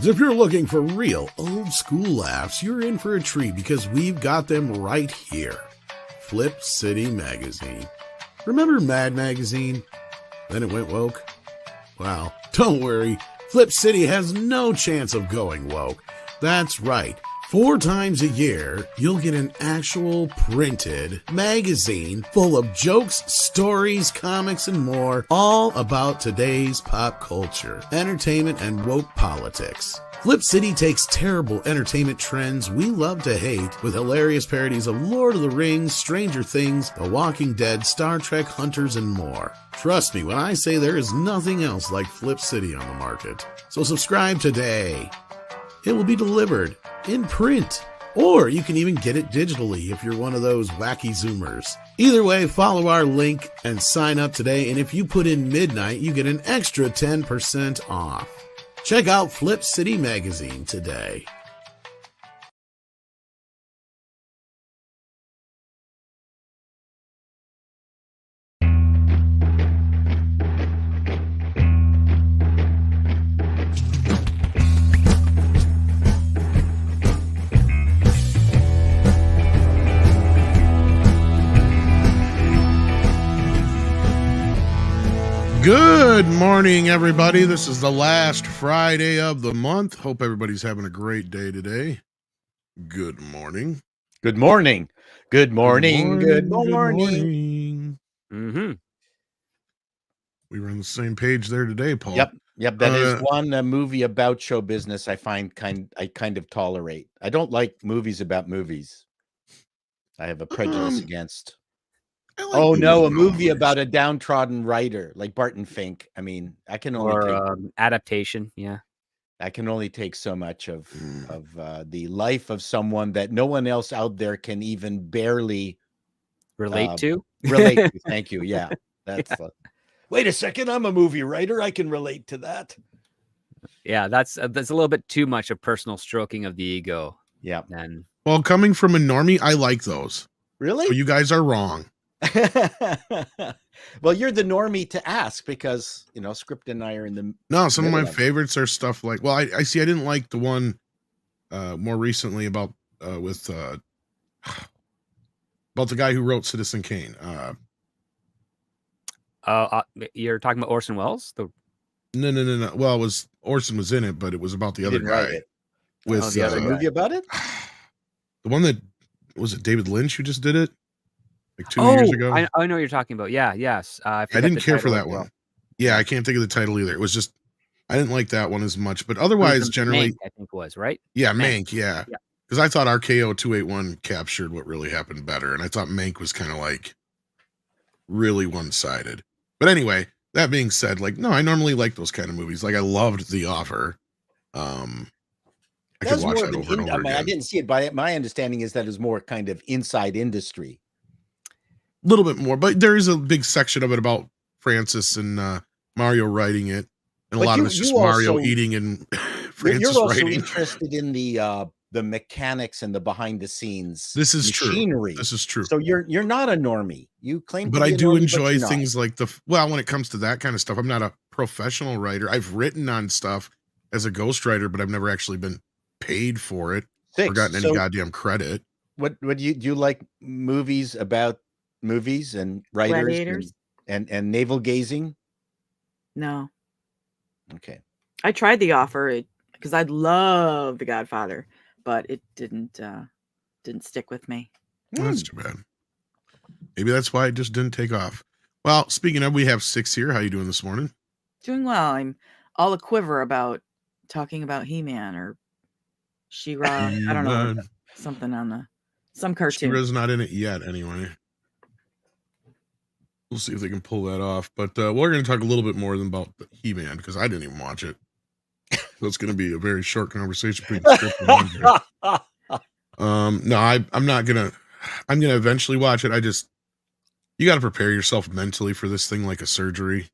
fans, if you're looking for real old school laughs, you're in for a treat because we've got them right here. Flip City Magazine. Remember Mad Magazine? Then it went woke? Well, don't worry. Flip City has no chance of going woke. That's right. 4 times a year, you'll get an actual printed magazine full of jokes, stories, comics, and more, all about today's pop culture, entertainment, and woke politics. Flip City takes terrible entertainment trends we love to hate with hilarious parodies of Lord of the Rings, Stranger Things, The Walking Dead, Star Trek, Hunters, and more. Trust me when I say there is nothing else like Flip City on the market. So subscribe today. It will be delivered in print, or you can even get it digitally if you're one of those wacky Zoomers. Either way, follow our link and sign up today, and if you put in midnight, you get an extra 10% off. Check out Flip City Magazine today. Good morning, everybody. This is the last Friday of the month. Hope everybody's having a great day today. Good morning. Good morning. Good morning. Good morning. Good morning. Mm-hmm. We were on the same page there today, Paul. Yep. That is one movie about show business I find I kind of tolerate. I don't like movies about movies. I have a prejudice against. Like a movie about a downtrodden writer like Barton Fink. I mean, I can only take adaptation. Yeah, I can only take so much of the life of someone that no one else out there can even barely relate to. Thank you. Yeah, that's. Wait a second, I'm a movie writer. I can relate to that. Yeah, that's a little bit too much of personal stroking of the ego. Yeah. Then, well, coming from a normie, I like those. Really? So you guys are wrong. Well, you're the normie to ask because Script and I are in the. No, some of my favorites are stuff like. Well, I see. I didn't like the one more recently about the guy who wrote Citizen Kane. You're talking about Orson Welles? No. Well, Orson was in it, but it was about the other guy. With the other movie about it. The one that was it David Lynch who just did it. Like 2 years ago. I know what you're talking about. Yeah, yes. I didn't care for that one. Yeah, I can't think of the title either. It was just I didn't like that one as much. But otherwise, generally, Mank, I think was right. Yeah, Mank. Yeah, because I thought RKO 281 captured what really happened better, and I thought Mank was kind of like really one-sided. But anyway, that being said, like no, I normally like those kind of movies. Like I loved The Offer. I could watch that over and over again. I didn't see it, but my understanding is that it's more kind of inside industry. A little bit more, but there is a big section of it about Francis and Mario writing it, and a lot of it's just Mario eating and Francis you're also writing. Interested in the mechanics and the behind the scenes. This is machinery. True. This is true. So you're not a normie. You claim, but I do enjoy things like when it comes to that kind of stuff. I'm not a professional writer. I've written on stuff as a ghostwriter, but I've never actually been paid for it or gotten any goddamn credit. What do you like movies about? Movies and writers and navel gazing? No. Okay. I tried The Offer because I love The Godfather, but it didn't stick with me. Well, that's too bad. Maybe that's why it just didn't take off. Well, speaking of, we have 6 here. How you doing this morning? Doing well. I'm all a quiver about talking about He-Man or She-Ra. I don't know. Something on some cartoon. She-Ra's not in it yet anyway. We'll see if they can pull that off. But we're going to talk a little bit more than about He-Man because I didn't even watch it. So it's going to be a very short conversation. No, I'm not going to. I'm going to eventually watch it. You got to prepare yourself mentally for this thing like a surgery.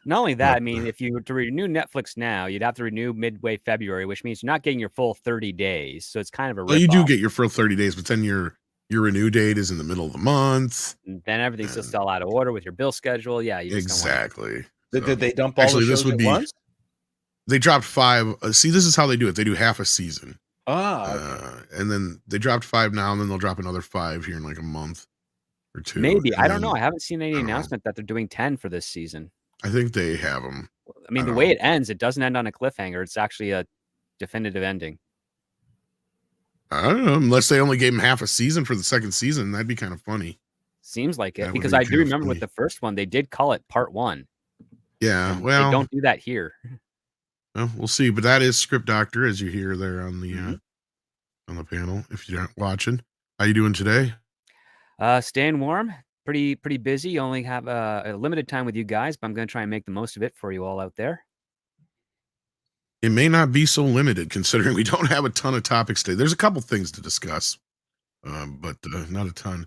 Not only that, I mean, if you were to renew Netflix now, you'd have to renew midway February, which means you're not getting your full 30 days. So it's kind of a Well, you do get your full 30 days, but then your renew date is in the middle of the month. And then everything's just all out of order with your bill schedule. Yeah, you just exactly. Did they dump all the shows at once? they dropped 5. See, this is how they do it. They do half a season. Okay. And then they dropped 5 now, and then they'll drop another 5 here in like a month or 2. Maybe. And I don't then, know. I haven't seen any I don't know. announcement that they're doing 10 for this season. I think they have them. I mean, the way it ends, it doesn't end on a cliffhanger. It's actually a definitive ending. I don't know, unless they only gave him half a season for the second season. That'd be kind of funny. Seems like it, That would because be I do kinda remember funny. with the first one, they did call it part 1. Yeah, And well, they don't do that here. well, we'll see. But that is Script Doctor, as you hear there on the Mhm. on the panel. If you're not watching, how you doing today? Staying warm, pretty busy. Only have a limited time with you guys, but I'm going to try and make the most of it for you all out there. It may not be so limited, considering we don't have a ton of topics today. There's a couple things to discuss, but not a ton.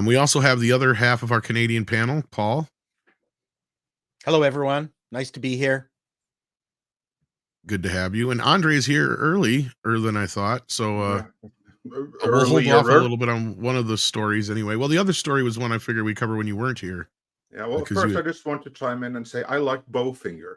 We also have the other half of our Canadian panel, Paul. Hello, everyone. Nice to be here. Good to have you. And Andre is here earlier than I thought. So we'll hold Earlier. off a little bit on one of the stories anyway. Well, the other story was one I figured we'd cover when you weren't here. Yeah, well, Because first you- I just want to chime in and say I like Bowfinger.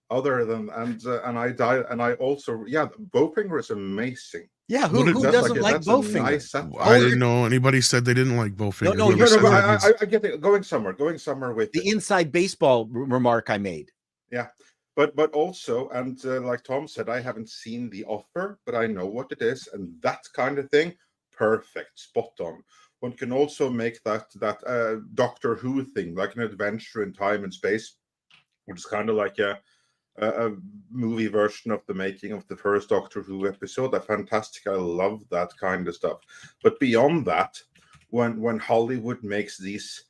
Other than and I also Bowfinger is amazing. Yeah, who What is that? doesn't like That's a Bowfinger? nice set. I didn't know anybody said they didn't like Bowfinger. No, Whoever you're said No, that but is- I get it. Going somewhere with The it. inside baseball remark I made. Yeah, but also, and like Tom said, I haven't seen The Offer, but I know what it is, and that kind of thing, perfect, spot on. One can also make that Doctor Who thing, like an adventure in time and space, which is kind of like a movie version of the making of the first Doctor Who episode. That's fantastic. I love that kind of stuff. But beyond that, when Hollywood makes these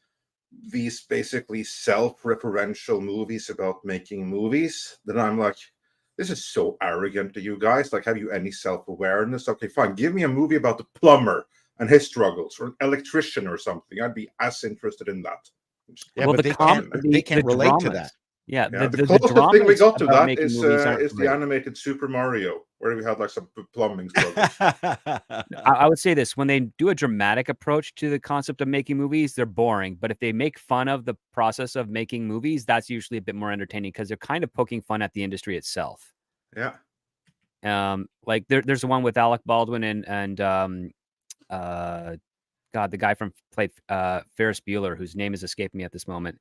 basically self-referential movies about making movies, then I'm like, this is so arrogant to you guys. Like, have you any self-awareness? Okay, fine. Give me a movie about the plumber and his struggles, or an electrician or something. I'd be as interested in that. Yeah, Well, but the they can't the relate to dramas. that. Yeah, Yeah, the the closest thing we dramas got to about that making is movies aren't the great. animated Super Mario, where we had like some plumbing struggles. I would say this: when they do a dramatic approach to the concept of making movies, they're boring. But if they make fun of the process of making movies, that's usually a bit more entertaining because they're kind of poking fun at the industry itself. Yeah. Like there's the one with Alec Baldwin and the guy from played Ferris Bueller, whose name is escaping me at this moment.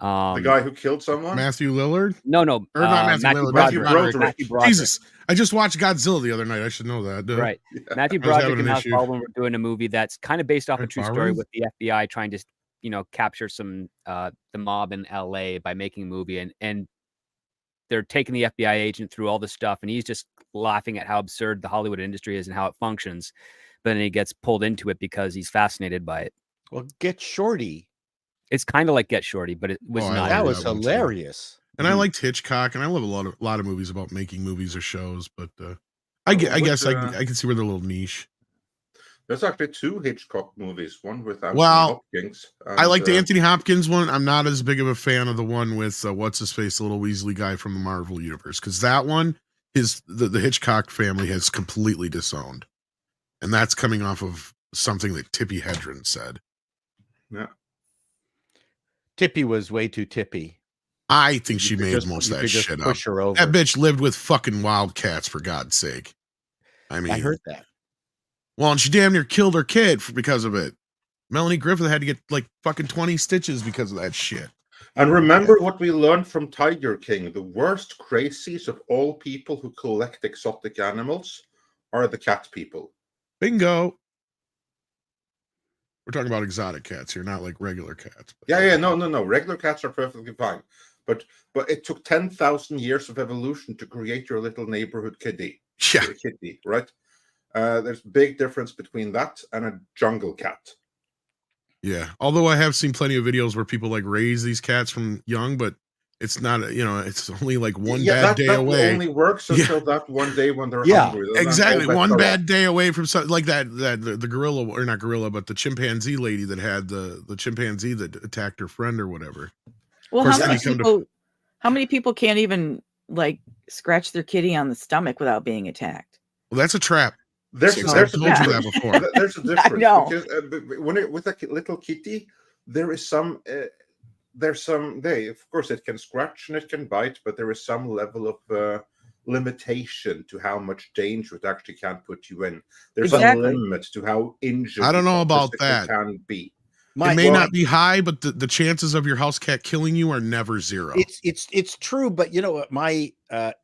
The guy who killed someone? Matthew Lillard? No, Or not Matthew Lillard, Matthew Broderick. Matthew Broderick. Jesus, I just watched Godzilla the other night. I should know that. duh. Right. Yeah. Matthew I was having Broderick and an Alec issue. Baldwin were doing a movie that's kind of based off a Red true story Bars? with the FBI trying to, capture some the mob in LA by making a movie, and they're taking the FBI agent through all this stuff, and he's just laughing at how absurd the Hollywood industry is and how it functions. But then he gets pulled into it because he's fascinated by it. Well, Get Shorty. It's kind of like Get Shorty, but it was Oh, I not. love That was that one too. hilarious. And I liked Hitchcock, and I love a lot of movies about making movies or shows. But I guess I can see where they're a little niche. There's actually 2 Hitchcock movies. One with Anthony Well, Hopkins. I like the and, Anthony Hopkins one. I'm not as big of a fan of the one with what's his face, the little Weasley guy from the Marvel universe, because that one is the Hitchcock family has completely disowned, and that's coming off of something that Tippi Hedren said. Yeah. Tippy was way too tippy. I think she You could made just- most you of that could just shit up. push her over. That bitch lived with fucking wildcats, for God's sake. I mean, I heard that. well, and she damn near killed her kid because of it. Melanie Griffith had to get like fucking 20 stitches because of that shit. And remember what we learned from Tiger King. The worst crazies of all people who collect exotic animals are the cat people. Bingo. We're talking about exotic cats here, not like regular cats. Yeah, no. Regular cats are perfectly fine. But it took 10,000 years of evolution to create your little neighborhood kitty. Yeah. Your kitty, right? There's a big difference between that and a jungle cat. Yeah. Although I have seen plenty of videos where people like raise these cats from young, but it's not, it's only like one bad day that away. only works until that one day when they're Yeah, hungry. Then Exactly. all bets One are bad off. day away from something like the gorilla, or not gorilla, but the chimpanzee lady that had the chimpanzee that attacked her friend or whatever. Well, course, how then many you come to- people? How many people can't even like scratch their kitty on the stomach without being attacked? Well, that's a trap. There's I've a told you that difference. before. There's a difference know. because when with a little kitty, there is some there's some of course it can scratch and it can bite, but there is some level of limitation to how much danger it actually can put you in. There's Exactly. a limit to how injured I don't know about physically that. can be. It may not be high, but the chances of your house cat killing you are never zero. It's true, but you know what? My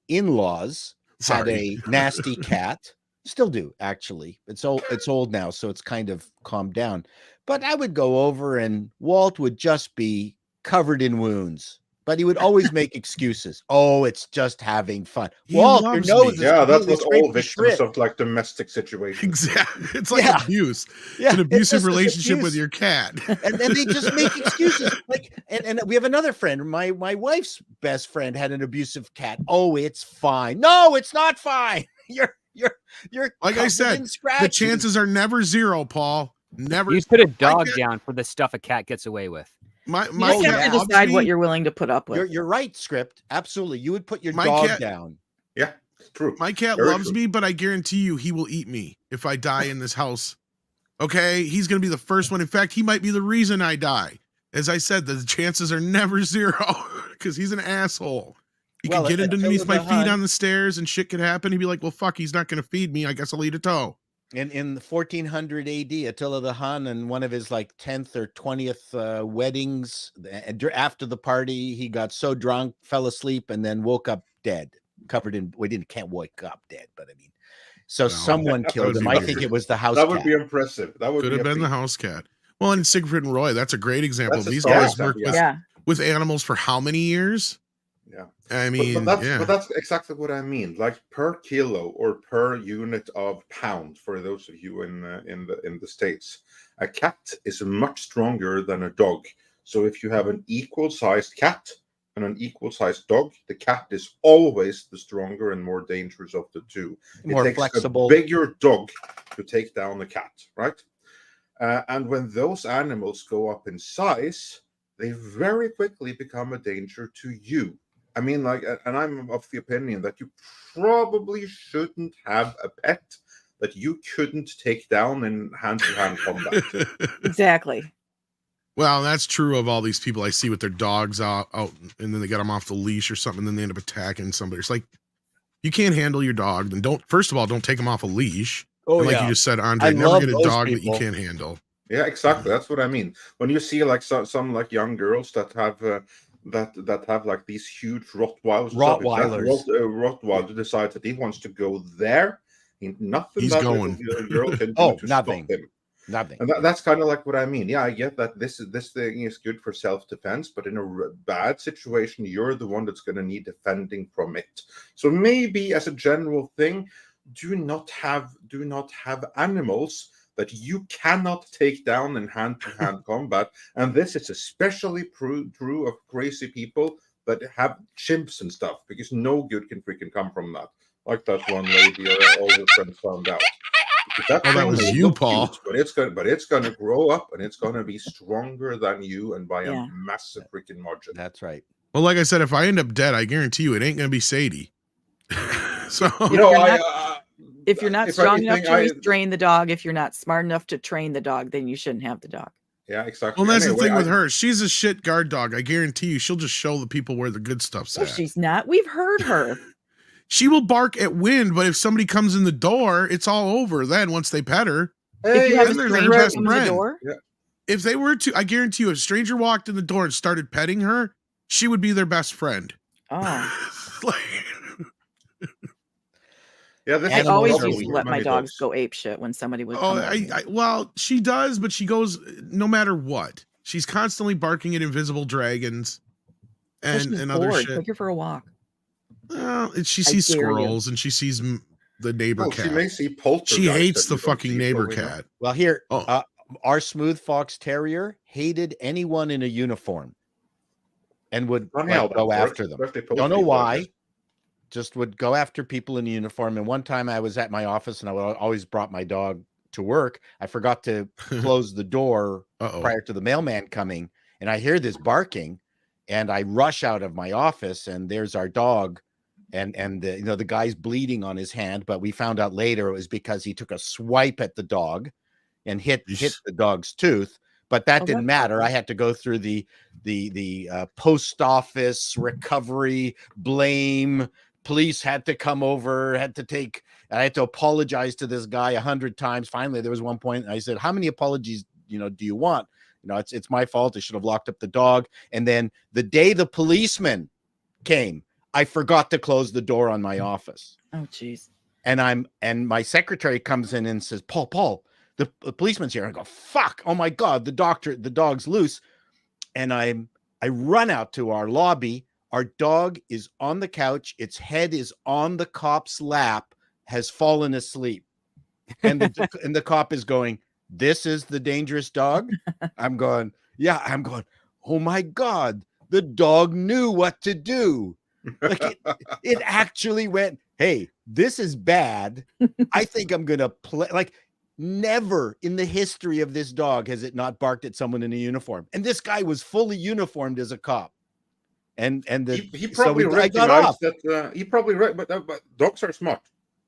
in-laws had a nasty cat. Still do, actually. It's old now, so it's kind of calmed down. But I would go over and Walt would just be covered in wounds. But he would always make excuses. Oh, it's just having fun. Walt, your nose is that's what all victims victims of like domestic situations. Exactly. It's like abuse. Yeah, it's an abusive just relationship with abuse. your cat. And they just make excuses. Like, and we have another friend. My wife's best friend had an abusive cat. Oh, it's fine. No, it's not fine. You're like I said, the chances are never zero, Paul. Never. You put a dog down for the stuff a cat gets away with. You just have to decide what you're willing to put up with. You're right, Script. Absolutely. You would put your dog down. Yeah, it's true. My cat loves me, but I guarantee you he will eat me if I die in this house. Okay? He's going to be the first one. In fact, he might be the reason I die. As I said, the chances are never zero because he's an asshole. He could get underneath my feet on the stairs and shit could happen. He'd be like, well, fuck, he's not going to feed me. I guess I'll eat a toe. In 1400 AD, Attila the Hun, and one of his like 10th or 20th weddings, after the party, he got so drunk, fell asleep, and then woke up dead, covered in. Can't wake up dead, but I mean, so someone killed him. I think it was the house cat. That would be impressive. That would have been the house cat. Well, and Siegfried and Roy, that's a great example. These guys worked with animals for how many years? Yeah, I mean, but that's exactly what I mean. Like per kilo or per unit of pound, for those of you in the States, a cat is much stronger than a dog. So if you have an equal-sized cat and an equal-sized dog, the cat is always the stronger and more dangerous of the two. More it takes flexible, a bigger dog to take down the cat, right? And when those animals go up in size, they very quickly become a danger to you. I mean, like, and I'm of the opinion that you probably shouldn't have a pet that you couldn't take down in hand-to-hand combat. Exactly. Well, that's true of all these people I see with their dogs out, and then they get them off the leash or something, and then they end up attacking somebody. It's like, you can't handle your dog, then first of all, don't take them off a leash. Oh, and like you just said, Andre, never get a dog that you can't handle. Yeah, exactly. That's what I mean. When you see like some like young girls that have that have like these huge Rottweilers. Rottweiler decides that he wants to go there. Nothing that a girl can do to stop him. Nothing. And that's kind of like what I mean. Yeah, I get that this thing is good for self-defense, but in a bad situation, you're the one that's going to need defending from it. So maybe as a general thing, do not have animals that you cannot take down in hand-to-hand combat. And this is especially true of crazy people that have chimps and stuff, because no good can freaking come from that. Like that one lady all her friends found out. That was you, Paul. Cute, but it's gonna grow up and it's gonna be stronger than you and by a massive freaking margin. That's right. Well, like I said, if I end up dead, I guarantee you it ain't gonna be Sadie. So if you're not strong enough to restrain the dog, if you're not smart enough to train the dog, then you shouldn't have the dog. Yeah, exactly. Well, that's the thing with her. She's a shit guard dog. I guarantee you she'll just show the people where the good stuff's at. She's not. We've heard her. She will bark at wind, but if somebody comes in the door, it's all over then once they pet her. If you have a stranger in the door? Yeah. If they were to, I guarantee you, if a stranger walked in the door and started petting her, she would be their best friend. Oh. Yeah, I always used to let my dogs go ape shit when somebody would come. Well, she does, but she goes no matter what. She's constantly barking at invisible dragons and other shit. Take her for a walk. Well, she sees squirrels and she sees the neighbor cat. She may see poltergeist. She hates the fucking neighbor cat. Well, here, our smooth fox terrier hated anyone in a uniform and would go after them. Don't know why. Just would go after people in uniform. And one time I was at my office and I always brought my dog to work. I forgot to close the door prior to the mailman coming. And I hear this barking and I rush out of my office and there's our dog. And the guy's bleeding on his hand, but we found out later it was because he took a swipe at the dog and hit the dog's tooth. but that Oh, didn't that's matter. helpful. I had to go through the post office recovery, blame. Police had to come over, I had to apologize to this guy 100 times. Finally, there was one point I said, how many apologies, do you want? It's my fault. I should have locked up the dog. And then the day the policeman came, I forgot to close the door on my office. Oh, geez. And my secretary comes in and says, Paul, the policeman's here. I go, fuck. Oh my God, the dog's loose. And I run out to our lobby. Our dog is on the couch. Its head is on the cop's lap, has fallen asleep. And the cop is going, this is the dangerous dog. I'm going, oh my God, the dog knew what to do. Like it actually went, hey, this is bad. I think I'm going to play. Like never in the history of this dog has it not barked at someone in a uniform. And this guy was fully uniformed as a cop. And he probably recognized that he probably but dogs are smart.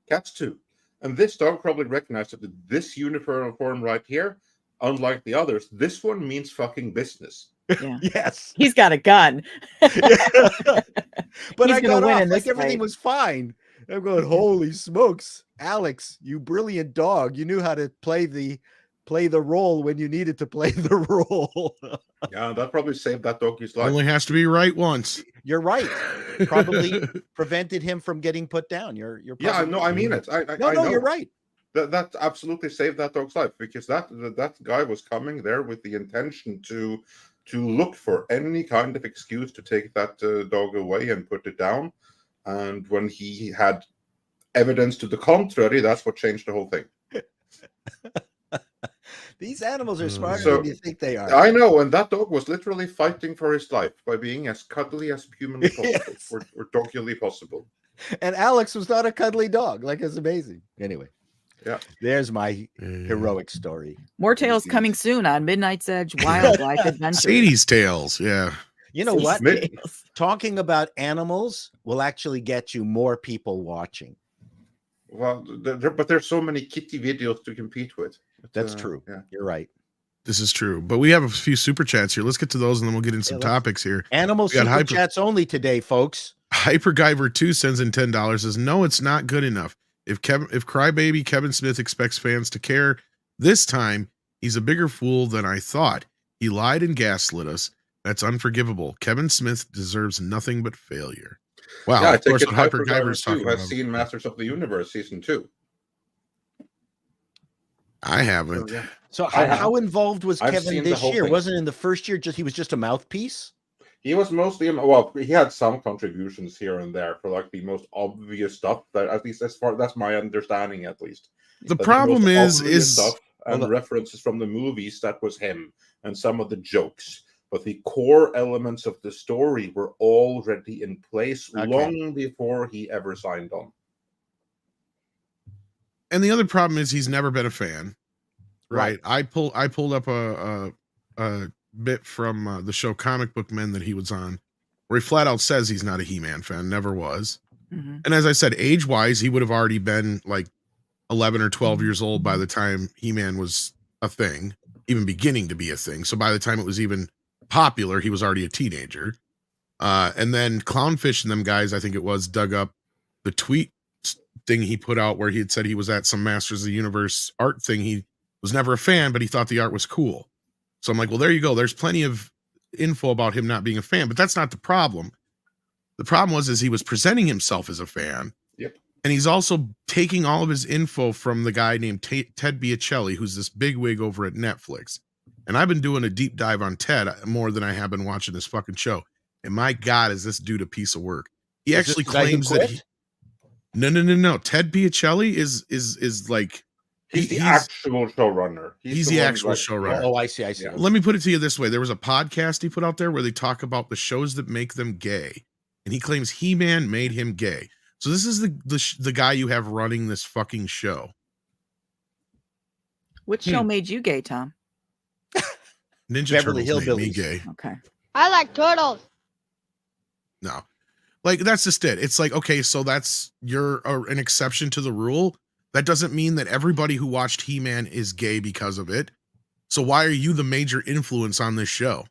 Cats too. And this dog probably recognized that this uniform right here, unlike the others, this one means fucking business. Yeah. Yes. He's got a gun. But He's I got win off in like this everything fight. was fine. I'm going, holy smokes, Alex, you brilliant dog. You knew how to play the role when you needed to play the role. Yeah, that probably saved that dog's life. Only has to be right once. You're right. Probably prevented him from getting put down. You're yeah, no, I mean it. I no, know. you're right. That absolutely saved that dog's life, because that guy was coming there with the intention to look for any kind of excuse to take that dog away and put it down. And when he had evidence to the contrary, that's what changed the whole thing. These animals are smarter So, than you think they are. I know, and that dog was literally fighting for his life by being as cuddly as humanly possible, Yes. or doggy possible. And Alex was not a cuddly dog. Like, it's amazing. Anyway, Yeah, there's my heroic story. More tales coming soon on Midnight's Edge Wildlife Adventures. Sadie's Tales, yeah. You know what? Tales. Talking about animals will actually get you more people watching. well, but there's so many kitty videos to compete with. That's true. Yeah. You're right. This is true. But we have a few super chats here. Let's get to those and then we'll get in some topics here. Animal We got super chats only today, folks. Hypergiver2 sends in $10, says, no, it's not good enough. If Crybaby Kevin Smith expects fans to care this time, he's a bigger fool than I thought. He lied and gaslit us. That's unforgivable. Kevin Smith deserves nothing but failure. Wow. Yeah, I of course, think what Hypergiver Hypergiver's talking 2 has about. seen Masters of the Universe season 2. I haven't. So, yeah. So I how involved was I've Kevin seen the this whole year? thing. Wasn't in the first year, he was just a mouthpiece? He was mostly, well, he had some contributions here and there for like the most obvious stuff, that at least that's my understanding, at least. The That problem most is obvious stuff and Hold on. references from the movies, that was him, and some of the jokes. But the core elements of the story were already in place Okay. long before he ever signed on. and the other problem is he's never been a fan. Right. Right. I pulled up a bit from the show Comic Book Men that he was on, where he flat out says he's not a He-Man fan, never was. Mhm. And as I said, age-wise, he would have already been like 11 or 12 years old by the time He-Man was a thing, even beginning to be a thing. So by the time it was even popular, he was already a teenager. And then Clownfish and them guys, I think it was, dug up the tweet thing he put out where he had said he was at some Masters of the Universe art thing. He was never a fan, but he thought the art was cool. So I'm like, well, there you go. There's plenty of info about him not being a fan, but that's not the problem. The problem is he was presenting himself as a fan. Yep. And he's also taking all of his info from the guy named Ted Biacelli, who's this bigwig over at Netflix. And I've been doing a deep dive on Ted more than I have been watching this fucking show. And my God, is this dude a piece of work? He Is actually this the guy who claims that quit? no. Ted Biacelli is like He's the actual showrunner. He's the the one, actual like, showrunner. Oh, I see. Yeah. Let me put it to you this way. There was a podcast he put out there where they talk about the shows that make them gay. And he claims He-Man made him gay. So this is the guy you have running this fucking show. Which show made you gay, Tom? Ninja Beverly Turtles made me Hillbillies. gay. Okay. I like turtles. No. Like, that's just it. It's like, okay, so that's an exception to the rule. That doesn't mean that everybody who watched He-Man is gay because of it. So why are you the major influence on this show?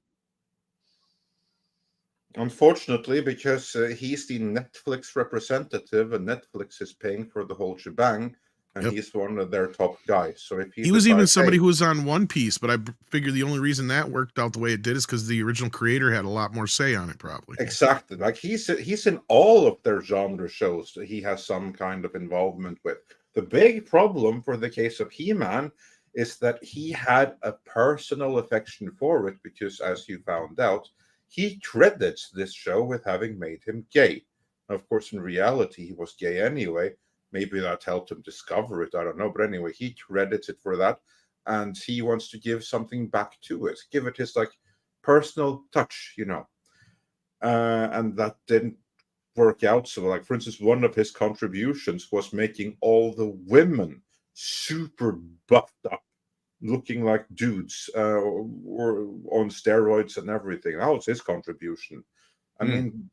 Unfortunately, because he's the Netflix representative, and Netflix is paying for the whole shebang, and Yep. he's one of their top guys. So if He was even decides, somebody hey, who was on One Piece, but I figure the only reason that worked out the way it did is because the original creator had a lot more say on it, probably. exactly, like he's in all of their genre shows that he has some kind of involvement with. The big problem for the case of He-Man is that he had a personal affection for it because, as you found out, he credits this show with having made him gay. Of course, in reality, he was gay anyway. Maybe that helped him discover it. I don't know. But anyway, he credits it for that. And he wants to give something back to it. Give it his personal touch, and that didn't work out. So, for instance, one of his contributions was making all the women super buffed up, looking like dudes, or on steroids and everything. That was his contribution. I mean,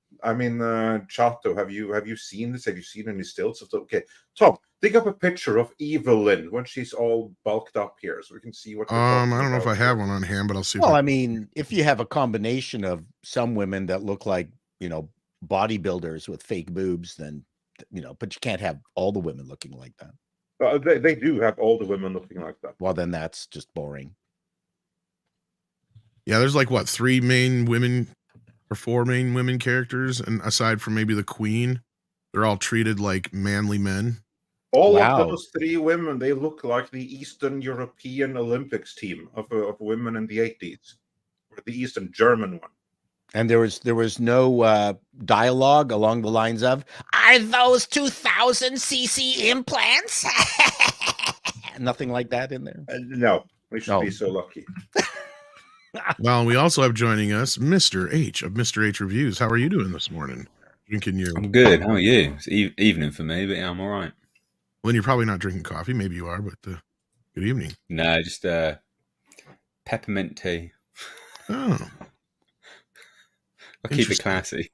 Chato, have you seen this? Have you seen any stills of okay, Tom, dig up a picture of Evelyn when she's all bulked up here, so we can see what. I don't know if I have one on hand, but I'll see. Well, I mean, if you have a combination of some women that look like bodybuilders with fake boobs, then but you can't have all the women looking like that. They do have all the women looking like that. Well, then that's just boring. Yeah, there's what, 3 main women or 4 main women characters, and aside from maybe the queen, they're all treated like manly men. All of those 3 women, they look like the Eastern European Olympics team of women in the 80s, or the Eastern German one. And there was no dialogue along the lines of, "Are those 2,000cc implants?" Nothing like that in there. No, we should be so lucky. Well, we also have joining us Mr. H of Mr. H Reviews. How are you doing this morning? Drinking your... I'm good. How are you? It's evening for me, but yeah, I'm all right. Well, then you're probably not drinking coffee. Maybe you are, but good evening. No, just peppermint tea. Oh. I'll keep it classy.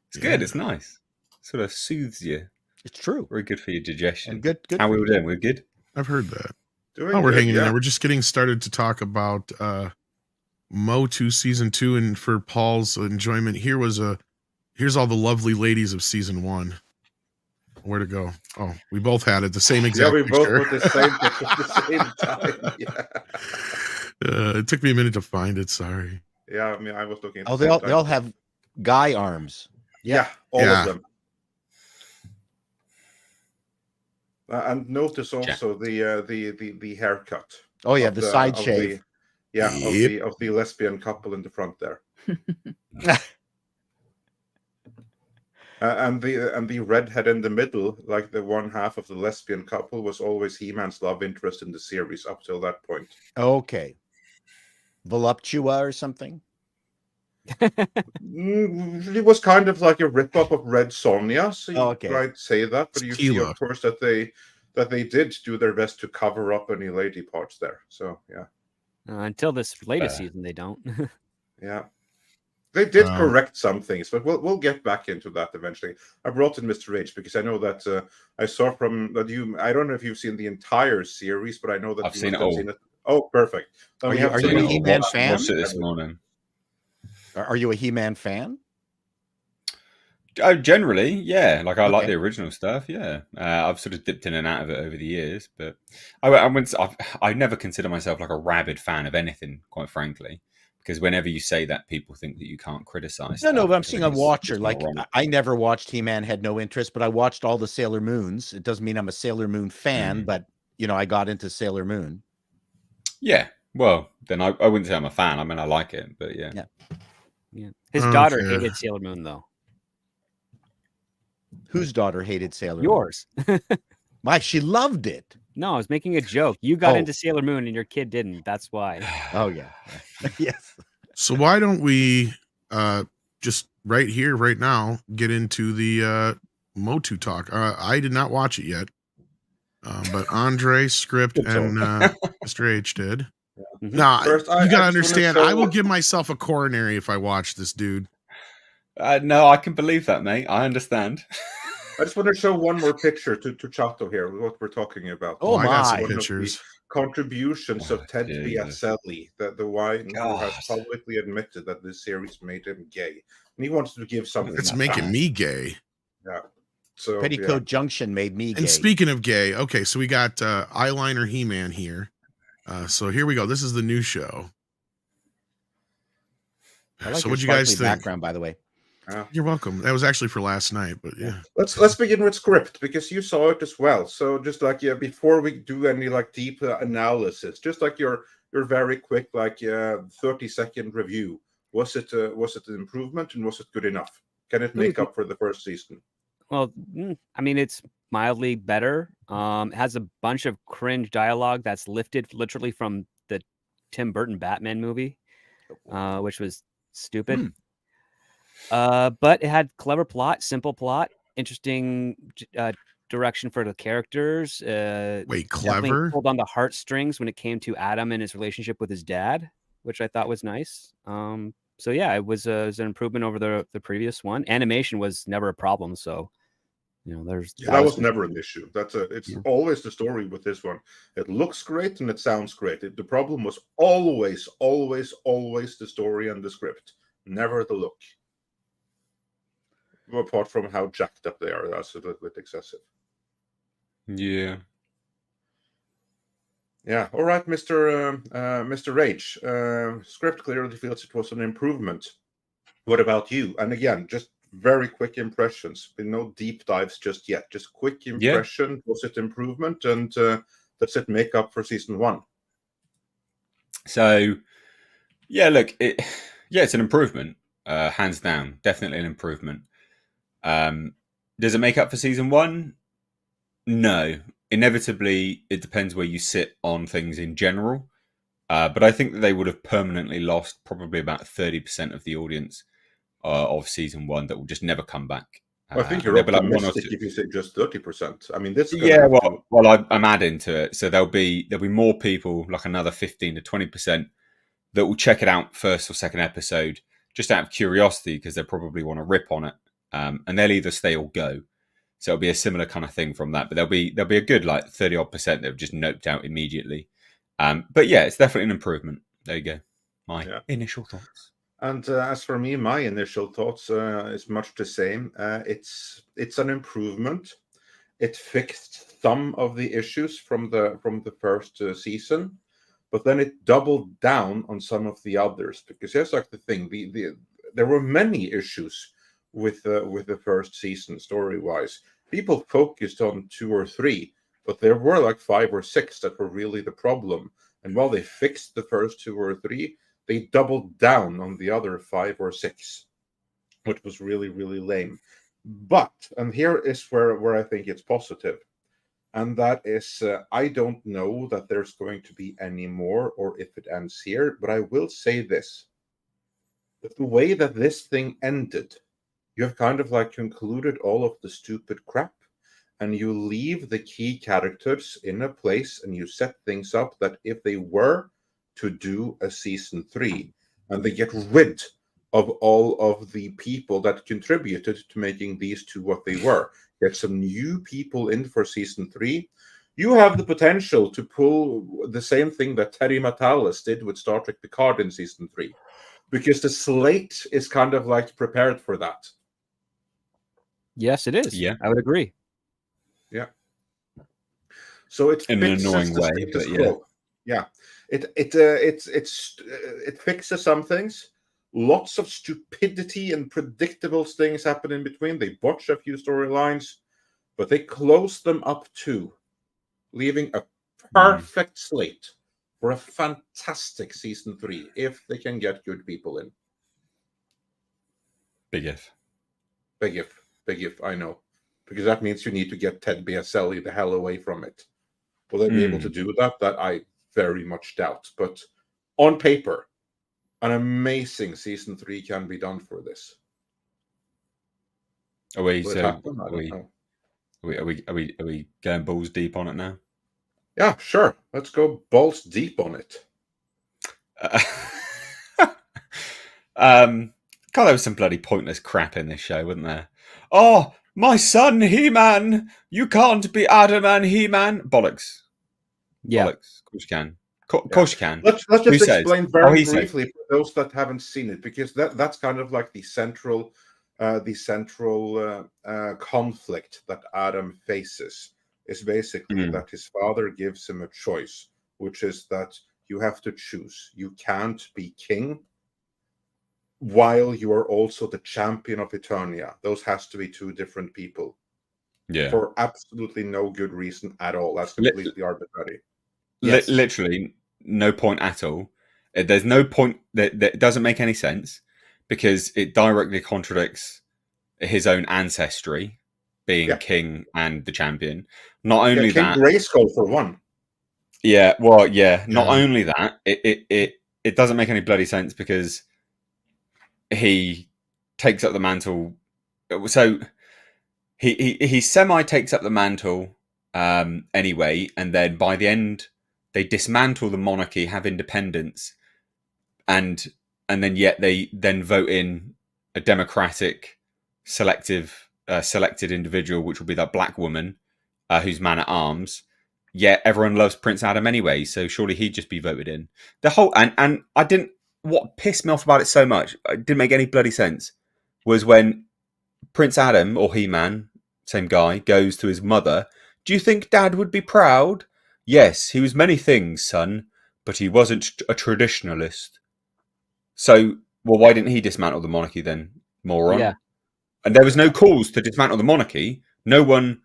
It's good. It's nice. Sort of soothes you. It's true. Very good for your digestion. And good. How we were doing? We're good? I've heard that. We're hanging in there. We're just getting started to talk about MOTU Season 2, and for Paul's enjoyment, here's all the lovely ladies of Season 1. Where to go? Oh, we both had it. The same exact we picture. both put the same picture at the same time. Yeah. It took me a minute to find it. Sorry. Yeah, I mean, I was looking at they all have guy arms. Yeah, all of them. And notice also the haircut. Oh yeah, the side shave. Of the lesbian couple in the front there. And the redhead in the middle, like the one half of the lesbian couple, was always He-Man's love interest in the series up till that point. Okay. Voluptua or something? It was kind of like a rip-off of Red Sonja, so you might say that, but you see, of course, that they did do their best to cover up any lady parts there. So yeah. Until this latest season, they don't. Yeah. They did correct some things, but we'll get back into that eventually. I brought in Mr. H because I know that I saw from that you. I don't know if you've seen the entire series, but I know that I've seen it all. Oh, perfect. Are you a He-Man fan? Watched it this morning. Are you a He-Man fan? Generally, yeah. Like I like the original stuff. Yeah, I've sort of dipped in and out of it over the years, but I never consider myself like a rabid fan of anything, quite frankly. Because whenever you say that, people think that you can't criticize. No, but I'm seeing a watcher. Like I never watched He-Man, had no interest, but I watched all the Sailor Moons. It doesn't mean I'm a Sailor Moon fan, but I got into Sailor Moon. Yeah, well, then I wouldn't say I'm a fan. I mean, I like it, but yeah. His daughter hated Sailor Moon, though. Whose daughter hated Sailor Moon? Yours. Why? She loved it. No, I was making a joke. You got into Sailor Moon and your kid didn't. That's why. Oh, yeah. Yes. So why don't we just right here, right now, get into the MOTU talk? I did not watch it yet, but Andre, Script, and Mr. H did. Now, you got to understand, I will give myself a coronary if I watch this, dude. No, I can believe that, mate. I understand. I just want to show one more picture to Chato here, what we're talking about. Oh, I got some my. One of the pictures. contributions of Ted Jesus. Biaselli, the one who has God. publicly admitted that this series made him gay. And he wants to give something It's back. making me gay. Yeah. So Petticoat Junction made me gay. And speaking of gay, okay, so we got eyeliner He-Man here. So here we go. This is the new show. I like So your what you guys sparkly think? background, by the way. You're welcome. That was actually for last night, but yeah. Let's begin with script, because you saw it as well. So just like before we do any like deep analysis, just like your very quick 30-second review. Was it an improvement, and was it good enough? Can it make up for the first season? Well, I mean, it's mildly better. It has a bunch of cringe dialogue that's lifted literally from the Tim Burton Batman movie, which was stupid. But it had clever plot, simple plot, interesting direction for the characters. Wait, Definitely clever? pulled on the heartstrings when it came to Adam and his relationship with his dad, which I thought was nice. So yeah, it was an improvement over the previous one. Animation was never a problem, so that was never an issue. It's always the story with this one. It looks great and it sounds great. The problem was always the story and the script, never the look. Apart from how jacked up they are, that's a little bit excessive. Yeah. Yeah. All right, Mr. Rage. Script clearly feels it was an improvement. What about you? And again, just very quick impressions. No deep dives just yet. Just quick impression. Yeah. Was it improvement? And does it make up for season 1? So, yeah, look, it's an improvement. Hands down, definitely an improvement. Does it make up for season 1? No. Inevitably, it depends where you sit on things in general. But I think that they would have permanently lost probably about 30% of the audience of season 1 that will just never come back. I think you're optimistic if you say just 30%. I mean, this. I'm adding to it, so there'll be more people, like another 15 to 20%, that will check it out first or second episode just out of curiosity because they probably want to rip on it, and they'll either stay or go. So it'll be a similar kind of thing from that, but there'll be a good 30% that have just noped out immediately. But yeah, it's definitely an improvement. There you go. My initial thoughts. And as for me, my initial thoughts is much the same. It's an improvement. It fixed some of the issues from the first season, but then it doubled down on some of the others, because here's like the thing: there were many issues with the first season story-wise. People focused on 2 or 3, but there were like 5 or 6 that were really the problem. And while they fixed the first 2 or 3, they doubled down on the other 5 or 6, which was really, really lame. But, and here is where I think it's positive, and that is, I don't know that there's going to be any more or if it ends here, but I will say this: that the way that this thing ended, you have kind of concluded all of the stupid crap, and you leave the key characters in a place, and you set things up that if they were to do a season 3, and they get rid of all of the people that contributed to making these 2 what they were, get some new people in for season 3, you have the potential to pull the same thing that Terry Matalas did with Star Trek Picard in season 3, because the slate is kind of prepared for that. Yes, it is. Yeah, I would agree. Yeah. So it in an annoying way, but yeah. It fixes some things. Lots of stupidity and predictable things happen in between. They botch a few storylines, but they close them up too, leaving a perfect slate for a fantastic season 3 if they can get good people in. Big if. Big if, I know. Because that means you need to get Ted Biaselli the hell away from it. Will they be able to do that? That I very much doubt. But on paper, an amazing season 3 can be done for this. Are we going balls deep on it now? Yeah, sure. Let's go balls deep on it. God, there was some bloody pointless crap in this show, wasn't there? Oh, my son He-Man, you can't be Adam and He-Man. Bollocks. Yeah. Bollocks. Of course you can. Of course you can. Let's Who just says? explain Oh, very he says. briefly for those that haven't seen it, because that's kind of like the central conflict that Adam faces is basically that his father gives him a choice, which is that you have to choose. You can't be king while you are also the champion of Eternia. Those has to be two different people. Yeah. For absolutely no good reason at all. That's completely arbitrary. Yes. Literally no point at all. There's no point that doesn't make any sense, because it directly contradicts his own ancestry, being king and the champion. Not only King that, Grayskull for one. Yeah, well, yeah. Not only that, it doesn't make any bloody sense, because he takes up the mantle. So he semi takes up the mantle anyway, and then by the end they dismantle the monarchy, have independence, and then yet they then vote in a democratic, selected individual, which will be that black woman who's man at arms. Yet everyone loves Prince Adam anyway, so surely he'd just be voted in. The whole and I didn't. What pissed me off about it so much, it didn't make any bloody sense, was when Prince Adam, or He-Man, same guy, goes to his mother. Do you think Dad would be proud? Yes, he was many things, son, but he wasn't a traditionalist. So, well, why didn't he dismantle the monarchy then, moron? Yeah. And there was no calls to dismantle the monarchy. No one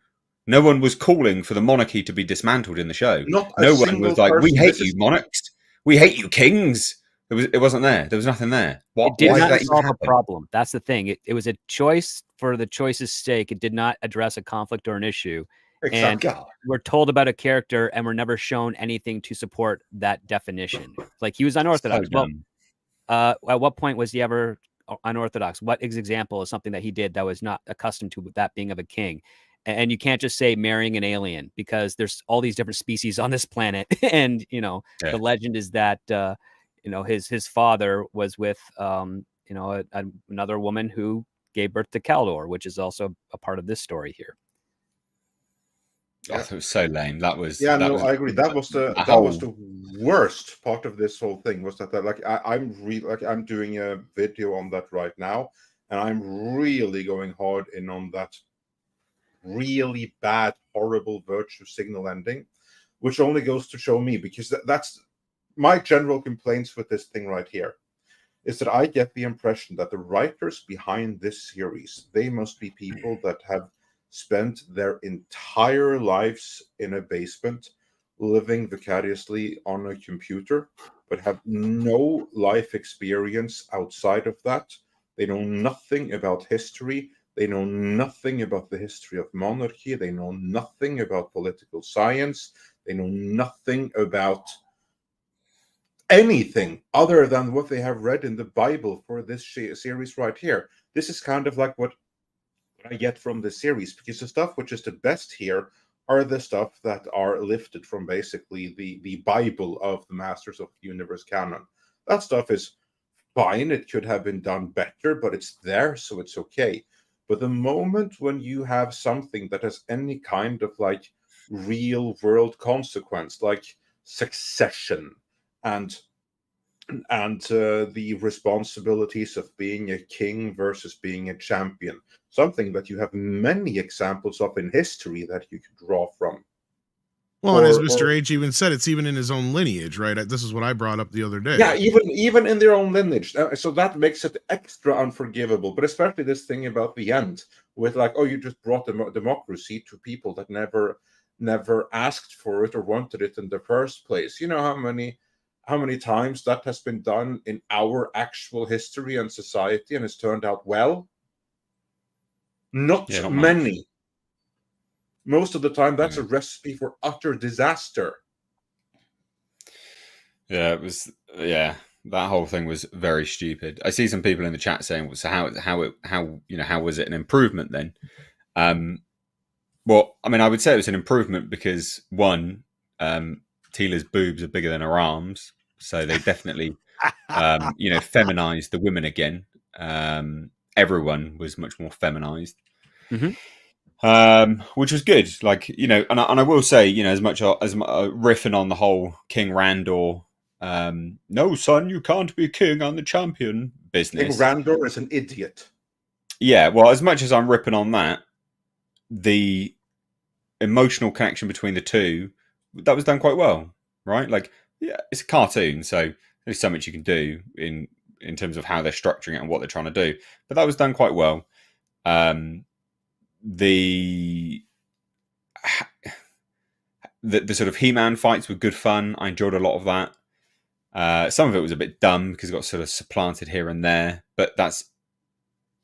was calling for the monarchy to be dismantled in the show. No one was like, "We hate you, monarchs. We hate you, kings." It wasn't there. There was nothing there. It did not solve a problem. That's the thing. It was a choice for the choice's sake. It did not address a conflict or an issue. Exactly. And we're told about a character, and we're never shown anything to support that definition. Like, he was unorthodox. So at what point was he ever unorthodox? What example is something that he did that was not accustomed to that being of a king? And you can't just say marrying an alien, because there's all these different species on this planet. And, the legend is that, his father was with, another woman who gave birth to Kaldor, which is also a part of this story here. That was so lame. That was. Yeah, no, I agree. That was the worst part of this whole thing, was that I'm doing a video on that right now, and I'm really going hard in on that really bad, horrible virtue signal ending, which only goes to show me, because that's my general complaints with this thing right here, is that I get the impression that the writers behind this series, they must be people that have spent their entire lives in a basement, living vicariously on a computer, but have no life experience outside of that. They know nothing about history. They know nothing about the history of monarchy. They know nothing about political science. They know nothing about anything other than what they have read in the Bible for this series right here. This is kind of like what I get from the series, because the stuff which is the best here are the stuff that are lifted from basically the Bible of the Masters of the Universe canon. That stuff is fine. It could have been done better, but it's there, so it's okay. But the moment when you have something that has any kind of like real world consequence, like succession and the responsibilities of being a king versus being a champion, something that you have many examples of in history that you could draw from. Well, and as Mr. H even said, it's even in his own lineage, right? This is what I brought up the other day. Yeah, even in their own lineage. So that makes it extra unforgivable. But especially this thing about the end, with like, oh, you just brought democracy to people that never asked for it or wanted it in the first place. You know how many times that has been done in our actual history and society, and it's turned out well? Not many. Much. Most of the time, that's a recipe for utter disaster. Yeah, it was. Yeah, that whole thing was very stupid. I see some people in the chat saying, "So how was it an improvement then?" Well, I mean, I would say it was an improvement because one, Tila's boobs are bigger than her arms, so they definitely, feminized the women again. Everyone was much more feminized. Mm-hmm. which was good. Like, you know, and I will say, you know, as much riffing on the whole King Randor, no son, you can't be king on the champion business. King Randor is an idiot. Yeah, well, as much as I'm ripping on that, the emotional connection between the two, that was done quite well, right? Like, yeah, it's a cartoon, so there's so much you can do in terms of how they're structuring it and what they're trying to do. But that was done quite well. The sort of He-Man fights were good fun. I enjoyed a lot of that. Some of it was a bit dumb because it got sort of supplanted here and there, but that's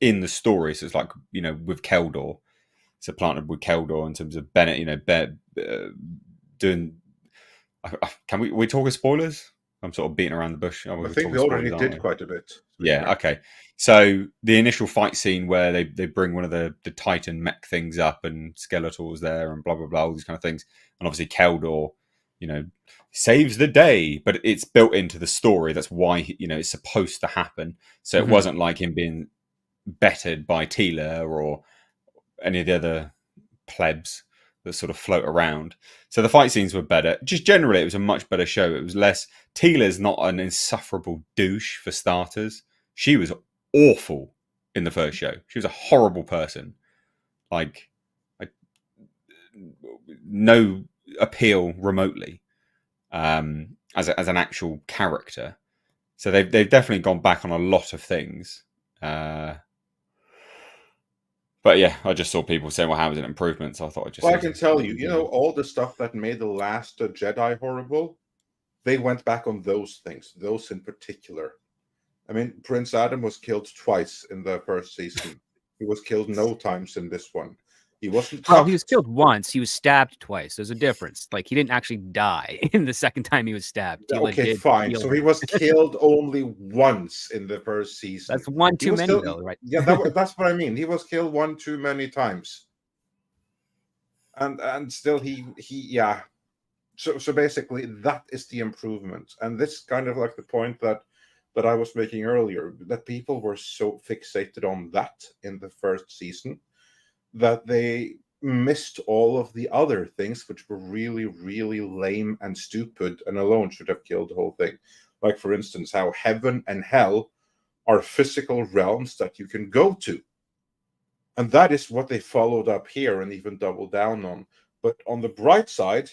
in the story. So it's like, you know, with Keldor, supplanted with Keldor in terms of Bennett, you know, doing. Can we talk spoilers? I'm sort of beating around the bush. I think we already did quite a bit. Yeah, okay. So the initial fight scene where they bring one of the Titan mech things up and Skeletor's there and blah, blah, blah, all these kind of things. And obviously Keldor, you know, saves the day, but it's built into the story. That's why, you know, it's supposed to happen. So it wasn't like him being bettered by Teela or any of the other plebs that sort of float around. So the fight scenes were better. Just generally, it was a much better show. It was less. Teela's not an insufferable douche for starters. She was awful in the first show. She was a horrible person. Like, no appeal remotely as an actual character. So they've definitely gone back on a lot of things. But yeah, I just saw people saying, well, how was it an improvement? So I thought I'd just... Well, I can tell you, you know, all the stuff that made the last Jedi horrible, they went back on those things, those in particular. I mean, Prince Adam was killed twice in the first season. He was killed no times in this one. He wasn't... Well, he was killed once. He was stabbed twice. There's a difference. Like, he didn't actually die in the second time he was stabbed. Okay, fine. So he was killed only once in the first season. That's one too many, though, right? Yeah, that's what I mean. He was killed one too many times. And still yeah. So basically, that is the improvement. And this kind of like the point that I was making earlier, that people were so fixated on that in the first season that they missed all of the other things which were really, really lame and stupid and alone should have killed the whole thing. Like, for instance, how heaven and hell are physical realms that you can go to. And that is what they followed up here and even doubled down on. But on the bright side,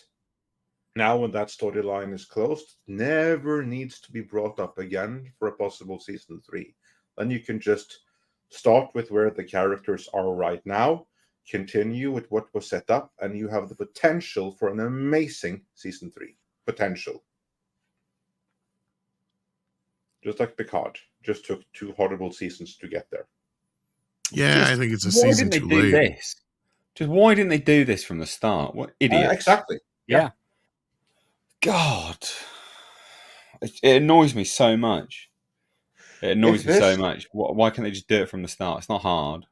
now when that storyline is closed, never needs to be brought up again for a possible season 3. Then you can just start with where the characters are right now, continue with what was set up, and you have the potential for an amazing season 3. Potential. Just like Picard. Just took 2 horrible seasons to get there. Yeah, I think it's a season too late. This? Just why didn't they do this from the start? What idiots. Exactly. Yeah. God. It annoys me so much. It annoys me so much. Why can't they just do it from the start? It's not hard.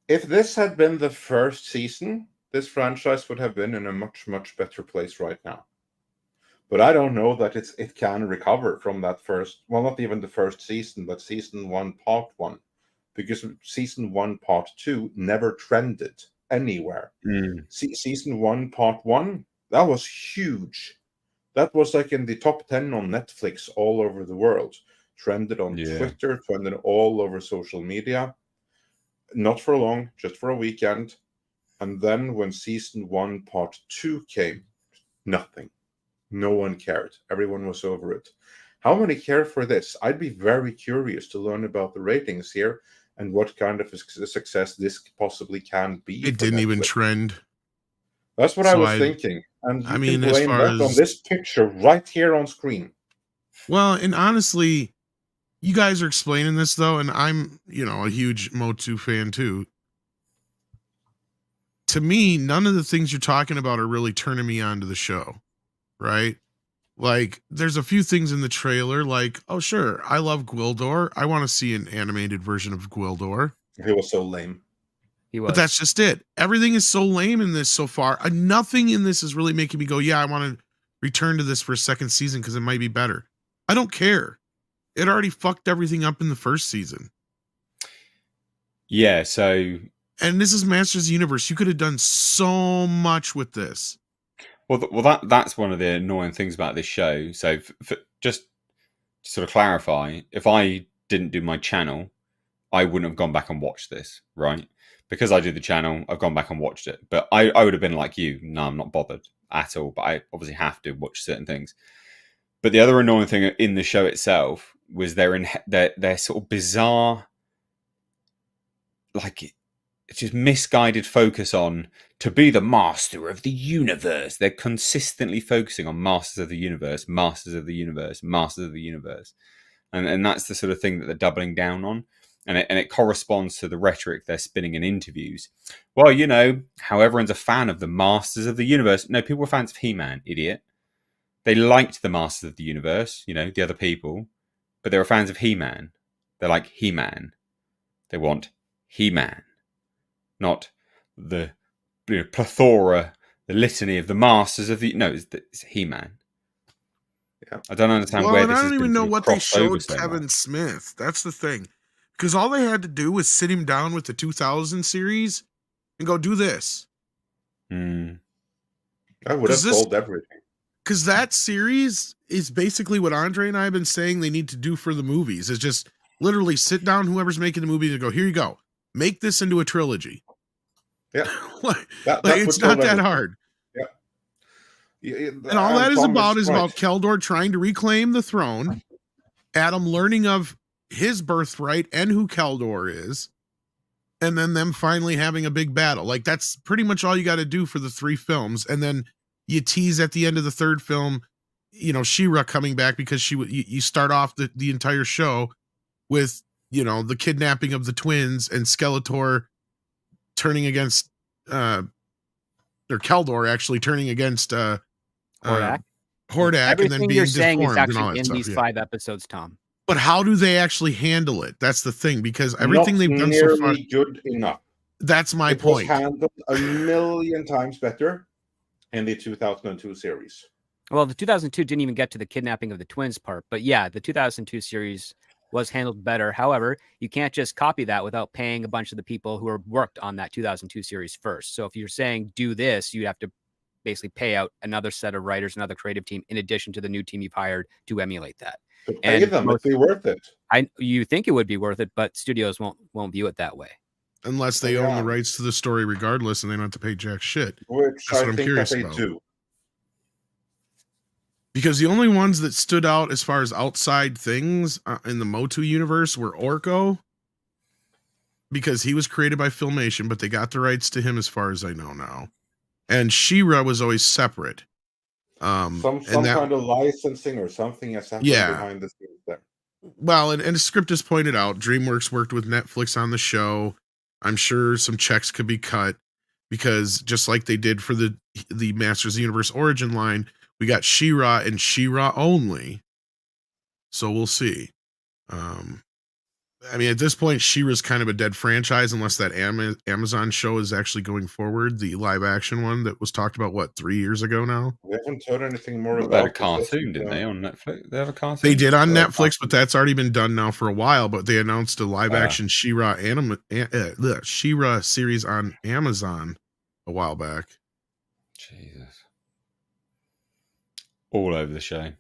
If this had been the first season, this franchise would have been in a much, much better place right now. But I don't know that it can recover from that first, well, not even the first season, but season 1, part 1. Because season 1, part 2 never trended anywhere. Season 1, part 1, that was huge. That was like in the top 10 on Netflix all over the world. Trended on Twitter, trended all over social media. Not for long, just for a weekend. And then when season 1, part 2 came, nothing. No one cared. Everyone was over it. How many care for this? I'd be very curious to learn about the ratings here and what kind of a success this possibly can be. It didn't even trend. That's what I was thinking. And you can blame that on this picture right here on screen. Well, and honestly, you guys are explaining this, though, and I'm, a huge MOTU fan, too. To me, none of the things you're talking about are really turning me on to the show, right? Like, there's a few things in the trailer, like, oh, sure, I love Gwildor. I want to see an animated version of Gwildor. He was so lame. He was. But that's just it. Everything is so lame in this so far. Nothing in this is really making me go, yeah, I want to return to this for a second season because it might be better. I don't care. It already fucked everything up in the first season. Yeah, so And this is Masters of the Universe. You could have done so much with this. Well, that's one of the annoying things about this show. So, just to sort of clarify, if I didn't do my channel, I wouldn't have gone back and watched this, right? Because I do the channel, I've gone back and watched it. But I would have been like you. No, I'm not bothered at all. But I obviously have to watch certain things. But the other annoying thing in the show itself was their sort of bizarre, like, it's just misguided focus on to be the master of the universe. They're consistently focusing on masters of the universe, masters of the universe, masters of the universe. And that's the sort of thing that they're doubling down on. And it corresponds to the rhetoric they're spinning in interviews. Well, you know, how everyone's a fan of the masters of the universe. No, people were fans of He-Man, idiot. They liked the masters of the universe, you know, the other people. But they were fans of He-Man. They're like He-Man. They want He-Man. Not the plethora, the litany of the masters of the... No, it's He-Man. Yeah. I don't understand where this is. I don't even know what they showed so Kevin much. Smith. That's the thing. Because all they had to do was sit him down with the 2000 series and go, do this. I would have sold everything. Because that series is basically what Andre and I have been saying they need to do for the movies. Is just literally sit down, whoever's making the movie, and go, here you go. Make this into a trilogy. Yeah. It's not that hard. Yeah. And all that is about Keldor trying to reclaim the throne, Adam learning of his birthright and who Keldor is, and then them finally having a big battle. Like, that's pretty much all you got to do for the 3 films. And then you tease at the end of the 3rd film, you know, She-Ra coming back because you start off the entire show with, you know, the kidnapping of the twins and Skeletor turning against or Keldor actually turning against Hordak. Everything and then being you're saying is actually in these 5 episodes, Tom. But how do they actually handle it? That's the thing, because everything they've done so far, good enough. That's my point. It was handled a million times better in the 2002 series. Well, the 2002 didn't even get to the kidnapping of the twins part, but yeah, the 2002 series was handled better. However, you can't just copy that without paying a bunch of the people who worked on that 2002 series first. So if you're saying do this, you'd have to basically pay out another set of writers, another creative team, in addition to the new team you've hired to emulate that. Pay them, it'd be worth it. You think it would be worth it, but studios won't view it that way. Unless they own the rights to the story regardless, and they don't have to pay jack shit. Which That's what I'm curious they about. do. Because the only ones that stood out as far as outside things in the MOTU universe were Orko, because he was created by Filmation, but they got the rights to him as far as I know now. And She-Ra was always separate. Some kind of licensing or something has happened behind the scenes there. Well, and the script has pointed out, DreamWorks worked with Netflix on the show. I'm sure some checks could be cut, because just like they did for the Masters of the Universe origin line, we got She-Ra and She-Ra only. So we'll see. I mean, at this point, She-Ra's kind of a dead franchise unless that Amazon show is actually going forward. The live action one that was talked about, 3 years ago now? We haven't heard anything more about they had a cartoon, didn't they, on Netflix? They have a cartoon? They did on Netflix, but that's already been done now for a while. But they announced a live action She-Ra She-Ra series on Amazon a while back. Jesus. All over the show.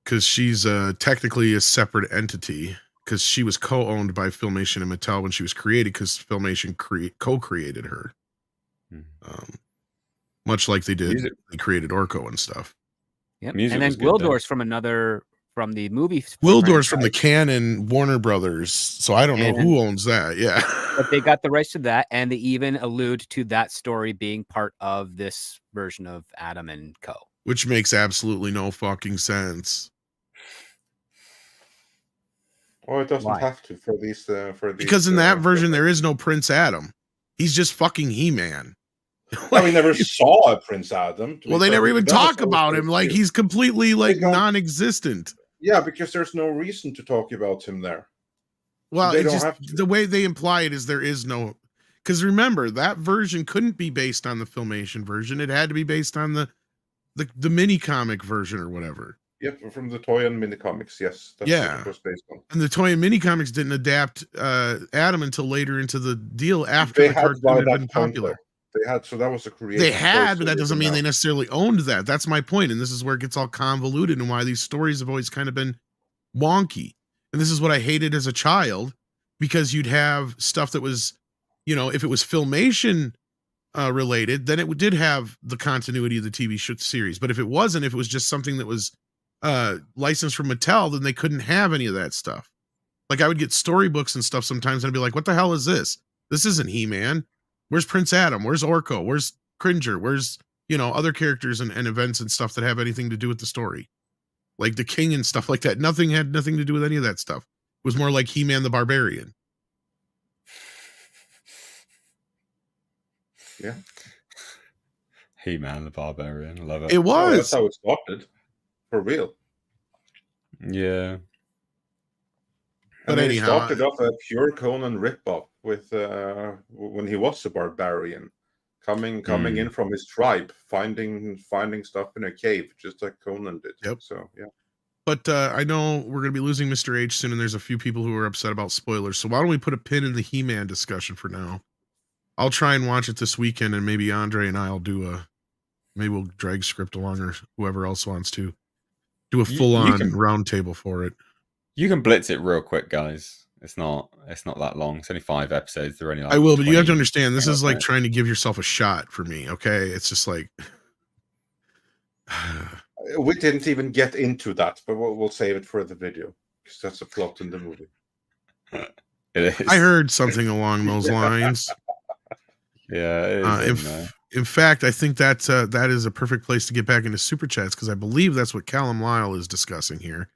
Because she's technically a separate entity, because she was co-owned by Filmation and Mattel when she was created, because Filmation co-created her. Much like they did, they created Orko and stuff. Yep. And then Wildor's from the movie. Wildor's from the canon Warner Brothers, so I don't know who owns that. Yeah. But they got the rights to that, and they even allude to that story being part of this version of Adam and Co. Which makes absolutely no fucking sense. Well, it doesn't have to for these. Because in that version, there is no Prince Adam. He's just fucking He-Man. We never saw a Prince Adam. Well, they never even talk about him. Like, he's completely non-existent. Yeah, because there's no reason to talk about him there. Well, it's just the way they imply it is there is no. Because remember, that version couldn't be based on the Filmation version. It had to be based on the mini comic version or whatever. Yep, from the toy and mini comics. Yes, that's what it was based on. And the toy and mini comics didn't adapt Adam until later into the deal after They the had cartoon by had that been point, popular. though. They had, so that was a creative. They had, choice but that doesn't mean now. they necessarily owned that. That's my point, and this is where it gets all convoluted and why these stories have always kind of been wonky. And this is what I hated as a child, because you'd have stuff that was, you know, if it was Filmation related, then it did have the continuity of the TV series. But if it wasn't, if it was just something that was licensed from Mattel, then they couldn't have any of that stuff. Like I would get storybooks and stuff sometimes, and I'd be like, "What the hell is this? This isn't He-Man. Where's Prince Adam? Where's Orko? Where's Cringer? Where's, you know, other characters and events and stuff that have anything to do with the story, like the King and stuff like that? Nothing had nothing to do with any of that stuff. It was more like He-Man the Barbarian." Yeah. He-Man the Barbarian. I love it. It was. That's how it started. For real. Yeah. But It anyhow, started off a pure Conan ripoff with when he was a barbarian, coming in from his tribe, finding stuff in a cave, just like Conan did. Yep. So yeah. But I know we're going to be losing Mr. H soon, and there's a few people who are upset about spoilers. So why don't we put a pin in the He-Man discussion for now? I'll try and watch it this weekend, and maybe Andre and I'll do maybe we'll drag script along, or whoever else wants to do a full-on roundtable for it. You can blitz it real quick, guys. It's not that long. It's only 5 episodes. They're only like I will, but you have to understand, this is like trying to give yourself a shot for me, okay? It's just like... We didn't even get into that, but we'll save it for the video, because that's a plot in the movie. It is. I heard something along those lines. Yeah, it is, in fact, I think that is a perfect place to get back into Super Chats, because I believe that's what Callum Lyle is discussing here.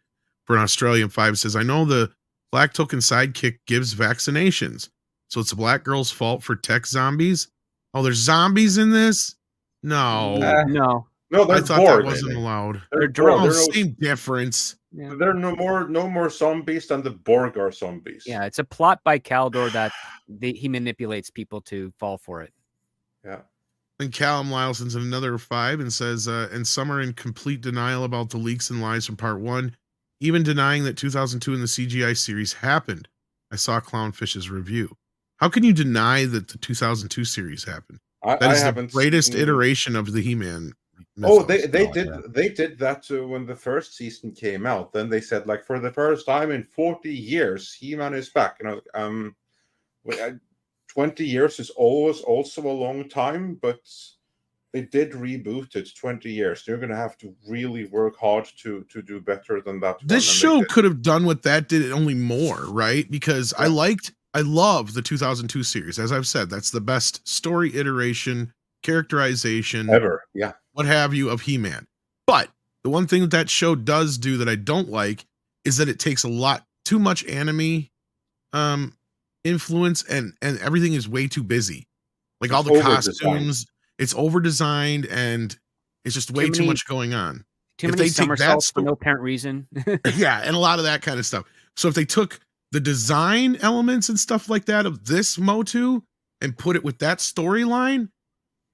For an Australian 5, says, I know the Black Token sidekick gives vaccinations, so it's a black girl's fault for tech zombies. Oh, there's zombies in this? No. No. No, they're I thought bored. that wasn't allowed. They're drones. Oh, same difference. Yeah. There are no more zombies than the Borg are zombies. Yeah, it's a plot by Caldor that he manipulates people to fall for it. Yeah. And Callum Lyle sends in another 5 and says, and some are in complete denial about the leaks and lies from part 1, even denying that 2002 in the CGI series happened. I saw Clownfish's review. How can you deny that the 2002 series happened? That is the greatest iteration of the He-Man. Oh, they did that when the first season came out. Then they said, like, for the first time in 40 years, He-Man is back. And I was 20 years is always also a long time, but they did reboot it 20 years. You're going to have to really work hard to do better than that. This show could have done what that did, only more, right? Because I love the 2002 series. As I've said, that's the best story iteration, characterization ever. Yeah. What have you of He-Man. But the one thing that show does do that I don't like is that it takes too much anime influence, and everything is way too busy. Like all the costumes, it's over designed, and it's just way too much going on. Too many somersaults for no apparent reason. Yeah, and a lot of that kind of stuff. So if they took the design elements and stuff like that of this MOTU and put it with that storyline,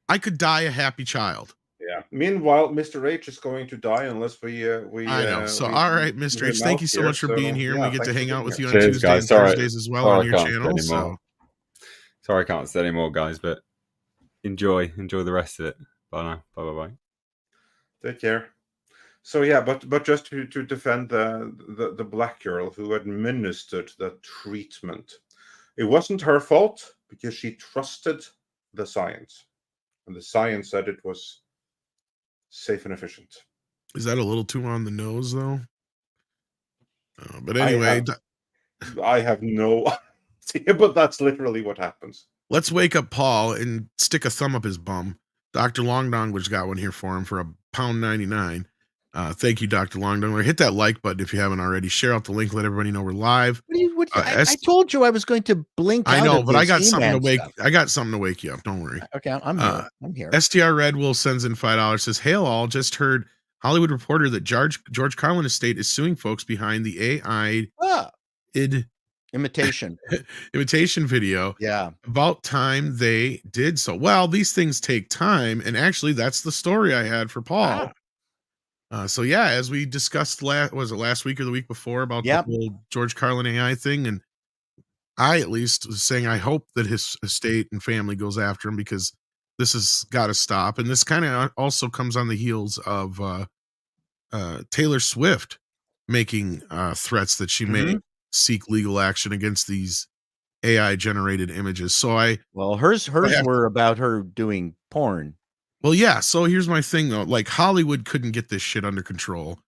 I could die a happy child. Yeah. Meanwhile, Mr. H is going to die unless we. I know. So, all right, Mr. H, thank you so much for being here. Yeah, we get to hang out with you on Cheers, Tuesday guys. and Thursdays as well on your channel. Sorry, I can't say anymore, guys. But enjoy the rest of it. Bye now. Bye. Take care. So yeah, but just to defend the black girl who administered the treatment, it wasn't her fault because she trusted the science, and the science said it was safe and efficient. Is that a little too on the nose, though? But anyway, I have no idea, but that's literally what happens. Let's wake up Paul and stick a thumb up his bum. Dr. Longdongler's got one here for him for £1.99. Thank you, Dr. Longdongler. Hit that like button if you haven't already. Share out the link. Let everybody know we're live. I told you I was going to blink. I know, but I got something to wake. I got something to wake you up. Don't worry. Okay, I'm here. I'm here. STR Red Will sends in $5. Says, "Hail all! Just heard Hollywood Reporter that George Carlin estate is suing folks behind the AI imitation video. Yeah, about time they did so. Well, these things take time, and actually, that's the story I had for Paul. So yeah, as we discussed was it last week or the week before about Yep. the whole George Carlin AI thing, and I at least was saying I hope that his estate and family goes after him because this has got to stop. And this kind of also comes on the heels of Taylor Swift making threats that she may seek legal action against these AI generated images. So Well, hers were about her doing porn. well, yeah. So here's my thing though. Like Hollywood couldn't get this shit under control.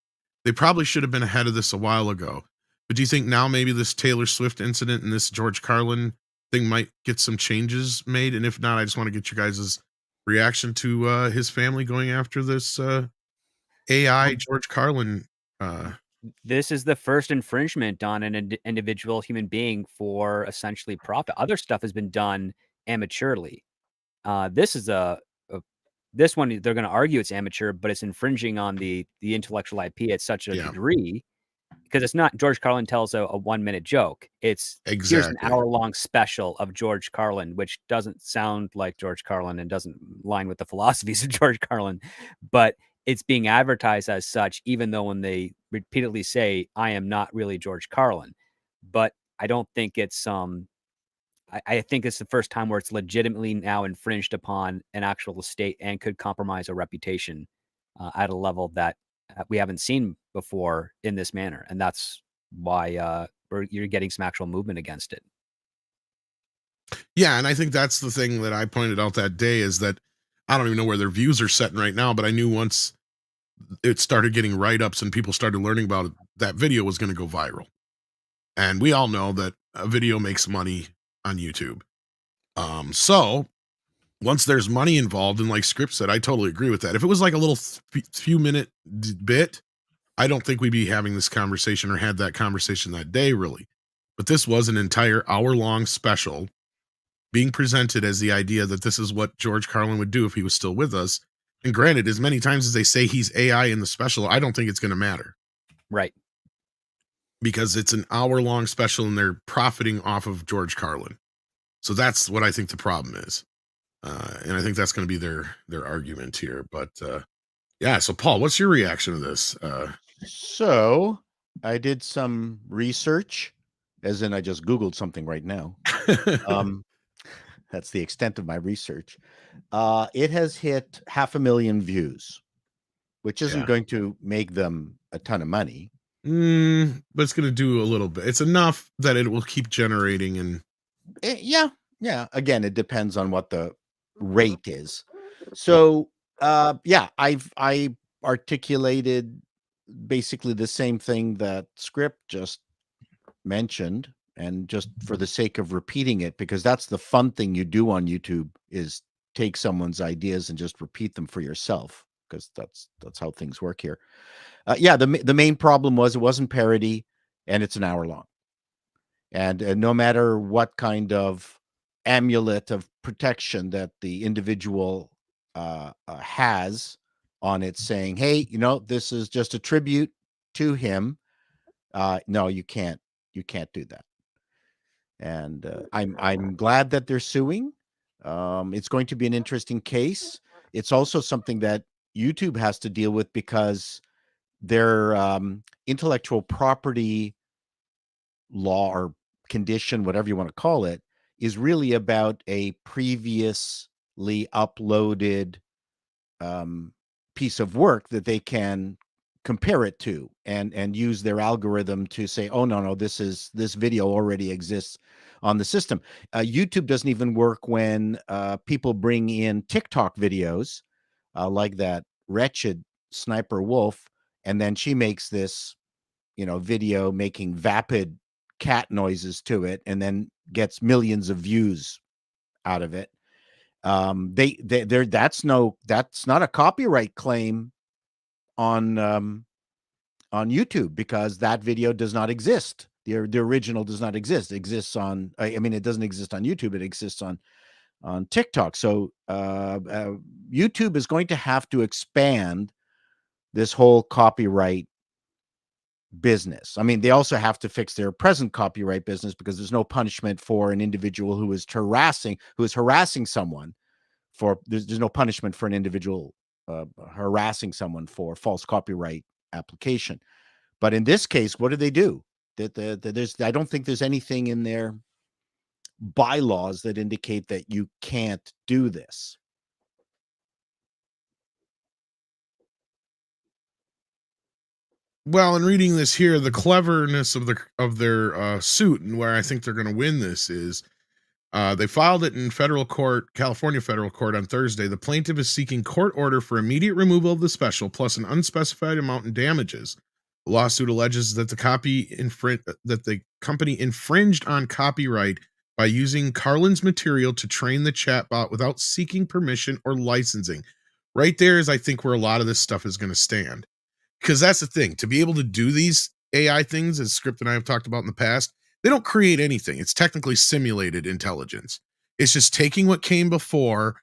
They probably should have been ahead of this a while ago. But do you think now maybe this Taylor Swift incident and this George Carlin thing might get some changes made? And if not, I just want to get you guys' reaction to his family going after this AI George Carlin. This is the first infringement on an individual human being for essentially profit. Other stuff has been done amateurly. This is this one they're going to argue it's amateur, but it's infringing on the intellectual IP at such a degree because it's not George Carlin tells a 1 minute joke. It's here's an hour-long special of George Carlin, which doesn't sound like George Carlin and doesn't line with the philosophies of George Carlin, but it's being advertised as such, even though when they repeatedly say, I am not really George Carlin. But I don't think it's I think it's the first time where it's legitimately now infringed upon an actual estate and could compromise a reputation at a level that we haven't seen before in this manner. And that's why you're getting some actual movement against it. Yeah, and I think that's the thing that I pointed out that day is that I don't even know where their views are setting right now, but I knew once it started getting write-ups and people started learning about it, that video was going to go viral. And we all know that a video makes money on YouTube. So once there's money involved, and like Script said, I totally agree with that. If it was like a little few minute bit, I don't think we'd be having this conversation or had that conversation that day, really. But this was an entire hour-long special being presented as the idea that this is what George Carlin would do if he was still with us. And granted, as many times as they say he's AI in the special, I don't think it's going to matter. Right. Because it's an hour-long special and they're profiting off of George Carlin. So that's what I think the problem is. And I think that's going to be their argument here. But yeah, so Paul, what's your reaction to this? So I did some research, as in I just Googled something right now. That's the extent of my research. It has hit 500,000 views, which isn't going to make them a ton of money. But it's going to do a little bit. It's enough that it will keep generating. And yeah. Again, it depends on what the rate is. So I articulated basically the same thing that Script just mentioned, and just for the sake of repeating it, because that's the fun thing you do on YouTube is take someone's ideas and just repeat them for yourself, because that's how things work here. The main problem was it wasn't parody, and it's an hour long. And no matter what kind of amulet of protection that the individual has on it, saying, hey, this is just a tribute to him. No, you can't do that. And I'm glad that they're suing. It's going to be an interesting case. It's also something that YouTube has to deal with because their intellectual property law or condition, whatever you want to call it, is really about a previously uploaded piece of work that they can compare it to and use their algorithm to say, oh, no, this video already exists on the system. YouTube doesn't even work when people bring in TikTok videos like that wretched Sniper Wolf, and then she makes this video making vapid cat noises to it and then gets millions of views out of it. That's not a copyright claim on YouTube, because that video does not exist. The original does not exist. It exists on, it doesn't exist on YouTube. It exists on TikTok. So YouTube is going to have to expand this whole copyright business. They also have to fix their present copyright business, because there's no punishment for an individual who is harassing someone. There's no punishment for an individual harassing someone for false copyright application. But in this case, what do they do? I don't think there's anything in their bylaws that indicate that you can't do this. Well, in reading this here, the cleverness of their suit and where I think they're going to win this is they filed it in federal court, California federal court on Thursday. The plaintiff is seeking court order for immediate removal of the special plus an unspecified amount in damages. The lawsuit alleges that the company infringed on copyright by using Carlin's material to train the chatbot without seeking permission or licensing. Right there is, I think, where a lot of this stuff is going to stand. Because that's the thing, to be able to do these AI things, as Script and I have talked about in the past, they don't create anything. It's technically simulated intelligence. It's just taking what came before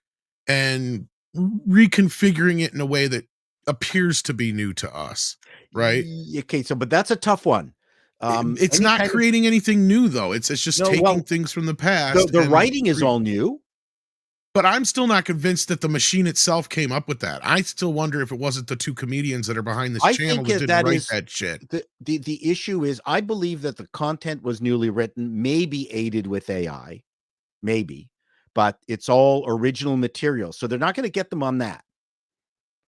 and reconfiguring it in a way that appears to be new to us, right? Okay, but that's a tough one. It's not creating anything new, though. It's just taking things from the past. The writing is all new. But I'm still not convinced that the machine itself came up with that. I still wonder if it wasn't the two comedians that are behind this channel that didn't write that shit. The issue is, I believe that the content was newly written, maybe aided with AI, maybe, but it's all original material. So they're not going to get them on that.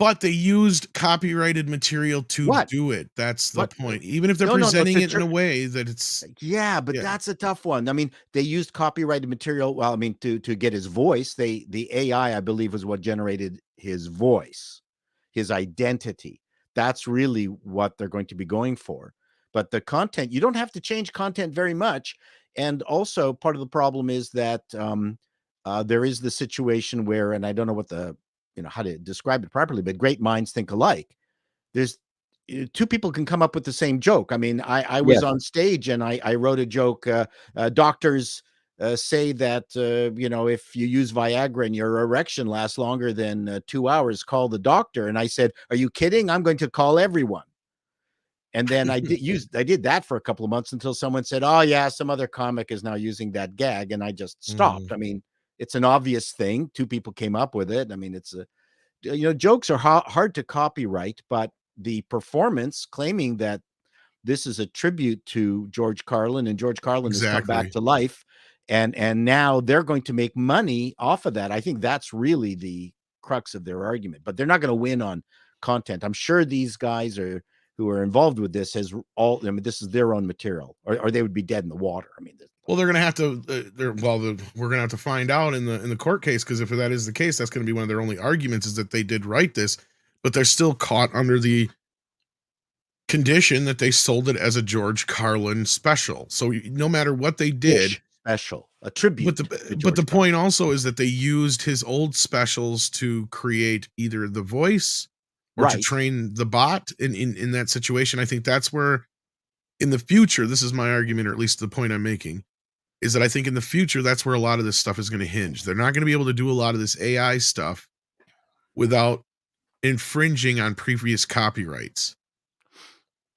But they used copyrighted material to do it. That's the point. Even if they're presenting it in a way that it's... Yeah, but that's a tough one. I mean, they used copyrighted material. Well, I mean, to get his voice, the AI, I believe, was what generated his voice, his identity. That's really what they're going to be going for. But the content, you don't have to change content very much. And also, part of the problem is that there is the situation where, and I don't know what how to describe it properly, but great minds think alike. There's two people can come up with the same joke. I mean, I was on stage and I wrote a joke. Doctors say that, if you use Viagra and your erection lasts longer than 2 hours, call the doctor. And I said, are you kidding? I'm going to call everyone. And then I did that for a couple of months until someone said, oh yeah, some other comic is now using that gag. And I just stopped. I mean, it's an obvious thing. Two people came up with it. I mean, it's jokes are hard to copyright, but the performance claiming that this is a tribute to George Carlin and George Carlin has come back to life, and now they're going to make money off of that. I think that's really the crux of their argument, but they're not going to win on content. I'm sure these guys who are involved with this this is their own material, or they would be dead in the water. I mean, well, they're going to have to. We're going to have to find out in the court case, because if that is the case, that's going to be one of their only arguments, is that they did write this, but they're still caught under the condition that they sold it as a George Carlin special. So no matter what they did, special, a tribute. But the point also is that they used his old specials to create either the voice or to train the bot in that situation. I think that's where, in the future, this is my argument, or at least the point I'm making, is that I think in the future, that's where a lot of this stuff is going to hinge. They're not going to be able to do a lot of this AI stuff without infringing on previous copyrights,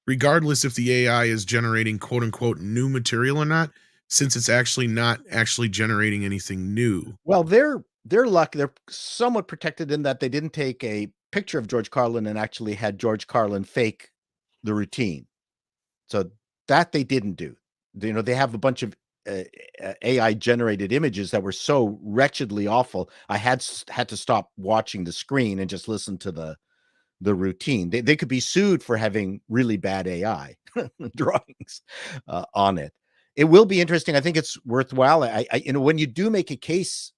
regardless if the AI is generating quote unquote new material or not, since it's actually not actually generating anything new. Well, they're lucky. They're somewhat protected in that they didn't take a picture of George Carlin and actually had George Carlin fake the routine. So that they didn't do. They have a bunch of AI generated images that were so wretchedly awful. I had to stop watching the screen and just listen to the routine. They could be sued for having really bad AI drawings on it. It will be interesting. I think it's worthwhile. When you do make a case,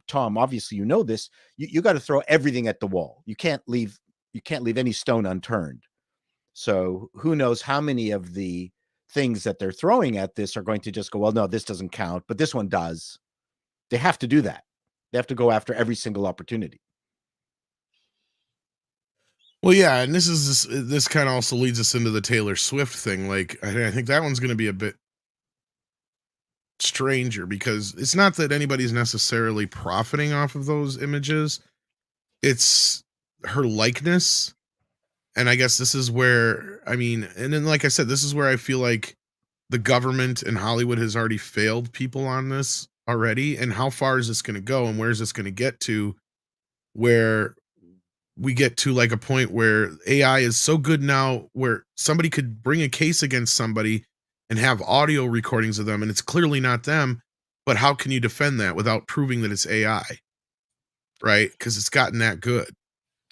Tom, obviously you know this. You got to throw everything at the wall. You can't leave any stone unturned. So who knows how many of the things that they're throwing at this are going to just go, well, no, this doesn't count, but this one does. They have to do that. They have to go after every single opportunity. Well, yeah, and this kind of also leads us into the Taylor Swift thing. Like, I think that one's going to be a bit stranger, because it's not that anybody's necessarily profiting off of those images. It's her likeness. And I guess this is where, and then, like I said, this is where I feel like the government and Hollywood has already failed people on this already. And how far is this going to go? And where is this going to get to, where we get to like a point where AI is so good now where somebody could bring a case against somebody and have audio recordings of them, and it's clearly not them. But how can you defend that without proving that it's AI? Right? Because it's gotten that good.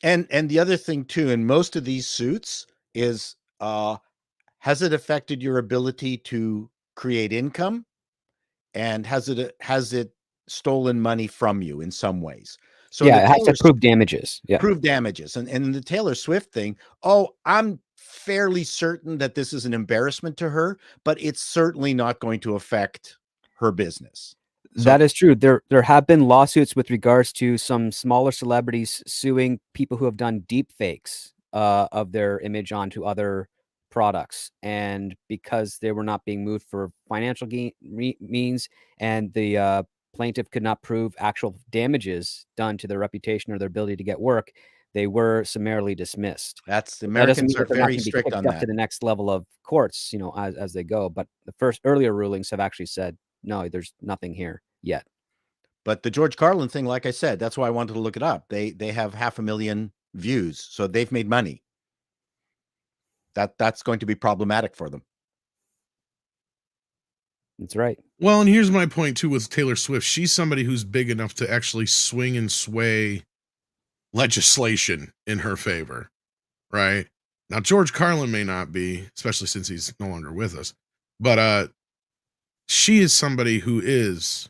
And the other thing too, in most of these suits is, has it affected your ability to create income? And has it stolen money from you in some ways? So yeah, it has to prove damages. Yeah, prove damages. And in the Taylor Swift thing, oh, I'm fairly certain that this is an embarrassment to her, but it's certainly not going to affect her business. So, that is true. There have been lawsuits with regards to some smaller celebrities suing people who have done deep fakes of their image onto other products, and because they were not being moved for financial means, and the plaintiff could not prove actual damages done to their reputation or their ability to get work, they were summarily dismissed. that's the That doesn't Americans mean are that they're not very gonna be strict kicked on up to that. the next level of courts, as they go. But the first earlier rulings have actually said, no, there's nothing here yet. But the George Carlin thing, like I said, that's why I wanted to look it up. They have 500,000 views, so they've made money. That's going to be problematic for them. That's right. Well, and here's my point too with Taylor Swift. She's somebody who's big enough to actually swing and sway legislation in her favor, right? Now, George Carlin may not be, especially since he's no longer with us, but she is somebody who is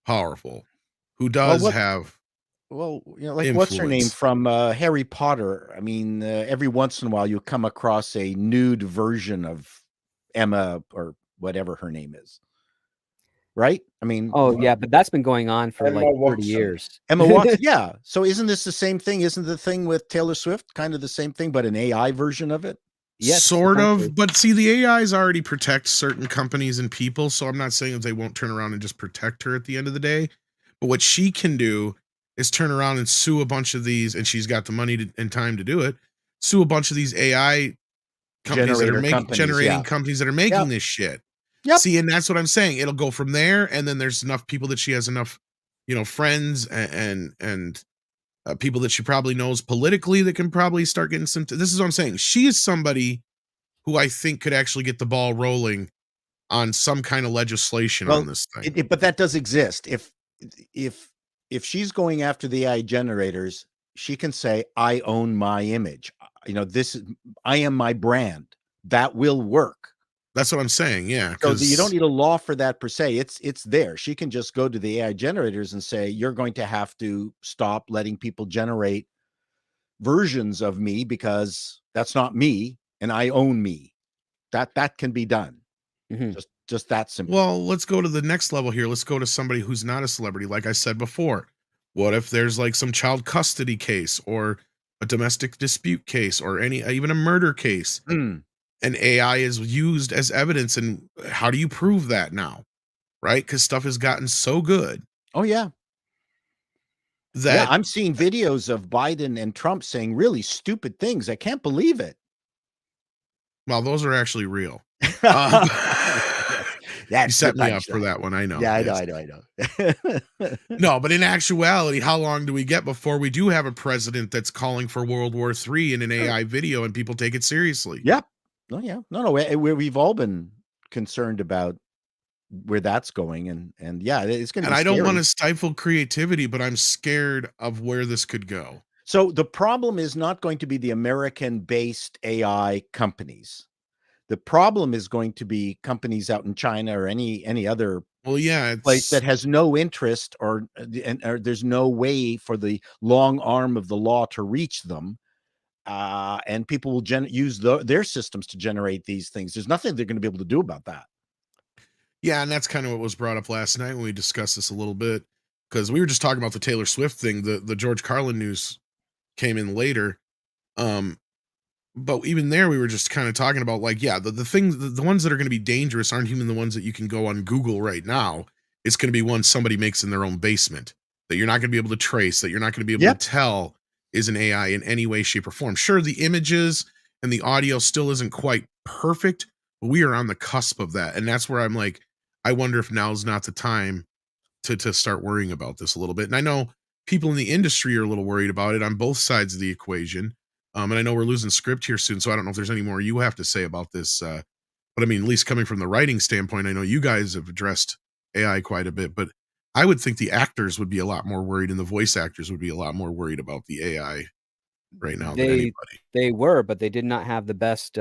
powerful, who does have Well, like what's her name influence. from Harry Potter? I mean, every once in a while you come across a nude version of Emma or whatever her name is, right? I mean, Oh yeah, but that's been going on for Emma like 30 Watson. years. Emma Watson, yeah. So isn't this the same thing? Isn't the thing with Taylor Swift kind of the same thing, but an AI version of it? Yes, Sort essentially. of, but see, the AIs already protect certain companies and people, so I'm not saying that they won't turn around and just protect her at the end of the day. But what she can do is turn around and sue a bunch of these, and she's got the money and time to do it. Sue a bunch of these AI companies that are generating companies that are making this shit. Yep. See, and that's what I'm saying. It'll go from there, and then there's enough people that she has enough, friends and people that she probably knows politically that can probably start getting some. This is what I'm saying. She is somebody who I think could actually get the ball rolling on some kind of legislation on this thing. But that does exist. If she's going after the AI generators, she can say, "I own my image. I am my brand." That will work. That's what I'm saying. Yeah. So you don't need a law for that per se. It's there. She can just go to the AI generators and say, "You're going to have to stop letting people generate versions of me because that's not me and I own me." That can be done. Mhm. Just that simple. Well, let's go to the next level here. Let's go to somebody who's not a celebrity. Like I said before, what if there's like some child custody case or a domestic dispute case or even a murder case? And AI is used as evidence. And how do you prove that now? Right? Because stuff has gotten so good. Oh, yeah. I'm seeing videos of Biden and Trump saying really stupid things. I can't believe it. Well, those are actually real. You set me up for that one. I know. Yeah, I know. No, but in actuality, how long do we get before we do have a president that's calling for World War III in an AI video and people take it seriously? Yep. Oh, yeah. No. We've all been concerned about where that's going, and yeah, it's going to. And I don't want to stifle creativity, but I'm scared of where this could go. So the problem is not going to be the American-based AI companies. The problem is going to be companies out in China or any other place that has no interest or there's no way for the long arm of the law to reach them. And people will use their systems to generate these things. There's nothing they're going to be able to do about that. Yeah, and that's kind of what was brought up last night when we discussed this a little bit, because we were just talking about the Taylor Swift thing. The George Carlin news came in later. But even there, we were just kind of talking about the things, the ones that are going to be dangerous aren't even the ones that you can go on Google right now. It's going to be ones somebody makes in their own basement that you're not going to be able to trace, that you're not going to be able to tell is an AI in any way, shape, or form. Sure, the images and the audio still isn't quite perfect, but we are on the cusp of that. And that's where I'm like, I wonder if now's not the time to start worrying about this a little bit. And I know people in the industry are a little worried about it on both sides of the equation. And I know we're losing script here soon, so I don't know if there's any more you have to say about this. But I mean, at least coming from the writing standpoint, I know you guys have addressed AI quite a bit, but I would think the actors would be a lot more worried, and the voice actors would be a lot more worried about the AI right now than anybody. They were, but they did not have the best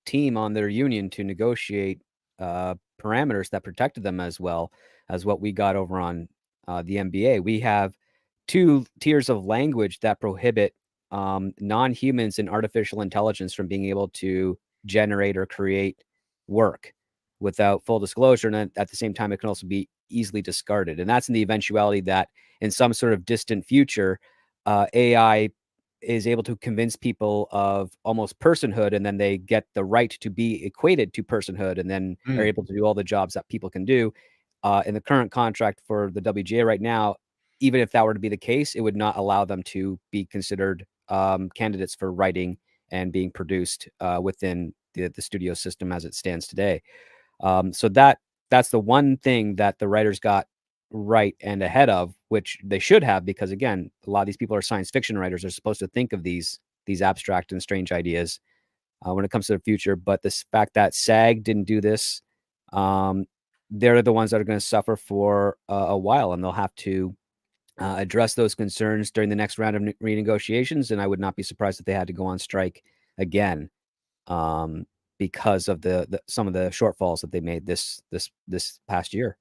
team on their union to negotiate parameters that protected them as well as what we got over on the NBA. We have 2 tiers of language that prohibit non-humans and artificial intelligence from being able to generate or create work without full disclosure. And at the same time, it can also be easily discarded. And that's in the eventuality that in some sort of distant future, AI is able to convince people of almost personhood, and then they get the right to be equated to personhood, and then are able to do all the jobs that people can do. In the current contract for the WGA right now, even if that were to be the case, it would not allow them to be considered candidates for writing and being produced within the studio system as it stands today. So that's the one thing that the writers got right and ahead of, which they should have, because again, a lot of these people are science fiction writers. They're supposed to think of these abstract and strange ideas when it comes to the future. But this fact that SAG didn't do this, they're the ones that are going to suffer for a while, and they'll have to address those concerns during the next round of renegotiations. And I would not be surprised if they had to go on strike again because of the some of the shortfalls that they made this past year.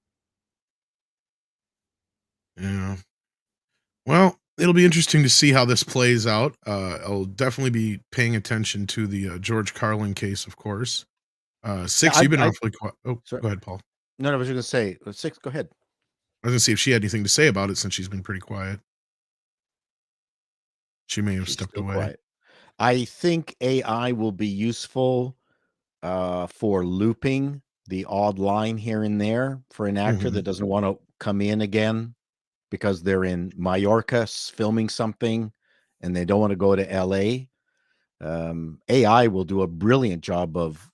Yeah. Well, it'll be interesting to see how this plays out. I'll definitely be paying attention to the George Carlin case, of course. Six, you've been awfully quiet. Oh, sorry. Go ahead, Paul. No, I was just going to say, Six, go ahead. I was going to see if she had anything to say about it since she's been pretty quiet. She may have stepped away. Quiet. I think AI will be useful for looping the odd line here and there for an actor that doesn't want to come in again because they're in Mallorca filming something and they don't want to go to LA. AI will do a brilliant job of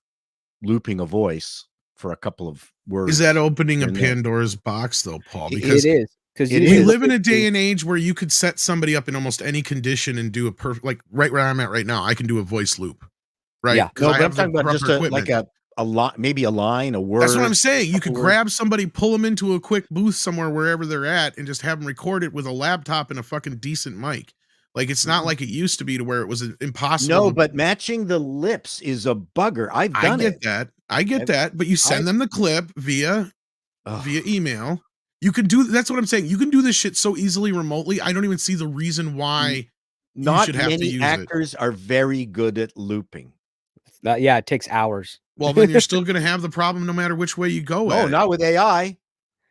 looping a voice for a couple of words. Is that opening a Pandora's box, though, Paul? Because it is. Because we live in a day and age where you could set somebody up in almost any condition and do a perfect, like right where I'm at right now, I can do a voice loop. Right? Yeah. No, but I'm talking about just like a lot, maybe a line, a word. That's what I'm saying. You could grab somebody, pull them into a quick booth somewhere, wherever they're at, and just have them record it with a laptop and a fucking decent mic. Like, it's not like it used to be to where it was impossible. No, but matching the lips is a bugger. I get that. But you send them the clip via email. You can do, that's what I'm saying. You can do this shit so easily remotely. I don't even see the reason why not you should have to use actors are very good at looping. Yeah, it takes hours. Well, then you're still going to have the problem no matter which way you go. No, not with AI.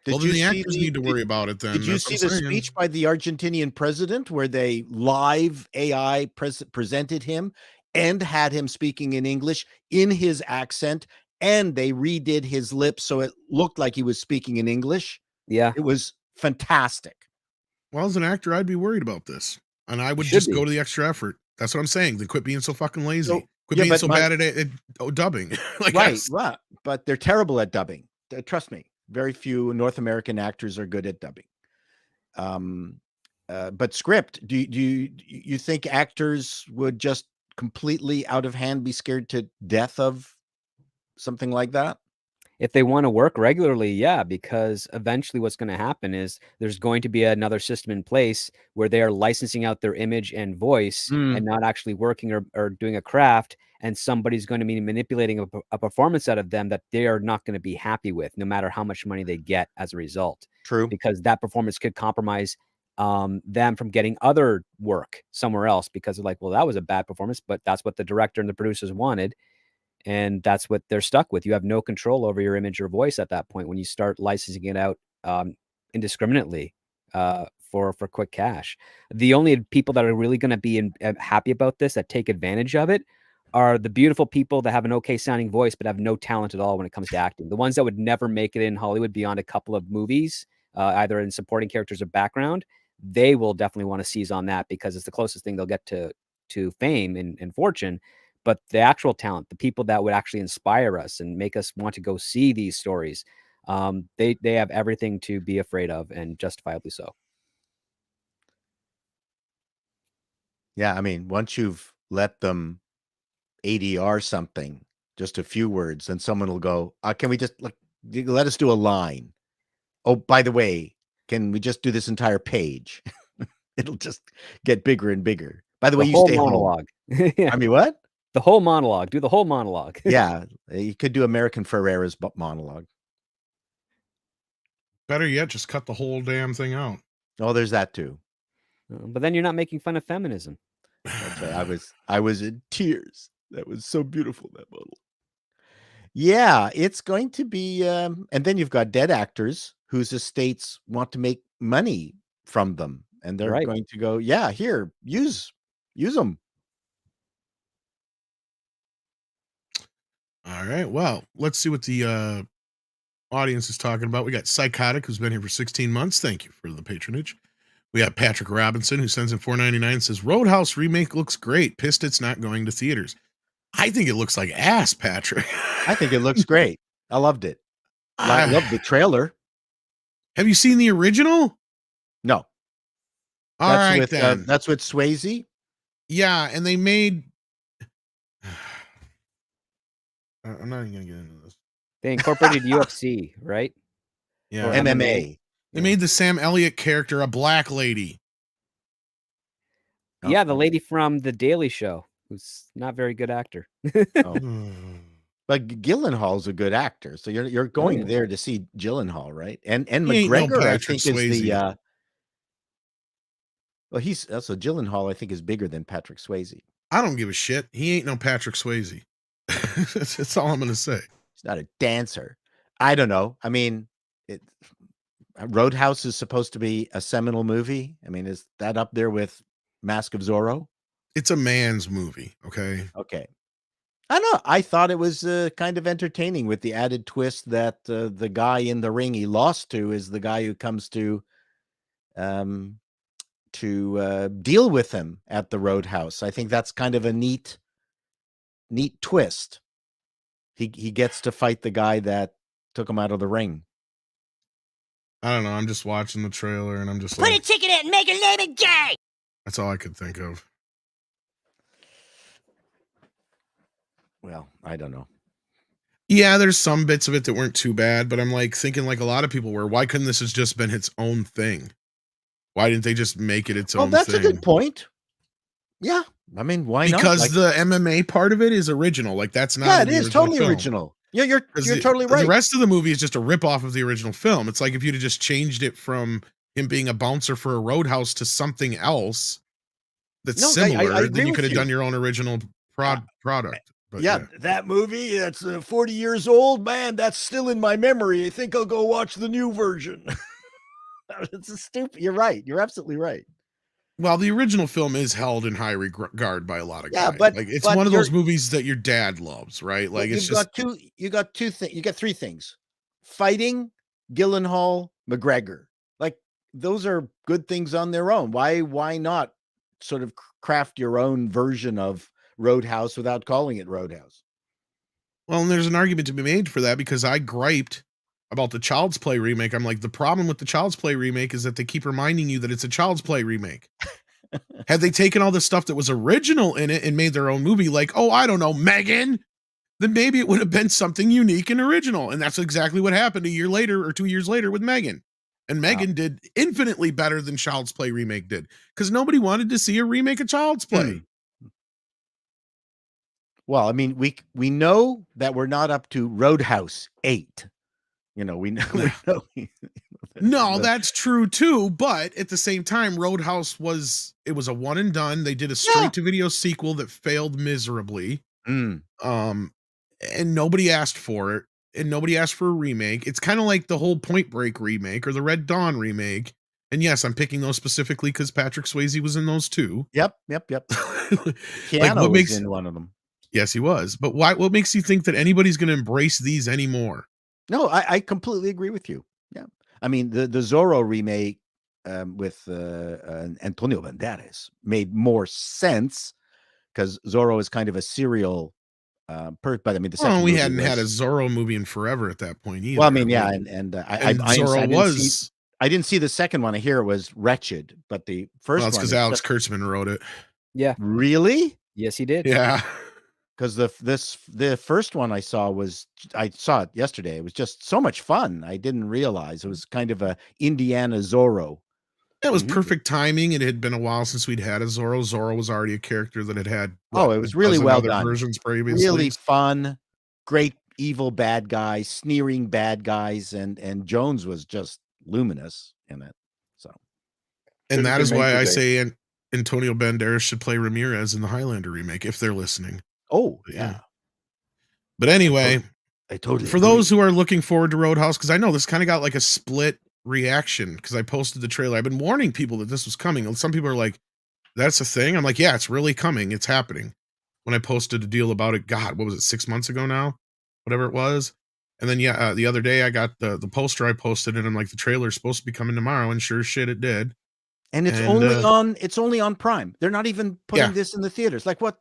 Well, then the actors need to worry about it then. Did you see the speech by the Argentinian president where they live AI presented him and had him speaking in English in his accent, and they redid his lips so it looked like he was speaking in English? Yeah. It was fantastic. Well, as an actor, I'd be worried about this, and I would just go to the extra effort. That's what I'm saying. They quit being so fucking lazy. Quit being so bad at dubbing. Right. But they're terrible at dubbing. Trust me. Very few North American actors are good at dubbing. But script, do you think actors would just completely out of hand be scared to death of something like that? If they want to work regularly, yeah, because eventually what's going to happen is there's going to be another system in place where they are licensing out their image and voice and not actually working or doing a craft. And somebody's going to be manipulating a performance out of them that they are not going to be happy with, no matter how much money they get as a result. True. Because that performance could compromise them from getting other work somewhere else, because they're like, well, that was a bad performance, but that's what the director and the producers wanted. And that's what they're stuck with. You have no control over your image or voice at that point when you start licensing it out indiscriminately for quick cash. The only people that are really going to be happy about this, that take advantage of it, are the beautiful people that have an okay sounding voice but have no talent at all when it comes to acting. The ones that would never make it in Hollywood beyond a couple of movies, either in supporting characters or background, they will definitely want to seize on that because it's the closest thing they'll get to fame and fortune. But the actual talent, the people that would actually inspire us and make us want to go see these stories, they have everything to be afraid of, and justifiably so. Yeah, I mean, once you've let them ADR something, just a few words, then someone will go, can we just let us do a line? Oh, by the way, can we just do this entire page? It'll just get bigger and bigger. By the way, you whole stay monologue. home. I mean, what? The whole monologue. Do the whole monologue. Yeah, you could do American Ferrera's monologue. Better yet, just cut the whole damn thing out. Oh, there's that too. But then you're not making fun of feminism. That's right. I was in tears. That was so beautiful, that model. Yeah, it's going to be and then you've got dead actors whose estates want to make money from them, and they're going to go, yeah, here, use them. All right, well, let's see what the audience is talking about. We got Psychotic, who's been here for 16 months. Thank you for the patronage. We have Patrick Robinson, who sends in $4.99, says Roadhouse remake looks great. Pissed it's not going to theaters. I think it looks like ass, Patrick. I think it looks great. I loved it. I love the trailer. Have you seen the original? No. All right, then. That's with Swayze. Yeah, and they made. I'm not even gonna get into this. They incorporated UFC, right? Yeah, or MMA. They made the Sam Elliott character a black lady. Yeah, the lady from The Daily Show, who's not a very good actor. But Gyllenhaal's a good actor, so you're going there to see Gyllenhaal, right? And McGregor, I think, Swayze. Is the well, he's also Gyllenhaal, I think, is bigger than Patrick Swayze. I don't give a shit. He ain't no Patrick Swayze. That's all I'm gonna say. He's not a dancer. I don't know. I mean, Roadhouse is supposed to be a seminal movie. I mean, is that up there with Mask of Zorro? It's a man's movie. Okay. I don't know. I thought it was kind of entertaining with the added twist that the guy in the ring he lost to is the guy who comes to deal with him at the Roadhouse. I think that's kind of a neat twist. He gets to fight the guy that took him out of the ring. I don't know. I'm just watching the trailer and I'm just put a ticket in and make a name it gay. That's all I could think of. Well, I don't know. Yeah, there's some bits of it that weren't too bad, but I'm like thinking like a lot of people were, why couldn't this have just been its own thing? Why didn't they just make it its own thing? Well, that's a good point. Yeah. I mean, why not? Because the MMA part of it is original. Like that's not. Yeah, it is totally original. Yeah, you're totally right. The rest of the movie is just a ripoff of the original film. It's like if you'd have just changed it from him being a bouncer for a Roadhouse to something else that's similar, then you could have done your own original product. But yeah, that movie, that's 40 years old, man. That's still in my memory. I think I'll go watch the new version. It's stupid. You're right. You're absolutely right. Well, the original film is held in high regard by a lot of guys. Yeah, but like, it's one of those movies that your dad loves, right? Like it's just you got three things: fighting, Gyllenhaal, McGregor. Like those are good things on their own. Why not sort of craft your own version of Roadhouse without calling it Roadhouse? Well, and there's an argument to be made for that because I griped about the Child's Play remake. I'm like, the problem with the Child's Play remake is that they keep reminding you that it's a Child's Play remake. Had they taken all the stuff that was original in it and made their own movie, like, oh, I don't know, Megan, then maybe it would have been something unique and original. And that's exactly what happened a year later or 2 years later with Megan. And Megan did infinitely better than Child's Play remake did because nobody wanted to see a remake of Child's Play. Well, I mean, we know that we're not up to Roadhouse 8. You know, we know. No, that's true too. But at the same time, Roadhouse was a one and done. They did a straight to video sequel that failed miserably. And nobody asked for it, and nobody asked for a remake. It's kind of like the whole Point Break remake or the Red Dawn remake. And yes, I'm picking those specifically because Patrick Swayze was in those too. Yep. Keanu was in one of them. Yes, he was. But what makes you think that anybody's going to embrace these anymore? No, I completely agree with you. Yeah. I mean, the Zorro remake with Antonio Banderas made more sense because Zorro is kind of a serial but I mean, the second we hadn't had a Zorro movie in forever at that point either. Well, I mean, yeah, and Zorro I didn't see the second one. I hear it was wretched, but the first one. It's because Alex Kurtzman wrote it. Yeah. Really? Yes, he did. Yeah. Because the first one I saw it yesterday. It was just so much fun. I didn't realize it was kind of a Indiana Zorro. It was perfect timing. It had been a while since we'd had a Zorro. Zorro was already a character that had Oh, it was really well done. versions previously. Really fun, great evil bad guys, sneering bad guys, and Jones was just luminous in it. So, and that is why I say Antonio Banderas should play Ramirez in the Highlander remake if they're listening. Oh, yeah. But anyway, I totally for agree. those who are looking forward to Roadhouse, because I know this kind of got like a split reaction because I posted the trailer. I've been warning people that this was coming. And some people are like, that's a thing. I'm like, yeah, it's really coming. It's happening. When I posted a deal about it, God, what was it, 6 months ago now? Whatever it was. And then, the other day I got the poster I posted and I'm like, the trailer's supposed to be coming tomorrow. And sure as shit, it did. And it's only on Prime. They're not even putting this in the theaters. Like what?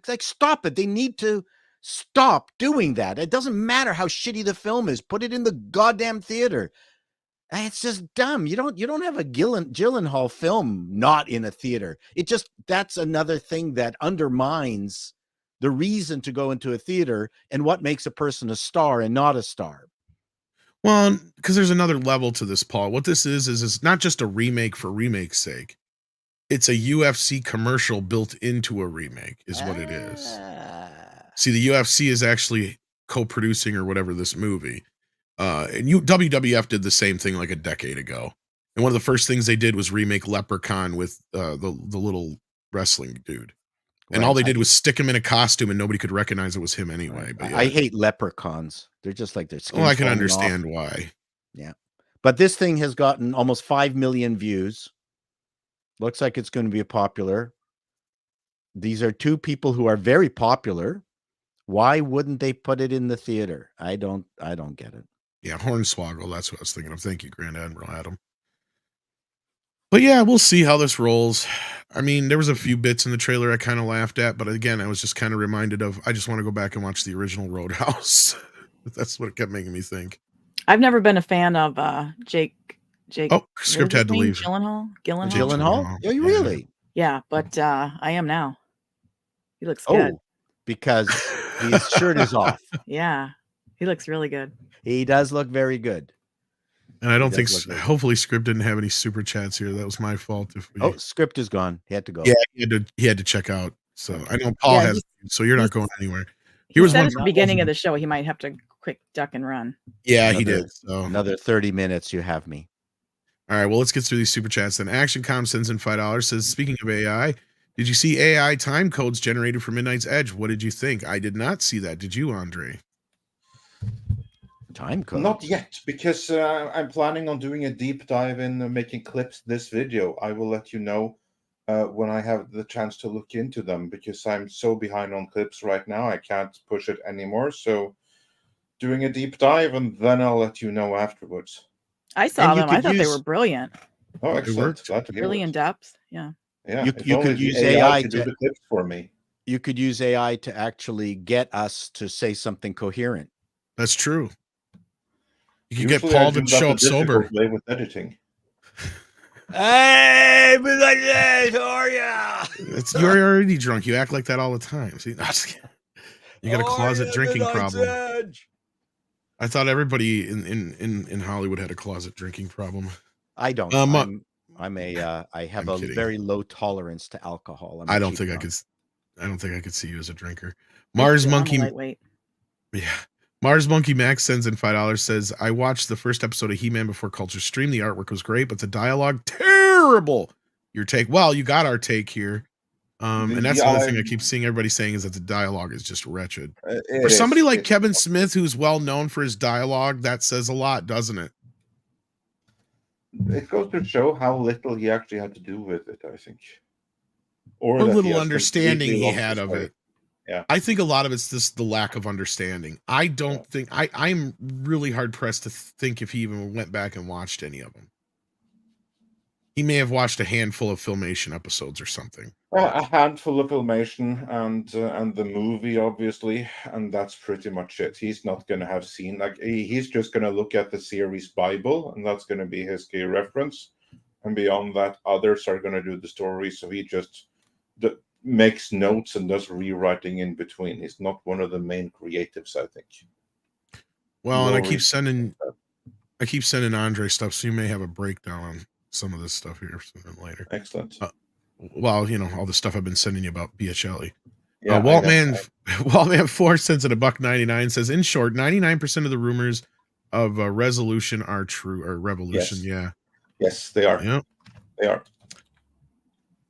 Like stop it. They need to stop doing that. It doesn't matter how shitty the film is. Put it in the goddamn theater. It's just dumb. You don't have a Gyllenhaal film not in a theater. That's another thing that undermines the reason to go into a theater and what makes a person a star and not a star. Well, because there's another level to this, Paul. What this is not just a remake for remake's sake. It's a UFC commercial built into a remake is what it is. See, the UFC is actually co-producing or whatever this movie. And WWF did the same thing like a decade ago. And one of the first things they did was remake Leprechaun with the little wrestling dude. And all they did was stick him in a costume and nobody could recognize it was him anyway. Right. But yeah. I hate leprechauns. They're just like their skin. Well, I can understand why. Yeah. But this thing has gotten almost 5 million views. Looks like it's going to be popular. These are two people who are very popular. Why wouldn't they put it in the theater? I don't get it. Yeah, Hornswoggle. That's what I was thinking of. Thank you, Grand Admiral Adam. But yeah, we'll see how this rolls. I mean, there was a few bits in the trailer I kind of laughed at, but again, I was just kind of reminded of, I just want to go back and watch the original Roadhouse. That's what it kept making me think. I've never been a fan of Jake. Oh, script had to leave. Gyllenhaal. Oh, you really? Yeah, but I am now. He looks good. Because his shirt is off. Yeah, he looks really good. He does look very good. And I don't think, hopefully, Script didn't have any super chats here. That was my fault. Script is gone. He had to go. Yeah, he had to check out. So I know Paul has, so you're not going anywhere. He was said at the beginning of the show he might have to quick duck and run. Yeah, he did. So another 30 minutes, you have me. All right, well, let's get through these super chats then. ActionCom sends in $5, says, speaking of AI, did you see AI time codes generated for Midnight's Edge? What did you think? I did not see that. Did you, Andre? Time code? Not yet, because I'm planning on doing a deep dive in making clips this video. I will let you know when I have the chance to look into them, because I'm so behind on clips right now. I can't push it anymore. So doing a deep dive, and then I'll let you know afterwards. I saw them. I thought they were brilliant. Oh, excellent. Really in depth. Yeah. Yeah. You could use AI to do the clips for me. You could use AI to actually get us to say something coherent. That's true. You can get Paul to show up sober. Way with editing. Hey, how are you? You're already drunk. You act like that all the time. See, you got a closet drinking problem. I thought everybody in Hollywood had a closet drinking problem. I don't. I have a very low tolerance to alcohol. I don't think I could see you as a drinker. Mars Monkey. Yeah. Mars Monkey Max sends in $5, says, I watched the first episode of He-Man before Culture Stream. The artwork was great, but the dialogue, terrible. Your take. Well, you got our take here. And that's the other thing I keep seeing everybody saying is that the dialogue is just wretched. For somebody like Kevin Smith, who's well known for his dialogue, that says a lot, doesn't it? It goes to show how little he actually had to do with it, I think. Or a little understanding he had of it. Yeah. I think a lot of it's just the lack of understanding. I don't think I'm really hard pressed to think if he even went back and watched any of them. He may have watched a handful of Filmation episodes or something. A handful of Filmation and the movie, obviously, and that's pretty much it. He's not going to have seen, he's just going to look at the series Bible, and that's going to be his key reference. And beyond that, others are going to do the story, so he just makes notes and does rewriting in between. He's not one of the main creatives, I think. Well, and I keep sending Andre stuff, so you may have a breakdown on some of this stuff here sooner than later. Excellent. Well, all the stuff I've been sending you about BHLE. Yeah, Waltman 4 cents at $1.99 says, in short, 99% of the rumors of resolution are true, or revolution. Yes. Yeah. Yes, they are. Yep. They are.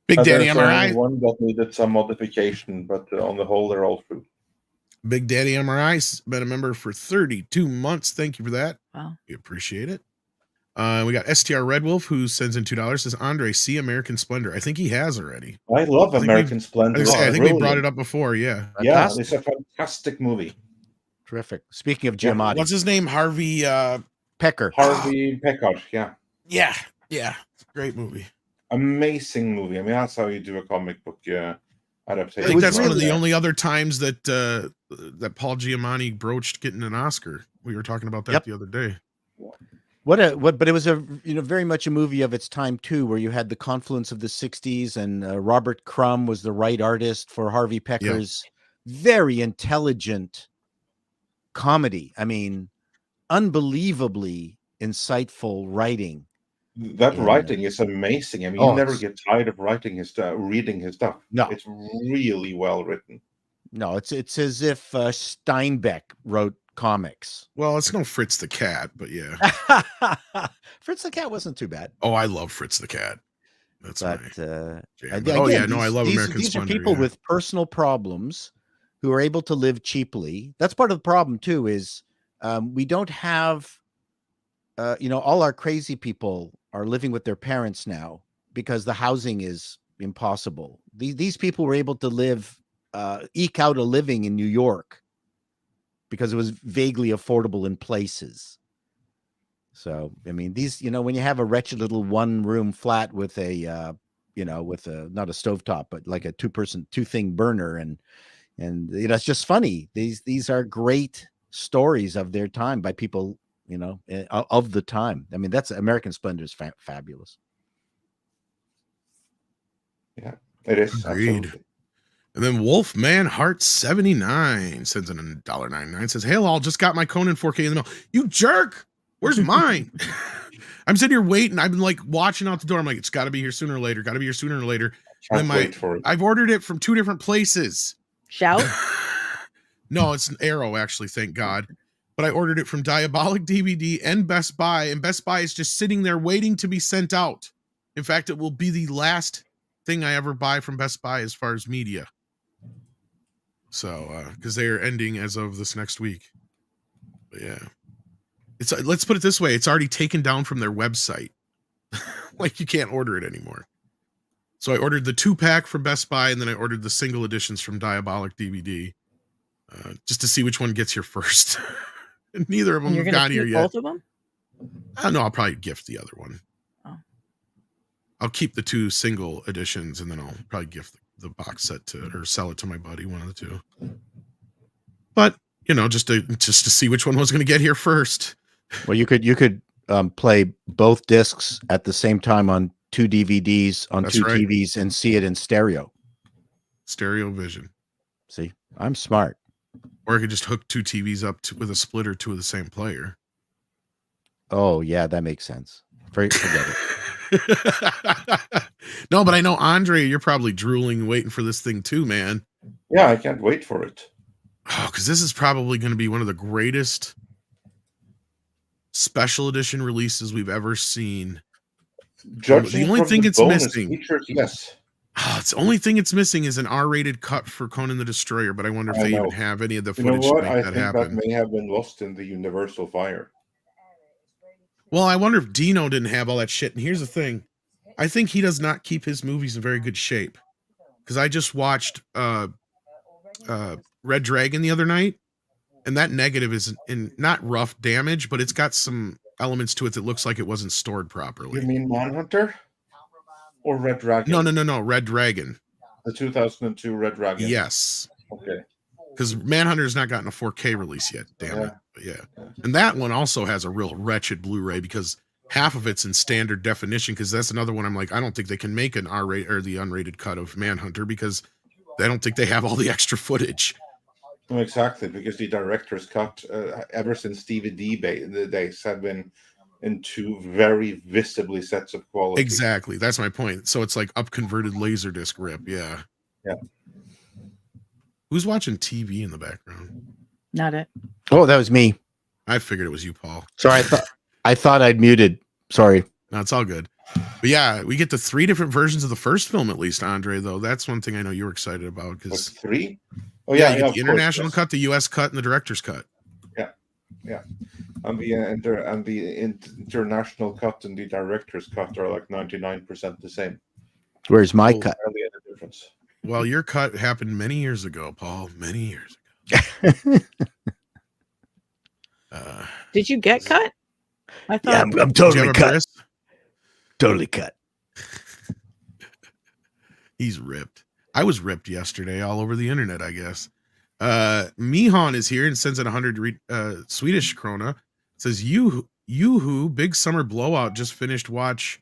Big Daddy There's only MRI. one that needed some modification, but on the whole, they're all true. Big Daddy MRI's been a member for 32 months. Thank you for that. Wow. We appreciate it. We got STR Red Wolf, who sends in $2. Says, Andre, see American Splendor. I think he has already. I love American Splendor. I think we brought it up before. Yeah. Yeah, it's a fantastic movie. Terrific. Speaking of Giamatti, what's his name? Harvey Pecker. Harvey Peckard. Yeah. Yeah. It's a great movie. Amazing movie. I mean, that's how you do a comic book adaptation. I think that's one of the only other times that that Paul Giamatti broached getting an Oscar. We were talking about that the other day. But it was a very much a movie of its time too, where you had the confluence of the '60s, and Robert Crumb was the right artist for Harvey Pecker's very intelligent comedy. I mean, unbelievably insightful writing. That writing is amazing. I mean, you never get tired of reading his stuff. No, it's really well written. No, it's as if Steinbeck wrote comics. Well, it's no Fritz the Cat, but yeah. Fritz the Cat wasn't too bad. Oh, I love Fritz the Cat. That's I love American These Splendor, are people with personal problems who are able to live cheaply. That's part of the problem too, is we don't have all our crazy people are living with their parents now because the housing is impossible. These people were able to live, eke out a living in New York because it was vaguely affordable in places. So, I mean, these, when you have a wretched little one-room flat with a, with a, not a stovetop, but like a two-thing burner, and it's just funny. These are great stories of their time by people, of the time. I mean, that's American Splendor is fabulous. Yeah, it is. Agreed. Absolutely. And then Wolfman Heart 79 sends in $1.99. Says, "Hey, all, just got my Conan 4K in the mail. You jerk! Where's mine?" I'm sitting here waiting. I've been like watching out the door. I'm like, it's got to be here sooner or later. Got to be here sooner or later. Can't wait for it. I've ordered it from 2 different places. Shout? No, it's an Arrow, actually. Thank God. But I ordered it from Diabolic DVD and Best Buy, and Best Buy is just sitting there waiting to be sent out. In fact, it will be the last thing I ever buy from Best Buy as far as media. So, because they are ending as of this next week. But yeah. Let's put it this way. It's already taken down from their website. Like, you can't order it anymore. So I ordered the 2-pack from Best Buy, and then I ordered the single editions from Diabolic DVD, just to see which one gets here first. And neither of them have gone here yet. Both of them? I don't know. I'll probably gift the other one. Oh. I'll keep the 2 single editions, and then I'll probably gift the box set or sell it to my buddy, one of the 2. But just to see which one was going to get here first. Well, you could play both discs at the same time on 2 DVDs on That's 2 right. TVs and see it in stereo. Stereo vision. See, I'm smart. Or I could just hook 2 TVs up with a splitter to the same player. Oh yeah, that makes sense. Forget it. No, but I know, Andre, you're probably drooling, waiting for this thing too, man. Yeah, I can't wait for it. Oh, because this is probably going to be one of the greatest special edition releases we've ever seen. Judging the only from thing the it's bonus missing, features, yes. It's the only thing it's missing is an R-rated cut for Conan the Destroyer. But I wonder if they even have any of the footage to make I that think happen. that may have been lost in the Universal fire. Well, I wonder if Dino didn't have all that shit. And here's the thing. I think he does not keep his movies in very good shape. Because I just watched Red Dragon the other night. And that negative is in not rough damage, but it's got some elements to it that looks like it wasn't stored properly. You mean Manhunter? Or Red Dragon? No. Red Dragon. The 2002 Red Dragon. Yes. Okay. Because Manhunter's not gotten a 4K release yet. Damn it. But yeah. And that one also has a real wretched Blu-ray because half of it's in standard definition, because that's another one I'm like, I don't think they can make an R-rated or the unrated cut of Manhunter because I don't think they have all the extra footage. No, exactly, because the director's cut, ever since DVD the days, have been in two very visibly sets of quality. Exactly, that's my point. So it's like up-converted Laserdisc rip, yeah. Yeah. Who's watching TV in the background? Not it. Oh, that was me. I figured it was you, Paul. Sorry, I thought I'd muted. Sorry. No, it's all good. But yeah, we get the 3 different versions of the first film, at least, Andre, though. That's one thing I know you were excited about. Because 3? Oh, yeah, yeah, you get of the course, international yes. cut, the US cut, and the director's cut. Yeah. And the international cut and the director's cut are like 99% the same. Where's my Oh. cut? Hardly any difference. Well, your cut happened many years ago, Paul. Many years ago. Did you get cut? I thought Yeah, I'm Did you totally have a cut. bris? Totally cut. He's ripped. I was ripped yesterday all over the internet, I guess. Mihan is here and sends in 100 Swedish krona. Says, Yoo-hoo, big summer blowout, just finished watch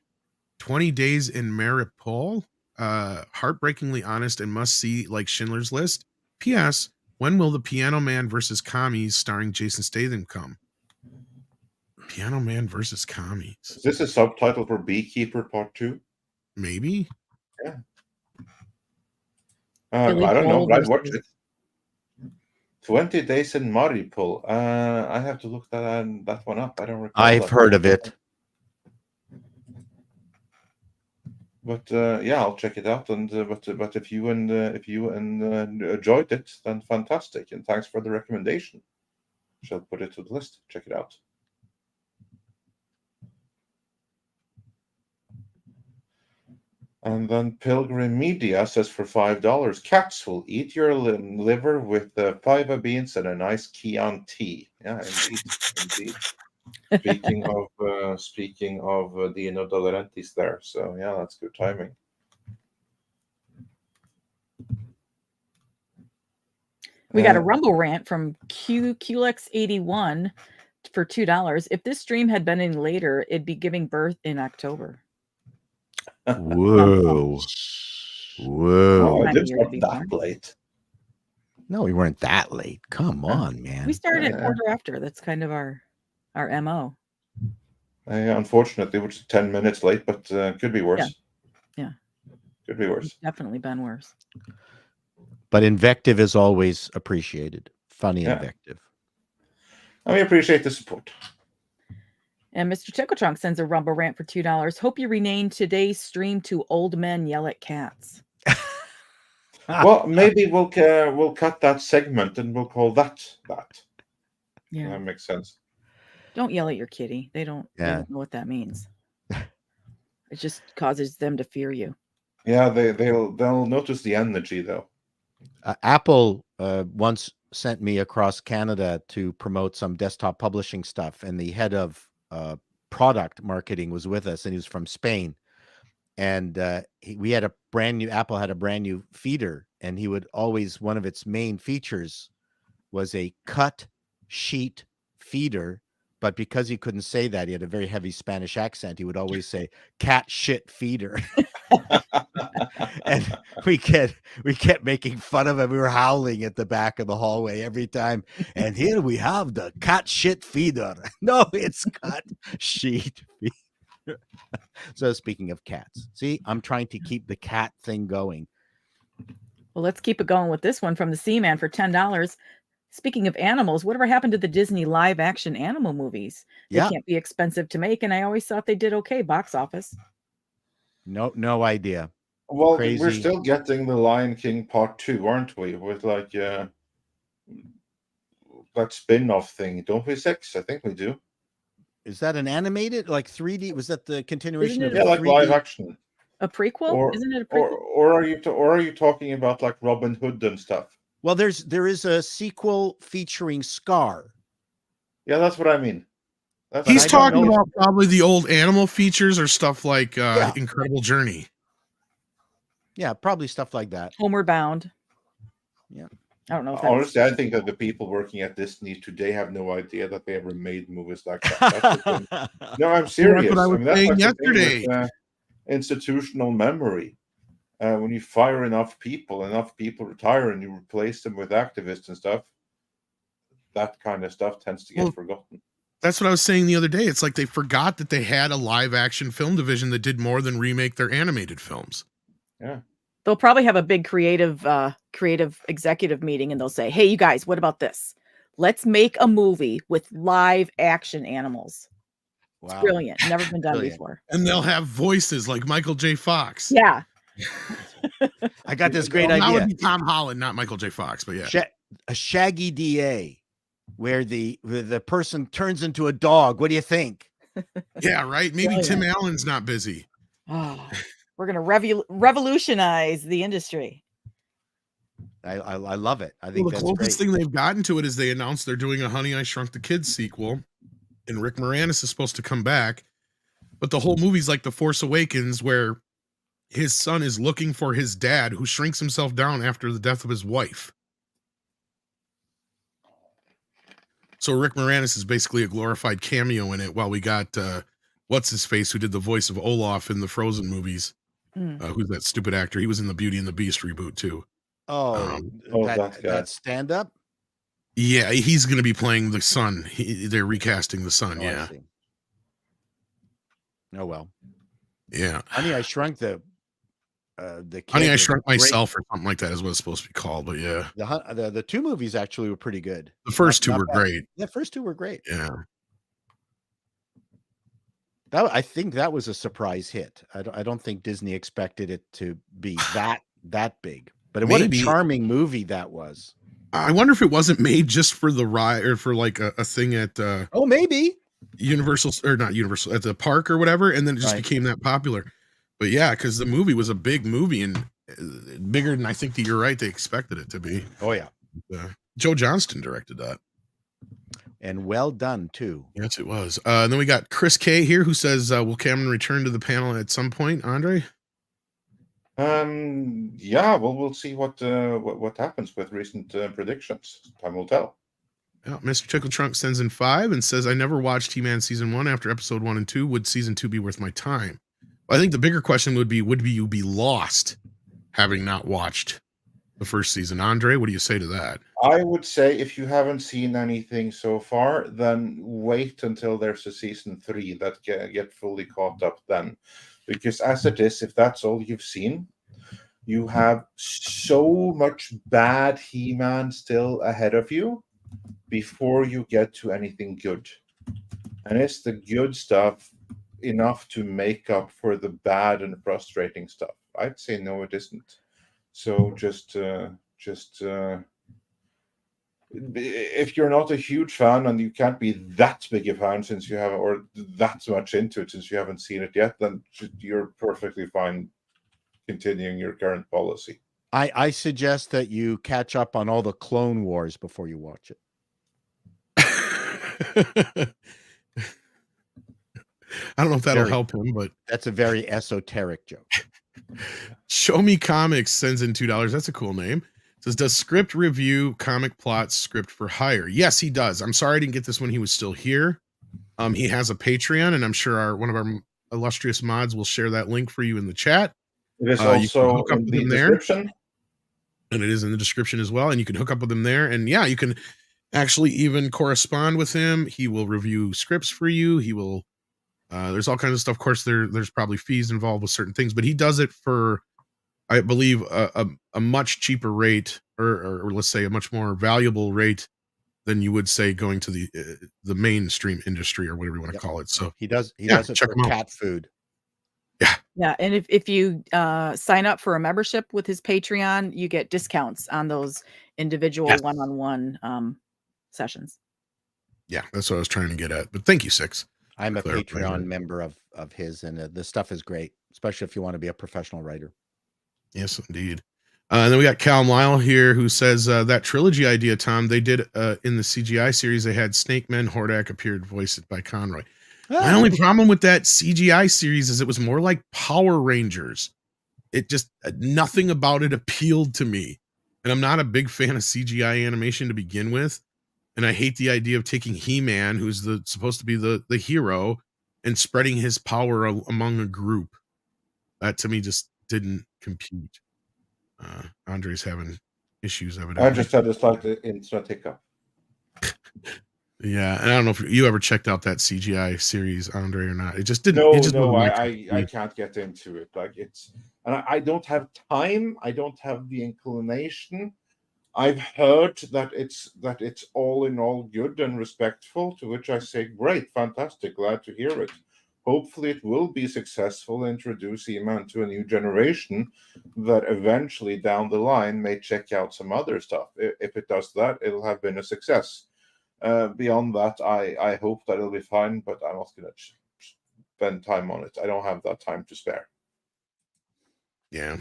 20 Days in Maripol. Heartbreakingly honest and must see like Schindler's List. P.S. When will the Piano Man versus Commies starring Jason Statham come? Piano Man versus Commies. Is this a subtitle for Beekeeper Part 2? Maybe. Billy I don't know, Joel but I'd watch versus- it. 20 Days in Maripol. I have to look that one up. I don't recall. I've that. heard of it. But yeah, I'll check it out. And but if you enjoyed it, then fantastic. And thanks for the recommendation. Shall put it to the list. Check it out. And then Pilgrim Media says for $5, cats will eat your liver with 5 beans and a nice Chianti tea. Yeah, indeed. Speaking of Dino De Laurentiis there, so yeah, that's good timing. We got a Rumble rant from QLX81 for $2. If this stream had been in later, it'd be giving birth in October. Whoa. Whoa. Oh, Time it of didn't year to start be that born. late. No, we weren't that late. Come on, man. We started at Yeah. quarter after. That's kind of our MO. Unfortunately, which is 10 minutes late, but could be worse. Yeah. Could be worse. It's definitely been worse. But invective is always appreciated. Funny Yeah. invective. And we appreciate the support. And Mr. Tickle Trunk sends a Rumble rant for $2. Hope you rename today's stream to Old Men Yell at Cats. Well, maybe we'll cut that segment and we'll call that. Yeah. That makes sense. Don't yell at your kitty. They don't know what that means. It just causes them to fear you. Yeah, they'll notice the energy though. Apple once sent me across Canada to promote some desktop publishing stuff, and the head of product marketing was with us, and he was from Spain. And we had Apple had a brand new feeder, and he would always, one of its main features was a cut sheet feeder. But because he couldn't say that, he had a very heavy Spanish accent. He would always say cat shit feeder. And we kept making fun of him. We were howling at the back of the hallway every time. And here we have the cat shit feeder. No, it's cat sheet feeder. So speaking of cats, see, I'm trying to keep the cat thing going. Well, let's keep it going with this one from the Seaman for $10. Speaking of animals, whatever happened to the Disney live action animal movies? They can't be expensive to make, and I always thought they did okay box office. No idea. Well, Crazy. we're still getting the Lion King Part 2, aren't we? With like that spin-off thing, don't we? 6, I think we do. Is that an animated, like 3D? Was that the continuation of Isn't it Yeah, like 3D? live action. A prequel? Isn't it a prequel? Or are you talking about like Robin Hood and stuff? Well, there is a sequel featuring Scar. Yeah, that's what I mean. He's I don't talking know. about probably the old animal features or stuff like Incredible Journey. Yeah, probably stuff like that. Homeward Bound. Yeah. I don't know if that's... Honestly, I think that the people working at Disney today have no idea that they ever made movies like that. No, I'm serious. That's what I was saying yesterday. With, institutional memory. When you fire enough people retire, and you replace them with activists and stuff, that kind of stuff tends to get forgotten. That's what I was saying the other day. It's like they forgot that they had a live action film division that did more than remake their animated films. Yeah. They'll probably have a big creative executive meeting, and they'll say, hey, you guys, what about this? Let's make a movie with live action animals. Wow. It's brilliant. Never been done before. And they'll have voices like Michael J. Fox. Yeah. I got this great idea. That would be Tom Holland, not Michael J. Fox, but yeah. A Shaggy DA where the person turns into a dog. What do you think? Yeah, right. Maybe Tim Allen's not busy. Oh, we're going to revolutionize the industry. I love it. I think the closest thing they've gotten to it is they announced they're doing a Honey, I Shrunk the Kids sequel, and Rick Moranis is supposed to come back. But the whole movie's like The Force Awakens, where his son is looking for his dad, who shrinks himself down after the death of his wife. So Rick Moranis is basically a glorified cameo in it, while we got what's his face, who did the voice of Olaf in the Frozen movies. Who's that stupid actor? He was in the Beauty and the Beast reboot too. That stand up. Yeah, he's going to be playing the son. They're recasting the son. Yeah. Oh well. Yeah. Honey, I Shrunk the Honey, I Shrunk Myself, or something like that is what it's supposed to be called. But yeah, the two movies actually were pretty good. The first two were great. The first two were great. Yeah. I think that was a surprise hit. I don't think Disney expected it to be that big. But what a charming movie that was. I wonder if it wasn't made just for the ride, or for like a thing at maybe Universal, or not Universal, at the park or whatever, and then it just became that popular. But yeah, because the movie was a big movie, and bigger than I think that you're right, they expected it to be. Oh yeah. Joe Johnston directed that. And well done too. Yes, it was. And then we got Chris K here, who says, will Cameron return to the panel at some point, Andre? Yeah, well, we'll see what happens with recent predictions. Time will tell. Yeah, Mr. Tickle Trunk sends in 5 and says, I never watched He-Man season 1 after episode 1 and 2. Would season 2 be worth my time? Well, I think the bigger question would you be lost having not watched the first season? Andre, what do you say to that? I would say if you haven't seen anything so far, then wait until there's a season 3 that get fully caught up then. Because as it is, if that's all you've seen, you have so much bad He-Man still ahead of you before you get to anything good. And it's the good stuff enough to make up for the bad and frustrating stuff. I'd say no, it isn't. So just if you're not a huge fan, and you can't be that big a fan since you have, or that much into it since you haven't seen it yet, then you're perfectly fine continuing your current policy. I suggest that you catch up on all the Clone Wars before you watch it. I don't know if that'll help him, but that's a very esoteric joke. Show Me Comics sends in $2. That's a cool name. It says, does Script review comic plots script for hire? Yes, he does. I'm sorry I didn't get this when he was still here. He has a Patreon, and I'm sure one of our illustrious mods will share that link for you in the chat. It is also in the description. And it is in the description as well. And you can hook up with him there. And yeah, you can actually even correspond with him. He will review scripts for you. He will, there's all kinds of stuff. Of course, there's probably fees involved with certain things, but he does it for, I believe, a much cheaper rate, or let's say a much more valuable rate than you would say going to the mainstream industry, or whatever you want to call it. So he does it for cat food. Yeah. And if you sign up for a membership with his Patreon, you get discounts on those individual one-on-one sessions. Yeah, that's what I was trying to get at. But thank you, Six. I'm a Patreon member of his, and the stuff is great, especially if you want to be a professional writer. Yes, indeed. And then we got Cal Lyle here, who says that trilogy idea, Tom, they did in the CGI series. They had Snake Man, Hordak appeared, voiced by Conroy. My only problem with that CGI series is it was more like Power Rangers. It just, nothing about it appealed to me. And I'm not a big fan of CGI animation to begin with. And I hate the idea of taking He-Man, who's supposed to be the hero, and spreading his power among a group. That to me just didn't compute. Andre's having issues evidently. I just had a slight internet hiccup. Yeah, and I don't know if you ever checked out that CGI series, Andre, or not. It just didn't. I can't get into it. Like and I don't have time. I don't have the inclination. I've heard that it's all in all good and respectful, to which I say, great, fantastic, glad to hear it. Hopefully it will be successful, introduce He-Man to a new generation that eventually down the line may check out some other stuff. If it does that, it'll have been a success. Beyond that, I hope that it'll be fine, but I'm not going to spend time on it. I don't have that time to spare. Yeah.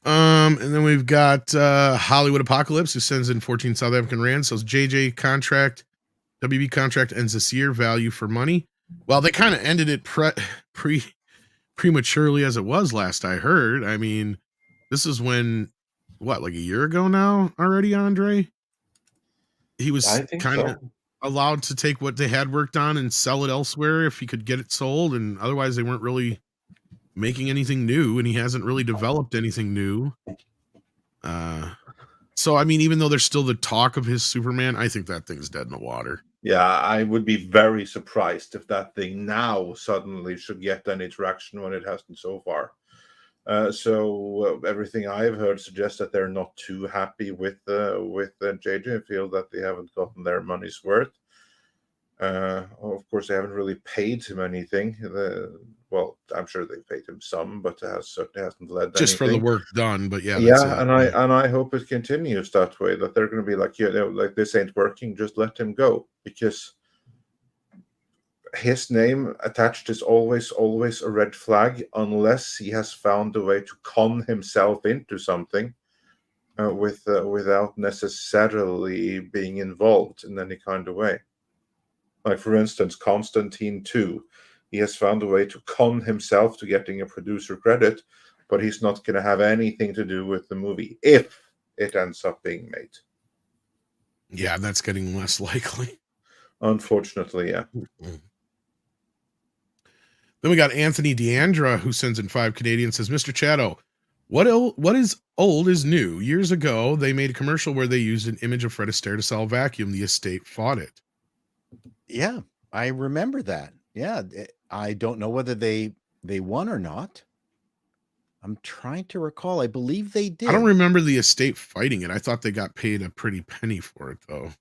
And then we've got Hollywood Apocalypse, who sends in 14 South African Rand. So JJ contract, WB contract ends this year. Value for money. Well, they kind of ended it prematurely as it was last I heard. I mean, this is when, like a year ago now already, Andre? He was kind of allowed to take what they had worked on and sell it elsewhere if he could get it sold. And otherwise they weren't really making anything new, and he hasn't really developed anything new. So, I mean, even though there's still the talk of his Superman, I think that thing's dead in the water. Yeah, I would be very surprised if that thing now suddenly should get any traction when it hasn't so far. So everything I've heard suggests that they're not too happy with JJ, feel that they haven't gotten their money's worth. Of course, they haven't really paid him anything. Well, I'm sure they paid him some, but it certainly hasn't led to just anything. For the work done. But yeah, and I hope it continues that way. That they're going to be like, like this ain't working. Just let him go, because his name attached is always a red flag, unless he has found a way to con himself into something without necessarily being involved in any kind of way. Like, for instance, Constantine 2. He has found a way to con himself to getting a producer credit, but he's not going to have anything to do with the movie if it ends up being made. Yeah, that's getting less likely. Unfortunately, yeah. Mm-hmm. Then we got Anthony Deandra, who sends in 5 Canadian, says, Mr. Chato, what is old is new. Years ago, they made a commercial where they used an image of Fred Astaire to sell a vacuum. The estate fought it. Yeah, I remember that. Yeah, I don't know whether they won or not. I'm trying to recall. I believe they did. I don't remember the estate fighting it. I thought they got paid a pretty penny for it, though.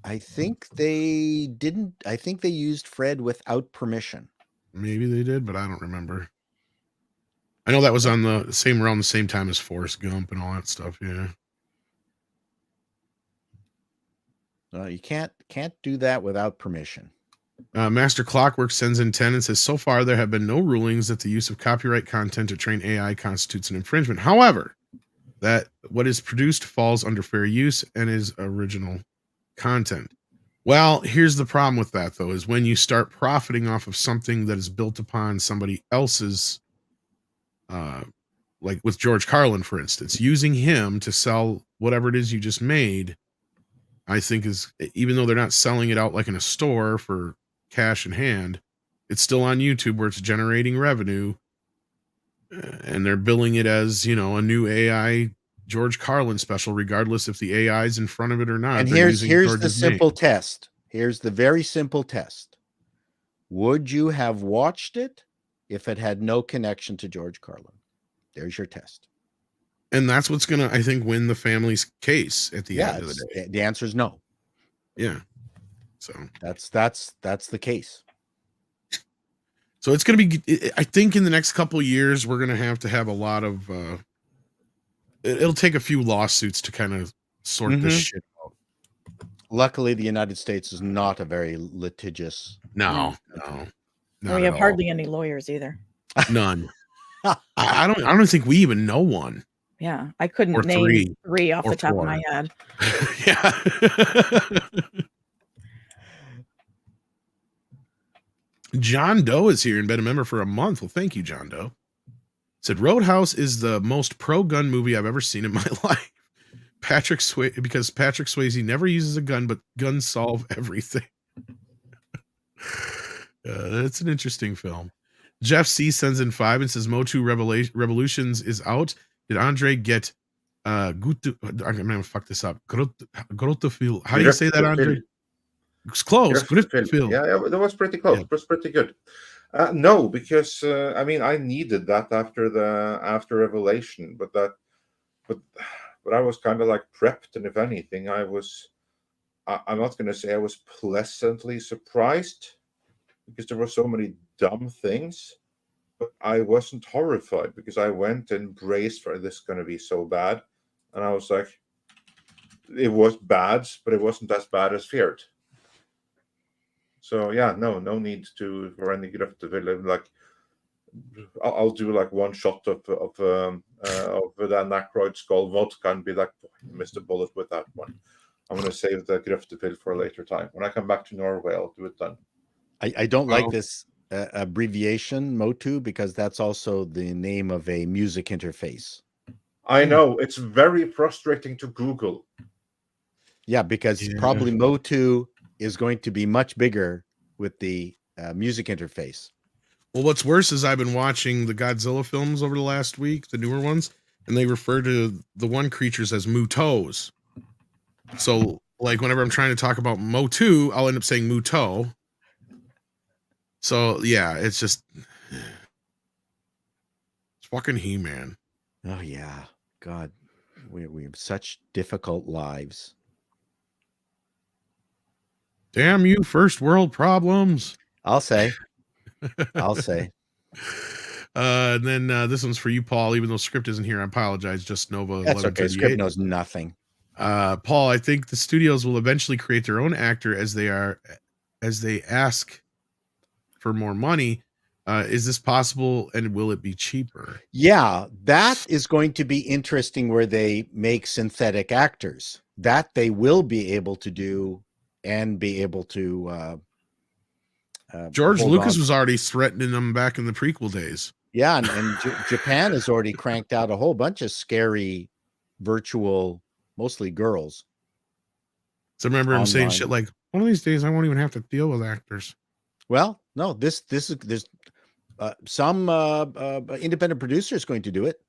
I think they didn't. I think they used Fred without permission. Maybe they did, but I don't remember. I know that was on around the same time as Forrest Gump and all that stuff. Yeah. You can't do that without permission. Master Clockwork sends in 10 and says, so far there have been no rulings that the use of copyright content to train AI constitutes an infringement. However, that what is produced falls under fair use and is original content. Well, here's the problem with that, though, is when you start profiting off of something that is built upon somebody else's, like with George Carlin, for instance, using him to sell whatever it is you just made, I think is, even though they're not selling it out like in a store for cash in hand, it's still on YouTube where it's generating revenue, and they're billing it as, a new AI George Carlin special, regardless if the AI is in front of it or not. And here's the simple test. Here's the very simple test. Would you have watched it if it had no connection to George Carlin? There's your test. And that's what's going to, I think, win the family's case at the end of the day. The answer is no. Yeah. So that's the case. So it's going to be, I think in the next couple of years, we're going to have a lot of, it'll take a few lawsuits to kind of sort this shit out. Luckily, the United States is not a very litigious. No. We have hardly any lawyers either. None. I don't think we even know one. Yeah, I couldn't name three off the top of my head. Yeah. John Doe is here and been a member for a month. Well, thank you, John Doe. Said Roadhouse is the most pro-gun movie I've ever seen in my life. Patrick Swayze never uses a gun, but guns solve everything. That's an interesting film. Jeff C sends in 5 and says MOTU Revolutions is out. Did Andre get I'm gonna fuck this up. Grotefil. How do you say that, Andre? It's close. Grotefil. Yeah, that was pretty close. It was pretty good. No, because I mean I needed that after Revelation, but I was kind of like prepped, and if anything, I'm not going to say I was pleasantly surprised, because there were so many dumb things, but I wasn't horrified because I went and braced for this going to be so bad, and I was like, it was bad, but it wasn't as bad as feared. So yeah, no need for any Grøfteville. Like I'll do like one shot of the MacLeod skull vodka and be like, missed a bullet with that one. I'm going to save the Grøfteville for a later time. When I come back to Norway, I'll do it then. I don't like this abbreviation MOTU, because that's also the name of a music interface. I know, it's very frustrating to Google. Yeah, because probably MOTU is going to be much bigger with the music interface. Well, what's worse is I've been watching the Godzilla films over the last week, the newer ones, and they refer to the one creatures as MUTOs. So, like, whenever I'm trying to talk about MOTU, I'll end up saying MUTO. So, yeah, it's just... It's fucking He-Man. Oh, yeah. God, we have such difficult lives. Damn you, first world problems. I'll say. And then this one's for you, Paul. Even though script isn't here, I apologize. Just Nova. That's okay. Script knows nothing. Paul, I think the studios will eventually create their own actor as they ask for more money. Is this possible, and will it be cheaper? Yeah, that is going to be interesting, where they make synthetic actors. That they will be able to do, and be able to George Lucas was already threatening them back in the prequel days. Yeah, and Japan has already cranked out a whole bunch of scary virtual, mostly girls. So I remember him saying shit like, one of these days I won't even have to deal with actors. Well, no, there's some independent producer is going to do it.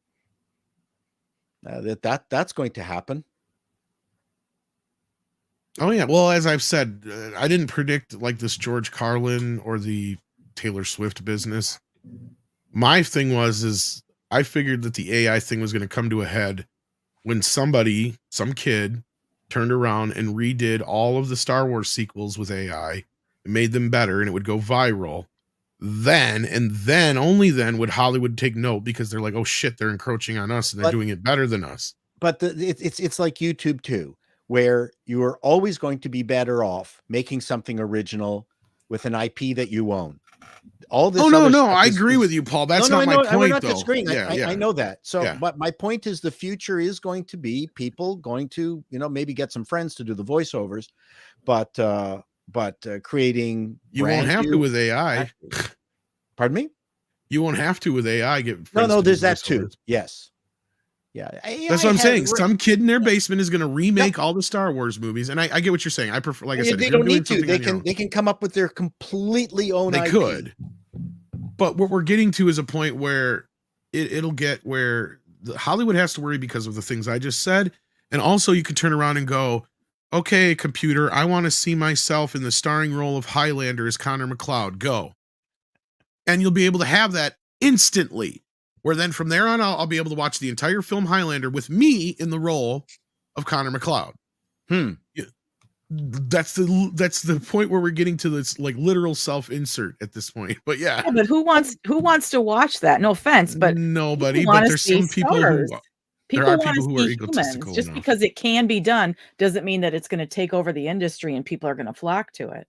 That's going to happen. Oh yeah, well, as I've said, I didn't predict like this George Carlin or the Taylor Swift business. My thing is I figured that the AI thing was going to come to a head when some kid turned around and redid all of the Star Wars sequels with AI and made them better, and it would go viral. Then, and then, only then would Hollywood take note, because they're like, oh shit, they're encroaching on us and they're doing it better than us. But it's like YouTube too, where you are always going to be better off making something original with an IP that you own. All this. Oh no, I agree with you, Paul. That's not my point, we're not though. disagreeing. Yeah, I know that. So, but my point is, the future is going to be people going to, maybe get some friends to do the voiceovers, but creating. You won't have to with AI. Pardon me? You won't have to with AI. No, there's that too. Yes. Yeah, that's what I'm saying. Some kid in their basement is going to remake all the Star Wars movies, and I get what you're saying. I prefer, like I said, they don't need to. They can come up with their completely own. They IP. could, but what we're getting to is a point where it'll get where Hollywood has to worry because of the things I just said, and also you could turn around and go, "Okay, computer, I want to see myself in the starring role of Highlander as Connor MacLeod. Go," and you'll be able to have that instantly. Where then from there on, I'll be able to watch the entire film Highlander with me in the role of Connor MacLeod. Yeah. That's the point where we're getting to this like literal self-insert at this point. But yeah, but who wants to watch that? No offense, but nobody. But there's some people who are egotistical. Just because it can be done doesn't mean that it's going to take over the industry and people are going to flock to it.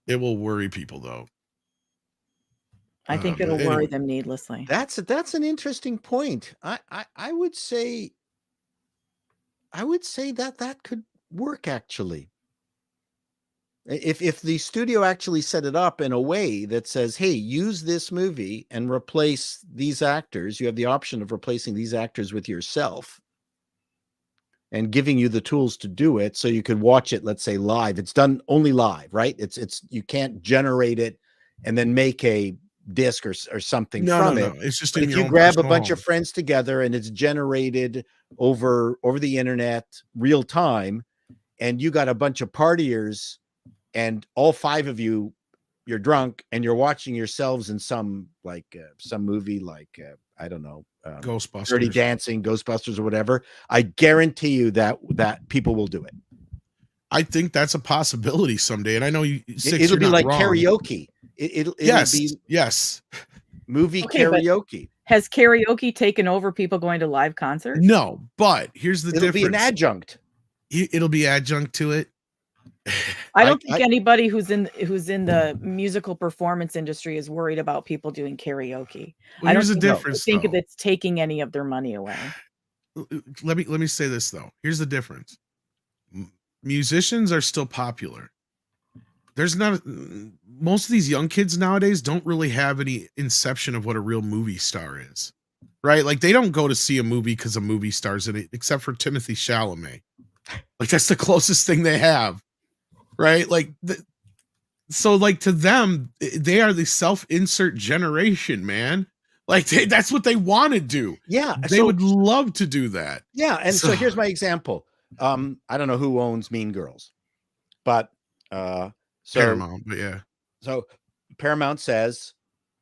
It will worry people, though. I think it'll worry them needlessly. That's an interesting point. I would say that could work, actually. If the studio actually set it up in a way that says, hey, use this movie and replace these actors. You have the option of replacing these actors with yourself. and giving you the tools to do it so you could watch it, let's say live. It's done only live, right? It's you can't generate it and then make a disc or something from it. It's just but in if your you own grab a personal bunch home. of friends together and it's generated over the internet real time, and you got a bunch of partiers and all 5 of you, you're drunk and you're watching yourselves in some movie like I don't know, Ghostbusters, Dirty Dancing, Ghostbusters, or whatever. I guarantee you that people will do it. I think that's a possibility someday, and I know It'll be like wrong. Karaoke. It'll be movie karaoke. Has karaoke taken over people going to live concerts? No, but here's the difference. It'll be an adjunct. It'll be adjunct to it. I don't think anybody who's in the musical performance industry is worried about people doing karaoke. Well, here's the difference. I think it's taking any of their money away. Let me say this though. Here's the difference. Musicians are still popular. There's not most of these young kids nowadays don't really have any inception of what a real movie star is, right? Like they don't go to see a movie because a movie star's in it, except for Timothy Chalamet. Like that's the closest thing they have. Right? Like, so like to them, they are the self-insert generation, man. Like that's what they want to do. Yeah. They would love to do that. Yeah. And so here's my example. I don't know who owns Mean Girls, but Paramount, but yeah. So Paramount says,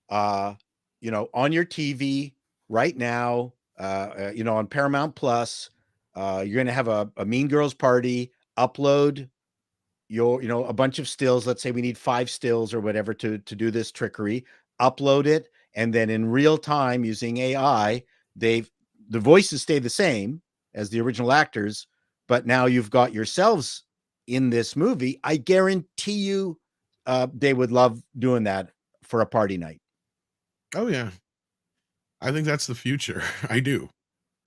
on your TV right now, on Paramount Plus, you're going to have a Mean Girls party, upload a bunch of stills. Let's say we need 5 stills or whatever to do this trickery, upload it. And then in real time using AI, the voices stay the same as the original actors, but now you've got yourselves in this movie. I guarantee you, they would love doing that for a party night. Oh yeah. I think that's the future. I do.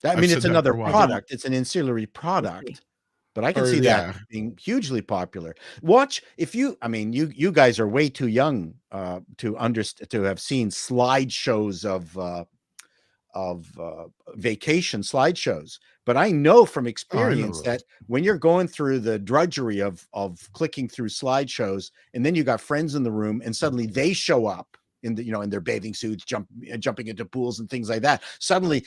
It's another product. It's an ancillary product. But I can see that being hugely popular. Watch you guys are way too young to have seen slideshows of vacation slideshows. But I know from experience that when you're going through the drudgery of clicking through slideshows, and then you got friends in the room, and suddenly they show up in their bathing suits, jumping into pools and things like that. Suddenly,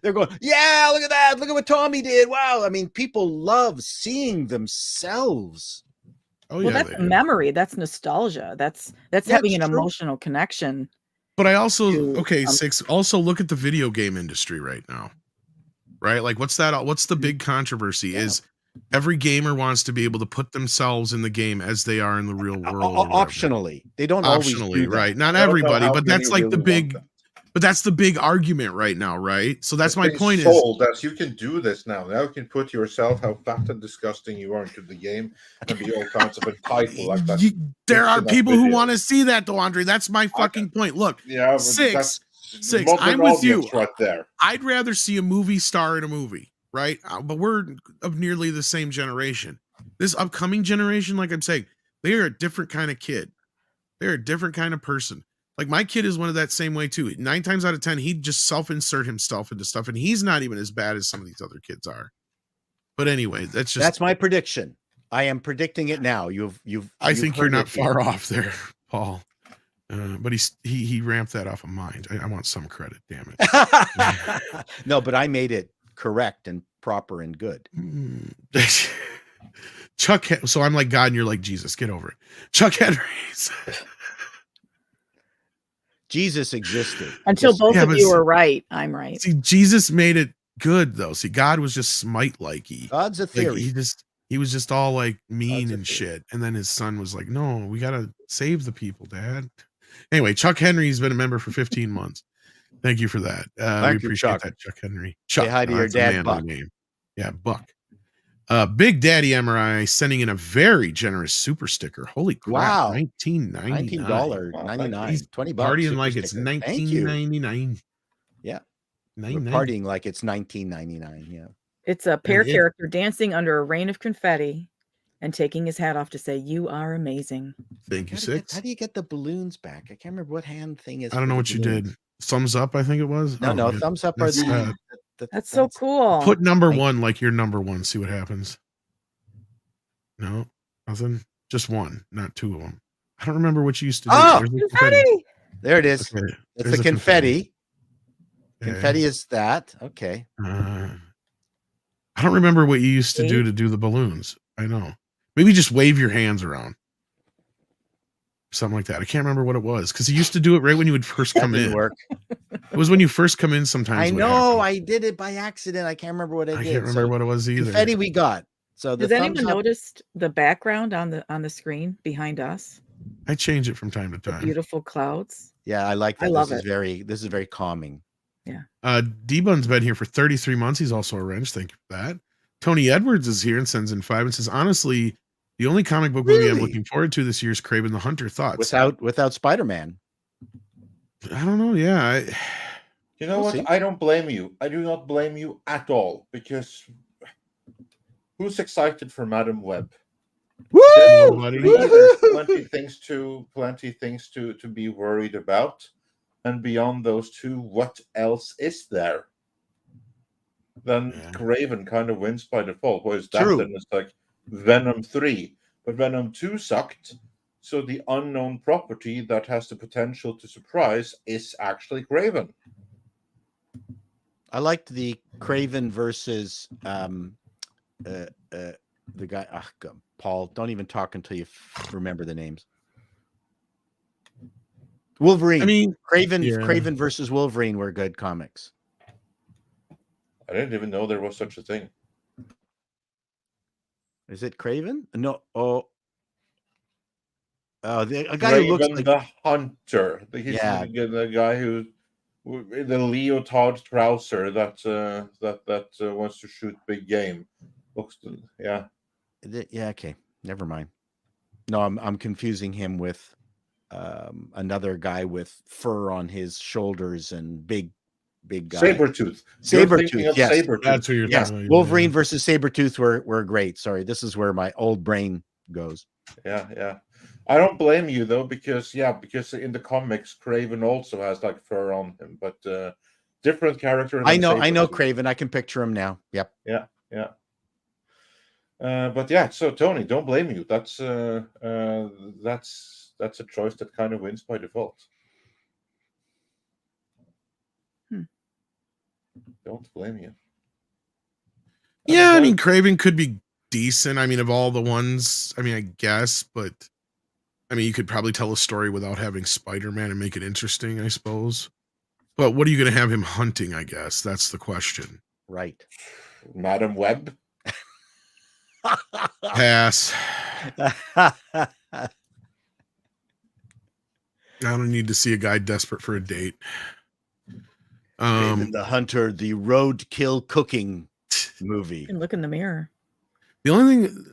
they're going, yeah, look at that. Look at what Tommy did. Wow. I mean, people love seeing themselves. Oh, well, that's a memory. That's nostalgia. That's having an emotional connection. But I also, also look at the video game industry right now, right? Like what's the big controversy is every gamer wants to be able to put themselves in the game as they are in the real world. Optionally. They don't always do that. Right. Not everybody, but that's like that's the big argument right now, right? So that's my point is you can do this now. Now you can put yourself how fat and disgusting you are into the game and be all kinds of entitled like that. There are people who want to see that though, Andre. That's my fucking point. Look, six, I'm with you. Right there. I'd rather see a movie star in a movie. Right. But we're of nearly the same generation. This upcoming generation, like I'm saying, they are a different kind of kid. They're a different kind of person. Like my kid is one of that same way too. 9 times out of 10, he'd just self-insert himself into stuff. And he's not even as bad as some of these other kids are. But anyway, that's my prediction. I am predicting it now. I think you're not far off there, Paul. But he ramped that off of mine. I want some credit, damn it. No, but I made it correct and proper and good. Chuck, so I'm like God and you're like Jesus. Get over it. Chuck Henry's. Jesus existed until both of you are right. I'm right. See, Jesus made it good though. See, God was just smite-likey. God's a theory. Like, he was just all like mean and shit. And then his son was like, "No, we gotta save the people, Dad." Anyway, Chuck Henry's been a member for 15 months. Thank you for that. We appreciate that, Chuck Henry. Chuck, say hi to your dad, Buck. Name. Yeah, Buck. Big Daddy MRI sending in a very generous super sticker. Holy crap! Wow, $19.99. $19.99. $20. Partying like it's $19.99. Yeah, we're partying like it's $19.99. Yeah, it's a pear character dancing under a rain of confetti and taking his hat off to say, "You are amazing." Thank you, Six. How do you get the balloons back? I can't remember what hand thing is. I don't know what you did. Thumbs up, I think it was. No, thumbs up are the That's so cool. Put number one like you're number one. See what happens. No, nothing. Just one, not two of them. I don't remember what you used to do. Oh, the confetti. There it is. Okay, It's the confetti. Okay. Confetti is that. Okay. I don't remember what you used to do the balloons. I know. Maybe just wave your hands around. Something like that. I can't remember what it was because he used to do it right when you would first come in. Work. It was when you first come in sometimes. I know. I did it by accident. I can't remember what I did. I can't remember what it was either. Confetti we got. So has anyone noticed the background on the screen behind us? I change it from time to time. The beautiful clouds. Yeah, I like that. I love this is very calming. Yeah. D-Bun's been here for 33 months. He's also a wrench. Thank you for that. Tony Edwards is here and sends in 5 and says, honestly, the only comic book movie I'm looking forward to this year is Kraven the Hunter. Thoughts? Without Spider-Man. I don't know. Yeah. You know what? I don't blame you. I do not blame you at all because who's excited for Madam Web? Woo! There's plenty things to be worried about. And beyond those two, what else is there? Then Kraven kind of wins by default. What is that? True. Then it's like Venom 3. But Venom 2 sucked. So the unknown property that has the potential to surprise is actually Kraven. I liked the Kraven versus the guy. Paul, don't even talk until you remember the names. Wolverine. I mean, Kraven versus Wolverine were good comics. I didn't even know there was such a thing. Is it Kraven? No. A guy Kraven who looks like the Hunter. He's the guy who the leotard trouser that wants to shoot big game. Yeah. Okay. Never mind. No, I'm confusing him with another guy with fur on his shoulders and big guy. Sabretooth. Sabretooth, yes. Sabretooth. That's who you're talking about. Wolverine versus Sabretooth were great. Sorry, this is where my old brain goes. Yeah. I don't blame you though, because in the comics, Kraven also has like fur on him, but different character. I know Kraven. I can picture him now. Yep. Yeah. But yeah, so Tony, don't blame you. That's a choice that kind of wins by default. Don't blame you. Yeah, I mean, Kraven could be decent. I mean, of all the ones, I mean, I guess, but I mean, you could probably tell a story without having Spider-Man and make it interesting, I suppose. But what are you going to have him hunting? I guess that's the question. Right. Madam Web. Pass. I don't need to see a guy desperate for a date. The Hunter, the roadkill cooking movie. You can look in the mirror. The only thing,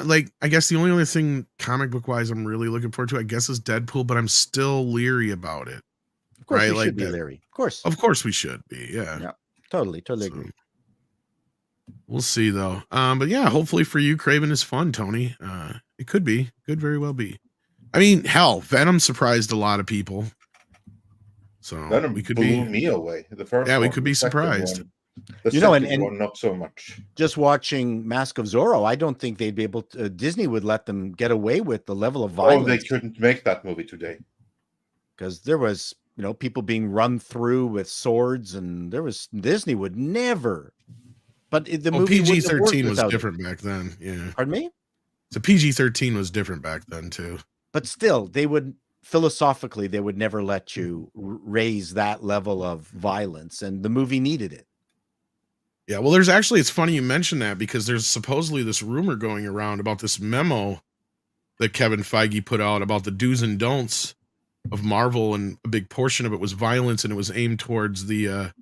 like, I guess the only other thing comic book wise I'm really looking forward to, I guess, is Deadpool, but I'm still leery about it. Of course, right? we should be leery. Of course we should be. Yeah. Totally agree. We'll see though. But yeah, hopefully for you, Kraven is fun, Tony. It could very well be. I mean, hell, Venom surprised a lot of people. So Venom we could blew me away. The first we could be surprised. The second one, not so much. Just watching Mask of Zorro, I don't think they'd be able to. Disney would let them get away with the level of violence. Oh, they couldn't make that movie today because there was, people being run through with swords, and Disney would never. But the movie PG-13 was different back then. Yeah. Pardon me? So PG-13 was different back then too. But still, they would never let you raise that level of violence, and the movie needed it. Yeah, well, it's funny you mentioned that because there's supposedly this rumor going around about this memo that Kevin Feige put out about the do's and don'ts of Marvel, and a big portion of it was violence, and it was aimed towards the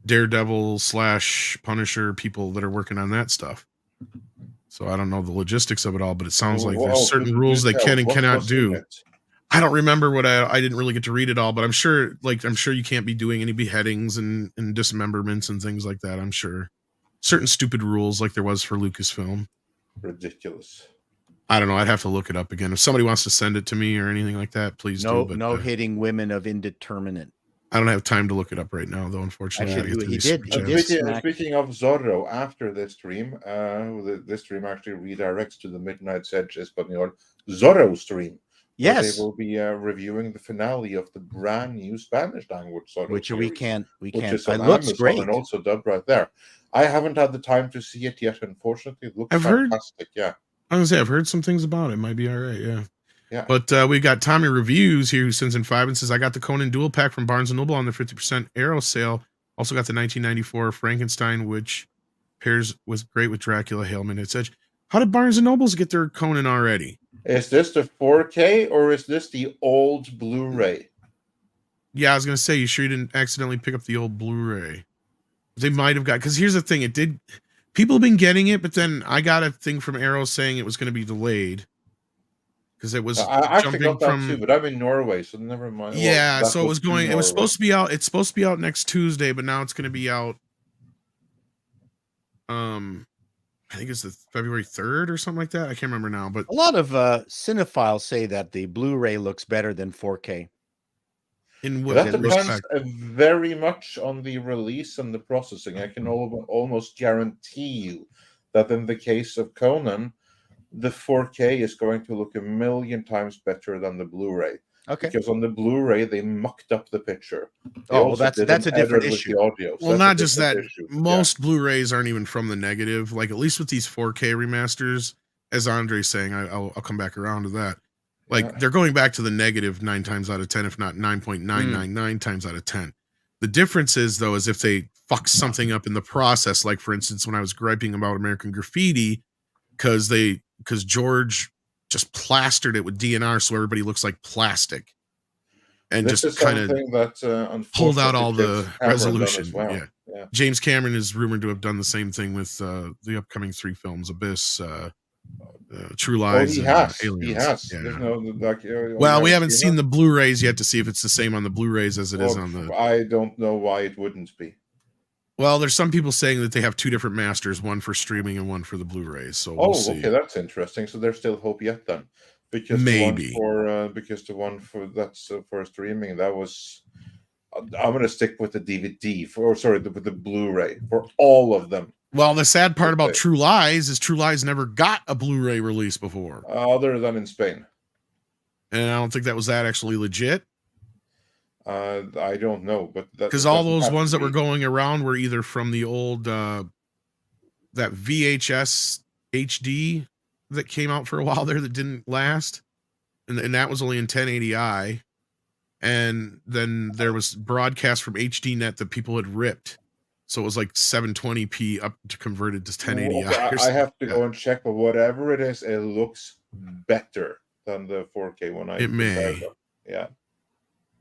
Daredevil / Punisher people that are working on that stuff. So I don't know the logistics of it all, but it sounds like there's certain rules they can and cannot do. I don't remember what I didn't really get to read it all, but I'm sure you can't be doing any beheadings and dismemberments and things like that. I'm sure certain stupid rules like there was for Lucasfilm. Ridiculous. I don't know. I'd have to look it up again. If somebody wants to send it to me or anything like that, please do. But, no hitting women of indeterminate I don't have time to look it up right now, though. Unfortunately, Actually, I gotta get he through did. these He super did chats. smack. Speaking of Zorro, after this stream, this stream actually redirects to the Midnight's Edge Espanol Zorro stream. Where Yes, they will be reviewing the finale of the brand new Spanish language Zorro which series, we can't. which is It on looks Amazon great. and also dubbed right there. I haven't had the time to see it yet, unfortunately. It looks fantastic. Yeah, I was gonna say I've heard some things about it. Might be all right. Yeah. yeah. But we got Tommy Reviews here who sends in 5 and says, I got the Conan dual pack from Barnes & Noble on the 50% Arrow sale. Also got the 1994 Frankenstein, which pairs with great with Dracula, Hail Midnight's Edge. How did Barnes & Nobles get their Conan already? Is this the 4K or is this the old Blu-ray? Yeah, I was going to say, you sure you didn't accidentally pick up the old Blu-ray? They might have got, because here's the thing, people have been getting it, but then I got a thing from Arrow saying it was going to be delayed. Because it was I actually got that from, too, but I'm in Norway, so never mind. Yeah, well, so it was supposed to be out. It's supposed to be out next Tuesday, but now it's going to be out. I think it's the February 3rd or something like that. I can't remember now, but A lot of cinephiles say that the Blu-ray looks better than 4K. in what that depends respect? very much on the release and the processing. I can almost guarantee you that in the case of Conan, the 4K is going to look 1,000,000 times better than the Blu-ray. Okay. Because on the Blu-ray they mucked up the picture. They Oh, well, also that's did a an different edit with issue. the audio. So Well, that's a not just that. different issue. Most Blu-rays aren't even from the negative. Like, at least with these 4K remasters, as Andre's saying, I'll come back around to that. Like, they're going back to the negative 9 times out of 10, if not 9.999 times out of 10. The difference is, though, is if they fuck something up in the process. Like, for instance, when I was griping about American Graffiti, because George just plastered it with DNR, so everybody looks like plastic, and This just is kind of something that pulled out all unfortunately the James Cameron done resolution. as well. Yeah. James Cameron is rumored to have done the same thing with the upcoming 3 films: Abyss, True Lies, he and has. Aliens. He has. Yeah. There's no like. Well, we haven't seen the Blu-rays yet to see if it's the same on the Blu-rays as it is on the. I don't know why it wouldn't be. Well, there's some people saying that they have 2 different masters, one for streaming and one for the Blu-rays. So we'll see. Okay, that's interesting. So there's still hope yet then, because maybe the one for that's for streaming, that was. I'm going to stick with the DVD with the Blu-ray for all of them. Well, the sad part about True Lies is True Lies never got a Blu-ray release before, other than in Spain, and I don't think that was actually legit. I don't know, but because all those ones that were going around were either from the old that VHS HD that came out for a while there that didn't last, and that was only in 1080i, and then there was broadcast from HDNet that people had ripped, so it was like 720p up to converted to 1080i. I have to go and check, but whatever it is, it looks better than the 4K one. It may, yeah.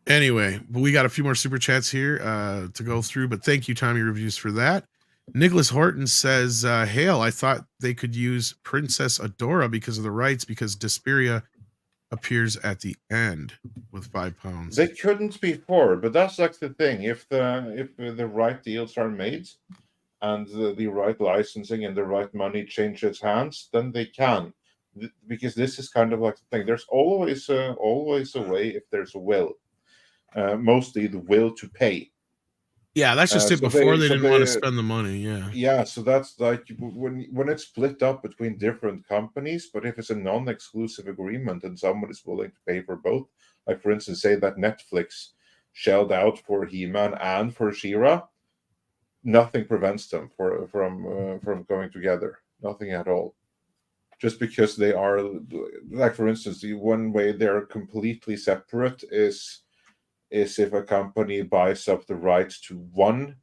Anyway, but we got a few more super chats here to go through, but thank you, Tommy Reviews, for that. Nicholas Horton says, Hail, I thought they could use Princess Adora because of the rights, because Desperia appears at the end with £5. They couldn't before, but that's like the thing. If the right deals are made and the right licensing and the right money changes hands, then they can. Because this is kind of like the thing. There's always a way if there's a will. Mostly the will to pay. Yeah, that's just it. Before they didn't want to spend the money. Yeah. So that's like when it's split up between different companies. But if it's a non-exclusive agreement and someone is willing to pay for both, like for instance, say that Netflix shelled out for He-Man and for She-Ra, nothing prevents them from going together. Nothing at all. Just because they are, like for instance, the one way they're completely separate is if a company buys up the rights to one,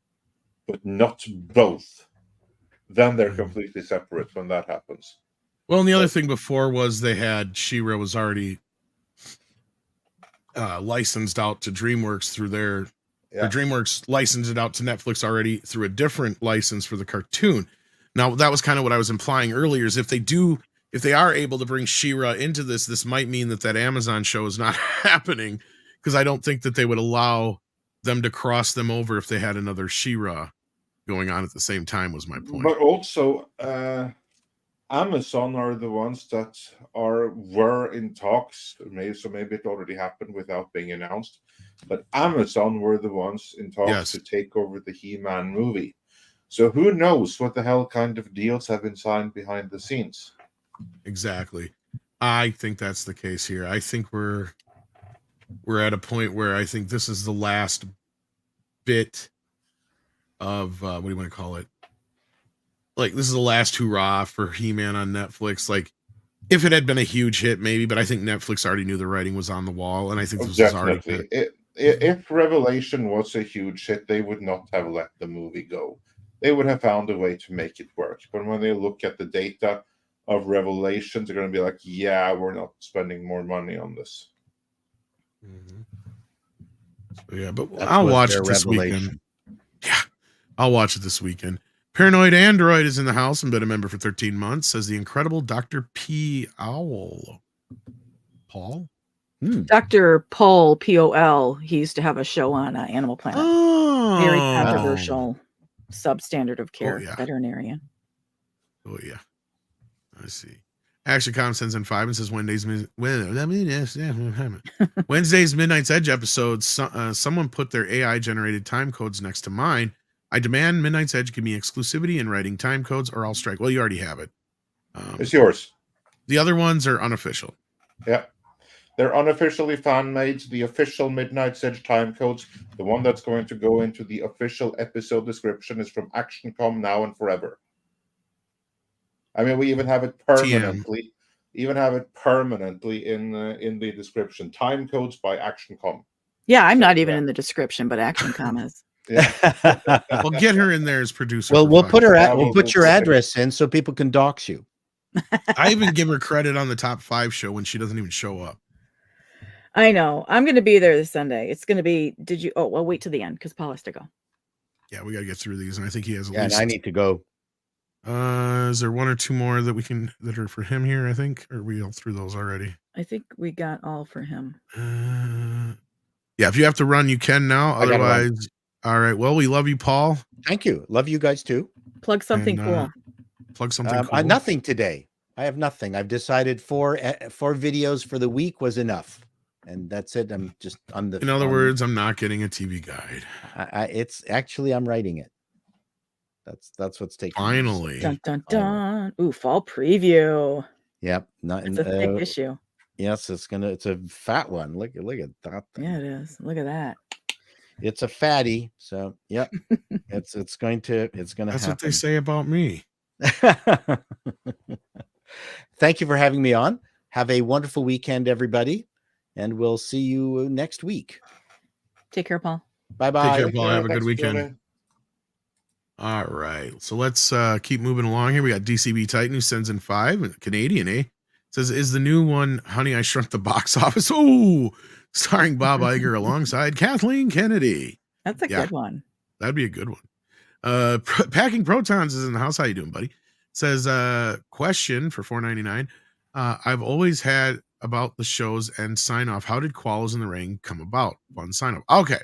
but not both, then they're completely separate when that happens. Well, and the other thing before was they had She-Ra was already licensed out to DreamWorks through their DreamWorks licensed it out to Netflix already through a different license for the cartoon. Now, that was kind of what I was implying earlier, is if they are able to bring She-Ra into this might mean that Amazon show is not happening, because I don't think that they would allow them to cross them over if they had another She-Ra going on at the same time, was my point. But also, Amazon are the ones that were in talks. Maybe it already happened without being announced. But Amazon were the ones in talks to take over the He-Man movie. So who knows what the hell kind of deals have been signed behind the scenes? Exactly. I think that's the case here. I think we're at a point where I think this is the last bit of what do you want to call it? Like, this is the last hurrah for He-Man on Netflix. Like, if it had been a huge hit, maybe, but I think Netflix already knew the writing was on the wall, and I think this was already. If Revelation was a huge hit, they would not have let the movie go. They would have found a way to make it work. But when they look at the data of Revelations, they're going to be like, yeah, we're not spending more money on this. Mm-hmm. So, yeah, but I'll watch it this weekend. Yeah, I'll watch it this weekend. Paranoid Android is in the house and been a member for 13 months, says the incredible Dr. P. Owl. Paul? Dr. Paul, P-O-L, he used to have a show on Animal Planet. Oh. Very controversial substandard of care veterinarian. Oh, yeah. I see. Action Com sends in 5 and says Wednesday's Midnight's Edge episodes. Someone put their AI generated time codes next to mine. I demand Midnight's Edge give me exclusivity in writing time codes or I'll strike. Well, you already have it. It's yours. The other ones are unofficial. Yeah. They're unofficially fan-made. The official Midnight's Edge time codes, the one that's going to go into the official episode description, is from ActionCom Now and Forever. I mean, we even have it permanently. Even have it permanently in the description. Time codes by ActionCom. Yeah, I'm not even in the description, but ActionCom is. Yeah. Well, get her in there as producer. Well, we'll put your address in so people can dox you. I even give her credit on the top 5 show when she doesn't even show up. I know. I'm going to be there this Sunday. It's going to be. Well, wait till the end because Paul has to go. Yeah, we got to get through these, and I think he has. And I need to go. Is there 1 or 2 more that are for him here? I think, or are we all through those already? I think we got all for him. Yeah, if you have to run, you can now. Otherwise, all right. Well, we love you, Paul. Thank you. Love you guys too. Plug something cool. Plug something cool. Nothing today. I have nothing. I've decided 4 videos for the week was enough. And that's it. I'm just on the. In other words, I'm not getting a TV guide. It's actually I'm writing it. That's what's taking. Finally. Dun dun dun. Ooh, fall preview. Yep. It's a thick issue. Yes, it's a fat one. Look at that thing. Yeah, it is. Look at that. It's a fatty. So yep. it's going to That's happen. what they say about me. Thank you for having me on. Have a wonderful weekend, everybody. And we'll see you next week. Take care, Paul. Bye-bye. Take care, Paul. Have a good weekend. All right. So let's keep moving along here. We got DCB Titan who sends in 5. Canadian, eh? Says, is the new one Honey, I Shrunk the Box Office? Oh, starring Bob Iger alongside Kathleen Kennedy. That's a good one. That'd be a good one. Packing Protons is in the house. How you doing, buddy? Says, question for $4.99. I've always had about the shows and sign off. How did Quarrels in the Ring come about? Fun sign off. Okay.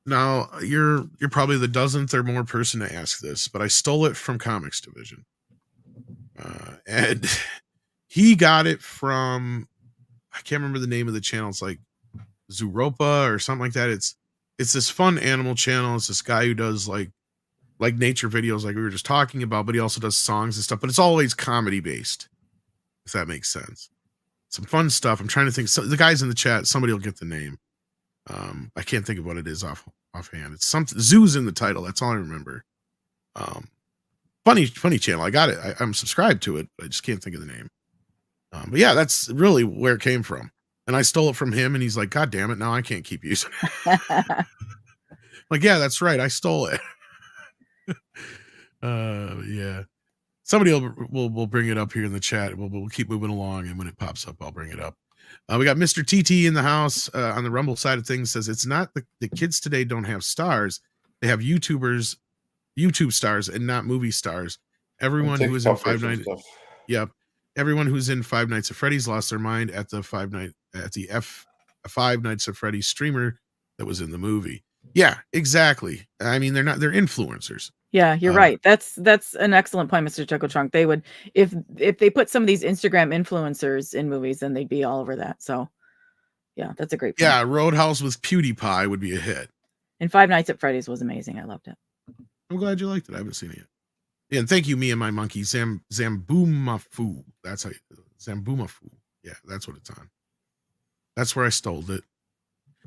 Now you're probably the dozenth or more person to ask this, but I stole it from Comics Division. And he got it from, I can't remember the name of the channel. It's like Zuropa or something like that. It's this fun animal channel. It's this guy who does like nature videos like we were just talking about, but he also does songs and stuff, but it's always comedy based, if that makes sense. Some fun stuff. I'm trying to think. So the guys in the chat, somebody will get the name. I can't think of what it is offhand. It's something. Zoo's in the title. That's all I remember. Funny channel. I got it. I'm subscribed to it. But I just can't think of the name. But yeah, that's really where it came from. And I stole it from him. And he's like, God damn it! Now I can't keep using it. Like, yeah, that's right. I stole it. Yeah. Somebody will bring it up here in the chat. We'll keep moving along, and when it pops up, I'll bring it up. We got Mr. TT in the house on the Rumble side of things. Says it's not the kids today don't have stars; they have YouTube stars, and not movie stars. Everyone who is in Five Nights, everyone who's in Five Nights at Freddy's lost their mind at the Five Nights at Freddy's streamer that was in the movie. Yeah, exactly. I mean, they're influencers. Yeah, you're right. That's an excellent point, Mr. Chuckle Trunk. They would, if they put some of these Instagram influencers in movies, then they'd be all over that. So, yeah, that's a great point. Yeah, Roadhouse with PewDiePie would be a hit. And Five Nights at Freddy's was amazing. I loved it. I'm glad you liked it. I haven't seen it yet. Yeah, and thank you, me and my monkey, Zamboomafu. That's how Zamboomafu. Yeah, that's what it's on. That's where I stole it.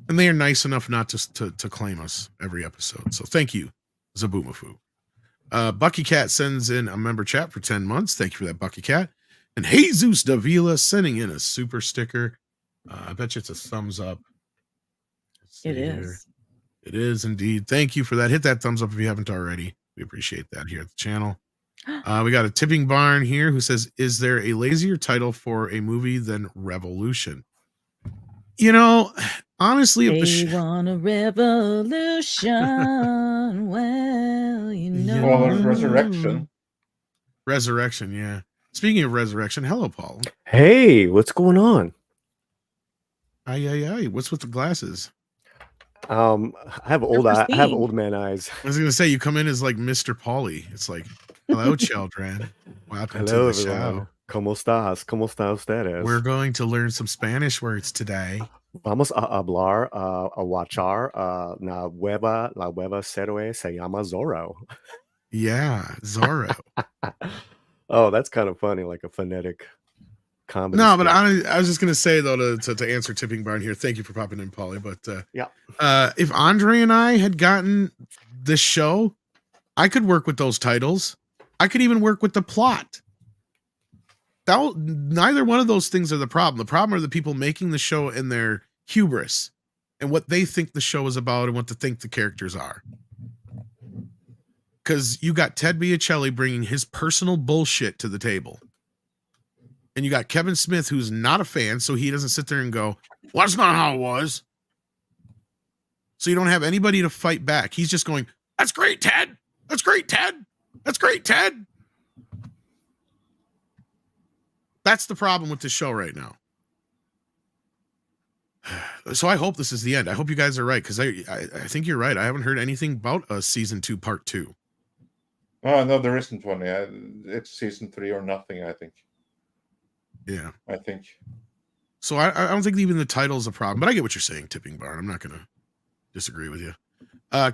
And they are nice enough not to claim us every episode. So thank you, Zaboomafu. Bucky Cat sends in a member chat for 10 months. Thank you for that, Bucky Cat. And Jesus Davila sending in a super sticker. I bet you it's a thumbs up. It is. It is indeed. Thank you for that. Hit that thumbs up if you haven't already. We appreciate that here at the channel. We got a Tipping Barn here who says, is there a lazier title for a movie than Revolution? You know, honestly, if they want a revolution, well, you know. Well, Resurrection. Resurrection, yeah. Speaking of Resurrection, hello, Paul. Hey, what's going on? Aye. What's with the glasses? I have old man eyes. I was gonna say you come in as like Mr. Pauly. It's like, hello, children. Welcome to the show. ¿Cómo estás? ¿Cómo está ustedes? We're going to learn some Spanish words today. Vamos a hablar, a watchar, la nueva serie se llama Zorro. Yeah, Zorro. Oh, that's kind of funny, like a phonetic comedy. No, but I was just gonna say though to answer Tipping Barn here. Thank you for popping in, Pauly. But yeah, if Andre and I had gotten this show, I could work with those titles. I could even work with the plot. Neither one of those things are the problem. The problem are the people making the show and their hubris and what they think the show is about and what they think the characters are. Because you got Ted Biacelli bringing his personal bullshit to the table. And you got Kevin Smith, who's not a fan, so he doesn't sit there and go, well, that's not how it was. So you don't have anybody to fight back. He's just going, that's great, Ted. That's great, Ted. That's great, Ted. That's the problem with this show right now. So I hope this is the end. I hope you guys are right, because I think you're right. I haven't heard anything about a season 2, part 2. Oh, no, there isn't one. Yeah, it's season 3 or nothing, I think. Yeah. I think. So I don't think even the title is a problem, but I get what you're saying, Tipping Barn. I'm not going to disagree with you.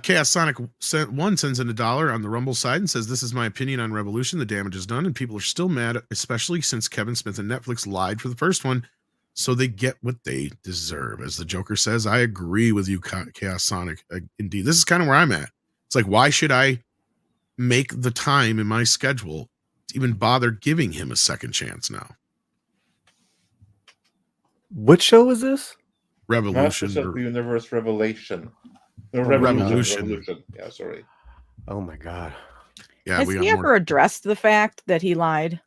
Chaos Sonic 1 sends in $1 on the Rumble side and says, this is my opinion on Revolution. The damage is done and people are still mad, especially since Kevin Smith and Netflix lied for the first one, so they get what they deserve. As the Joker says, I agree with you, Chaos Sonic. Indeed, this is kind of where I'm at. It's like, why should I make the time in my schedule to even bother giving him a second chance now? What show is this? Revolution. Masters of the Universe Revelation. No, Revolution. Yeah, sorry. Oh my God. Yeah. Has he ever addressed the fact that he lied?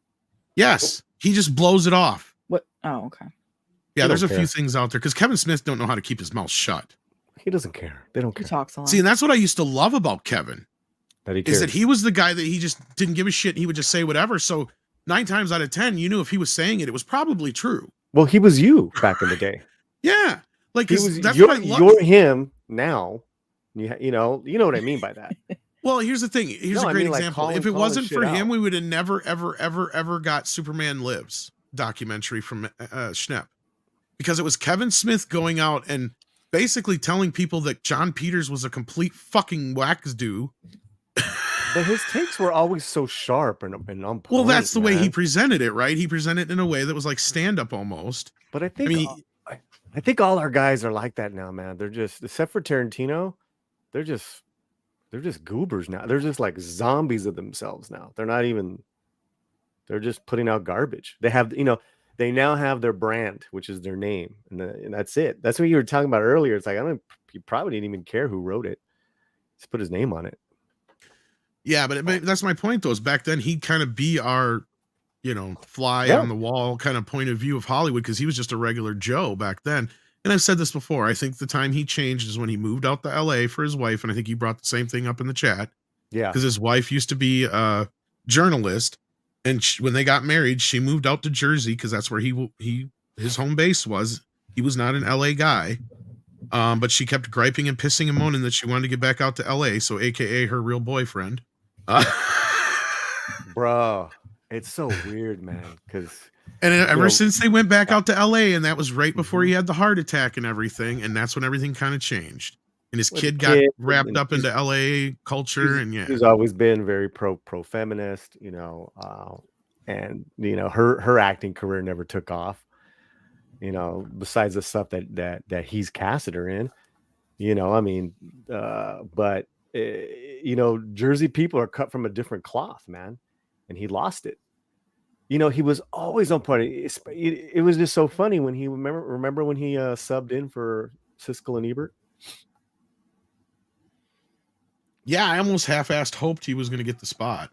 Yes. He just blows it off. What? Oh, okay. Yeah, there's a few things out there because Kevin Smith don't know how to keep his mouth shut. He doesn't care. They don't care. He talks a lot. See, and that's what I used to love about Kevin. That he cares. Is that he was the guy that he just didn't give a shit. He would just say whatever. So 9 times out of 10, you knew if he was saying it, it was probably true. Well, he was you back in the day. Yeah. Like that's you're, what I love. You're him now. You know what I mean by that. Well, here's the thing. Here's a great example. Like if it wasn't for him, we would have never, ever got Superman Lives documentary from Schnepp. Because it was Kevin Smith going out and basically telling people that John Peters was a complete fucking wackadoo. But his takes were always so sharp and on point. Well, that's the way he presented it, right? He presented it in a way that was like stand-up almost. But I think all our guys are like that now, man. They're just, except for Tarantino, they're just goobers now. They're just like zombies of themselves now. They're just putting out garbage. They have, they now have their brand, which is their name, and that's it. That's what you were talking about earlier. It's like, you probably didn't even care who wrote it. Just put his name on it. Yeah, but that's my point, though, is back then he'd kind of be our, fly on the wall kind of point of view of Hollywood, because he was just a regular Joe back then. And I've said this before. I think the time he changed is when he moved out to LA for his wife. And I think he brought the same thing up in the chat. Yeah. Because his wife used to be a journalist. And when they got married, she moved out to Jersey because that's where his home base was. He was not an LA guy. But she kept griping and pissing and moaning that she wanted to get back out to LA. So AKA her real boyfriend. Bro, it's so weird, man. Because and ever since they went back yeah. out to LA, and that was right before Mhm. he had the heart attack and everything, and that's when everything kind of changed. And his With the kid got kid, wrapped and up into LA culture, and yeah. he's always been very pro feminist, you know, and you know her acting career never took off. You know, besides the stuff that he's casted her in, you know, I mean, but you know, Jersey people are cut from a different cloth, man, and he lost it. You know, he was always on point. It was just so funny when he remember when he subbed in for Siskel and Ebert. Yeah, I almost half-assed hoped he was going to get the spot.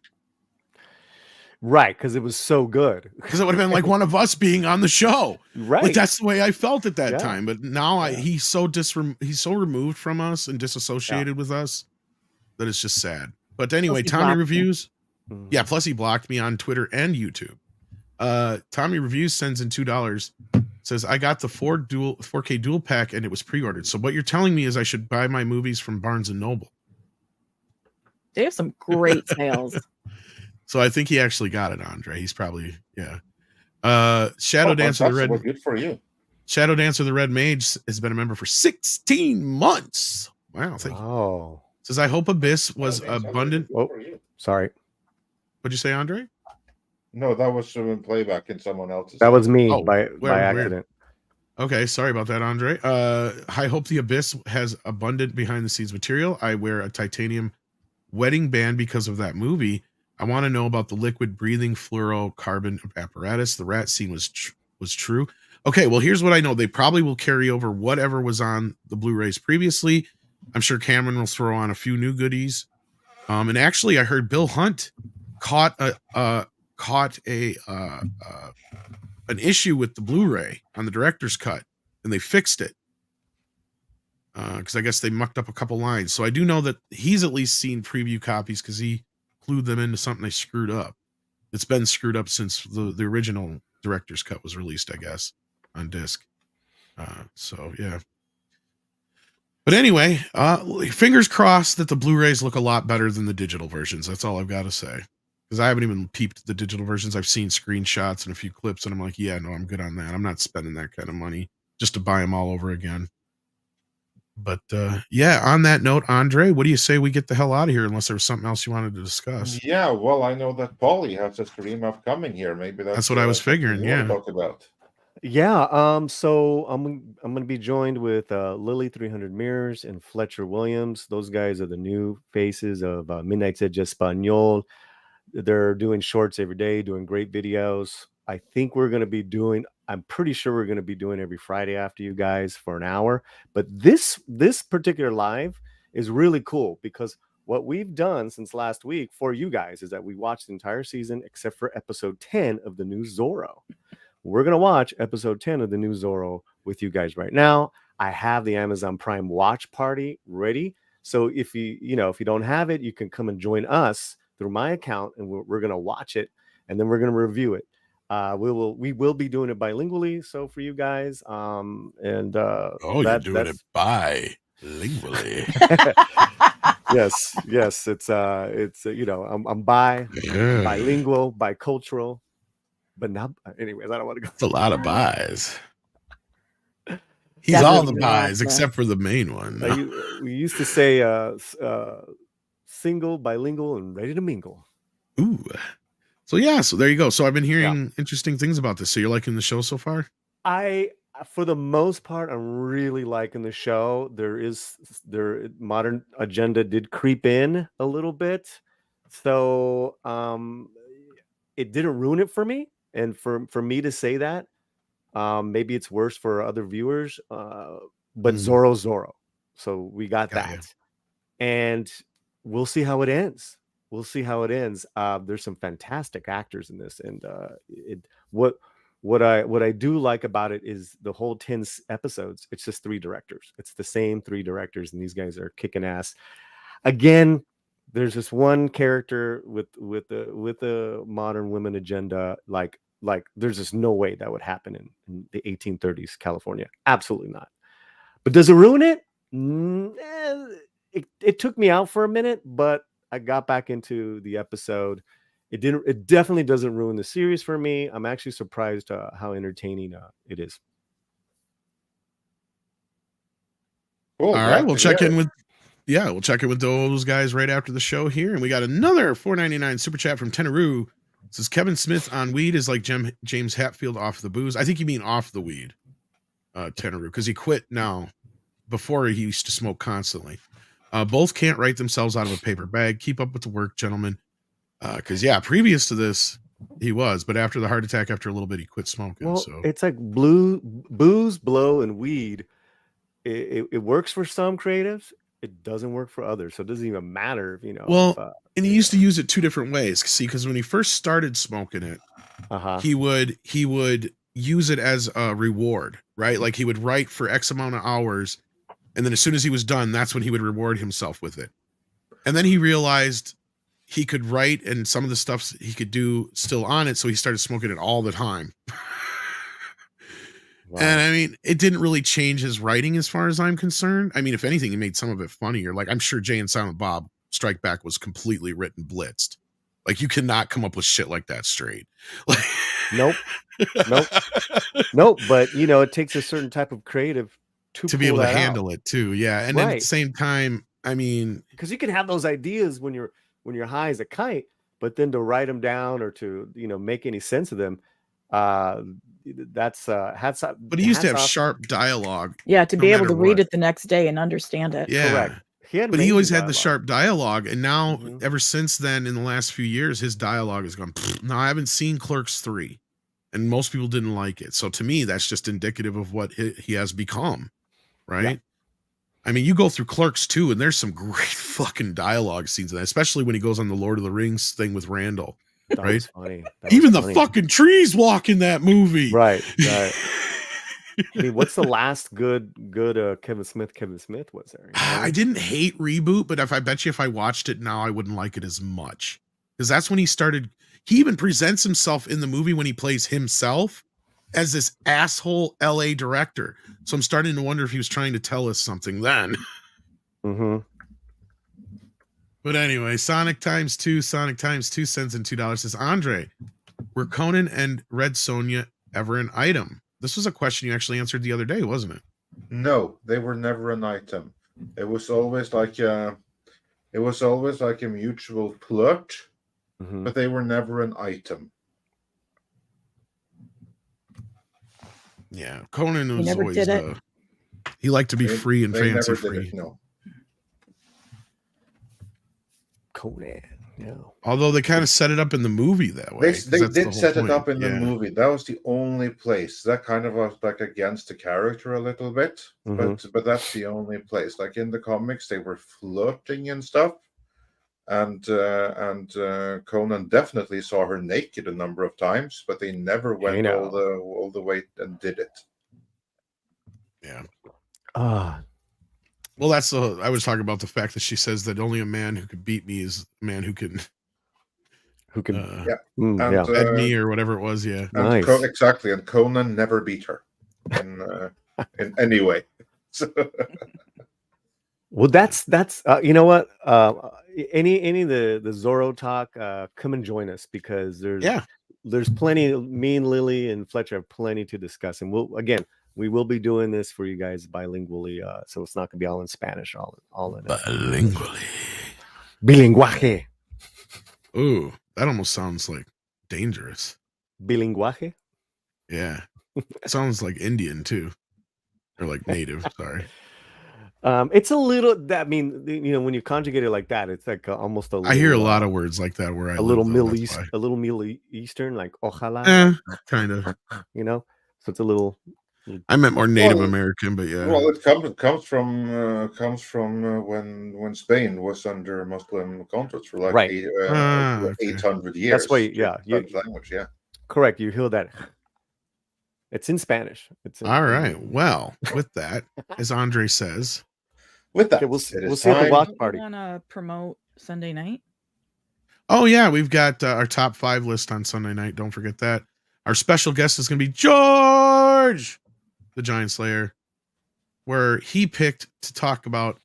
Right, because it was so good. Because it would have been like one of us being on the show. Right. Like that's the way I felt at that Yeah. time. But now Yeah. he's so removed from us and disassociated with us that it's just sad. But anyway, Tommy Reviews. Mm-hmm. Yeah, plus he blocked me on Twitter and YouTube. Tommy Reviews sends in $2. Says, I got the 4K dual pack and it was pre-ordered. So what you're telling me is I should buy my movies from Barnes and Noble. They have some great sales. So I think he actually got it, Andre. He's probably, yeah. Shadow Dancer the Red. Good for you. Shadow Dancer the Red Mage has been a member for 16 months. Wow, thank you. Says, I hope Abyss was abundant. Oh, sorry. What'd you say, Andre? No, that was in playback in someone else's. That was me by weird. accident. Okay, sorry about that, Andre. I hope the Abyss has abundant behind the scenes material. I wear a titanium wedding band because of that movie. I want to know about the liquid breathing fluorocarbon apparatus. The rat scene was true. Okay, well, here's what I know. They probably will carry over whatever was on the Blu-rays previously. I'm sure Cameron will throw on a few new goodies. And actually, I heard Bill Hunt caught an issue with the Blu-ray on the director's cut, and they fixed it. Because I guess they mucked up a couple lines. So I do know that he's at least seen preview copies because he glued them into something they screwed up. It's been screwed up since the original director's cut was released, I guess, on disc. So yeah. But anyway, fingers crossed that the Blu-rays look a lot better than the digital versions. That's all I've got to say. Because I haven't even peeped the digital versions. I've seen screenshots and a few clips, and I'm like, yeah, no, I'm good on that. I'm not spending that kind of money just to buy them all over again. But yeah, on that note, Andre, what do you say we get the hell out of here unless there was something else you wanted to discuss? Yeah, well, I know that Paulie has a stream upcoming here. Maybe that's what I was figuring. Yeah. Talk about. Yeah. So I'm gonna be joined with Lily 300 Mirrors and Fletcher Williams. Those guys are the new faces of Midnight's Edge Espanol. They're doing shorts every day, doing great videos. I think I'm pretty sure we're going to be doing every Friday after you guys for an hour. But this particular live is really cool because what we've done since last week for you guys is that we watched the entire season except for episode 10 of the new Zorro. We're going to watch episode 10 of the new Zorro with you guys right now. I have the Amazon Prime watch party ready. So if you don't have it, you can come and join us through my account, and we're going to watch it, and then we're going to review it. We will be doing it bilingually. So for you guys, you're doing it bilingually. yes. It's I'm bilingual, bicultural, but not. Anyways, I don't want to go. It's a lot of buys. He's all the buys except for the main one. We used to say single, bilingual, and ready to mingle. Ooh. So yeah, so there you go. So I've been hearing interesting things about this. So you're liking the show so far? For the most part, I'm really liking the show. Their modern agenda did creep in a little bit. So it didn't ruin it for me. And for me to say that, maybe it's worse for other viewers. But Zorro. So we got that. And we'll see how it ends. There's some fantastic actors in this, and what I do like about it is the whole 10 episodes. It's just 3 directors. It's the same 3 directors, and these guys are kicking ass. Again, there's this one character with the modern women agenda. Like there's just no way that would happen in the 1830s California. Absolutely not. But does it ruin it? It took me out for a minute, but I got back into the episode. It definitely doesn't ruin the series for me. I'm actually surprised how entertaining it is. Cool. All right, we'll check in with those guys right after the show here, and we got another $4.99 super chat from Tenaru. It says Kevin Smith on weed is like James Hetfield off the booze. I think you mean off the weed, Tenaru, because he quit now. Before he used to smoke constantly. Both can't write themselves out of a paper bag. Keep up with the work, gentlemen. Because previous to this, he was, but after the heart attack, after a little bit, he quit smoking. Well, so it's like booze, blow, and weed. It works for some creatives. It doesn't work for others. So it doesn't even matter, Well, and he used to use it two different ways. See, because when he first started smoking it, he would use it as a reward, right? Like he would write for X amount of hours, and then as soon as he was done, that's when he would reward himself with it. And then he realized he could write and some of the stuff he could do still on it, so he started smoking it all the time. Wow. And I mean, it didn't really change his writing as far as I'm concerned. I mean, if anything, he made some of it funnier. Like I'm sure Jay and Silent Bob Strike Back was completely written blitzed. Like you cannot come up with shit like that straight. Nope. But it takes a certain type of creative to be able to handle it too. Yeah. And then at the same time, I mean, because you can have those ideas when you're high as a kite, but then to write them down or to make any sense of them, that's hats off. But he used to have sharp dialogue. Yeah, to be able to read it the next day and understand it. Yeah. Correct. He always had the sharp dialogue, and now ever since then, in the last few years, his dialogue has gone. Now I haven't seen Clerks 3, and most people didn't like it. So to me, that's just indicative of what he has become, right? Yeah. I mean, you go through Clerks 2, and there's some great fucking dialogue scenes in that, especially when he goes on the Lord of the Rings thing with Randall. That right? Was funny. Even the fucking trees walk in that movie. Right. I mean, what's the last good Kevin Smith was there? I didn't hate Reboot, but I bet you if I watched it now, I wouldn't like it as much. Because that's when he even presents himself in the movie when he plays himself as this asshole LA director. So I'm starting to wonder if he was trying to tell us something then. Mm-hmm. But anyway, Sonic times 2 cents and $2 says, Andre, were Conan and Red Sonja ever an item? This was a question you actually answered the other day, wasn't it? No, they were never an item. It was always like a mutual flirt, but they were never an item. Yeah, Conan was always he liked to be free and fancy free. No. Conan. Yeah. Although they kind of set it up in the movie that way. They did set it up in the movie. That was the only place. That kind of was like against the character a little bit. But that's the only place. Like in the comics, they were flirting and stuff. And Conan definitely saw her naked a number of times, but they never went all the way and did it. Yeah. Well, that's I was talking about the fact that she says that only a man who could beat me is a man who can bed me or whatever it was. Yeah, and nice. Exactly. And Conan never beat her in any way. So. Well, that's you know what? Any of the Zorro talk, come and join us because there's plenty. Me and Lily and Fletcher have plenty to discuss, and we will be doing this for you guys bilingually, so it's not gonna be all in Spanish, all in bilinguaje. Ooh, that almost sounds like dangerous. Bilinguaje. Yeah, it sounds like Indian too, or like native. Sorry. It's a little. I mean, when you conjugate it like that, it's like almost a. Little, I hear a lot of words like that where a little Middle Eastern, like ojalá, kind of. So it's a little. I meant more Native American, but yeah. Well, it comes from when Spain was under Muslim controls for like 800 years. That's why, language, correct. You hear that. It's in Spanish. All right. Well, with that, as Andre says, with that, okay, we'll see at the watch party. Want to promote Sunday night? Oh yeah, we've got our top 5 list on Sunday night. Don't forget that. Our special guest is going to be George, the Giant Slayer, where he picked to talk about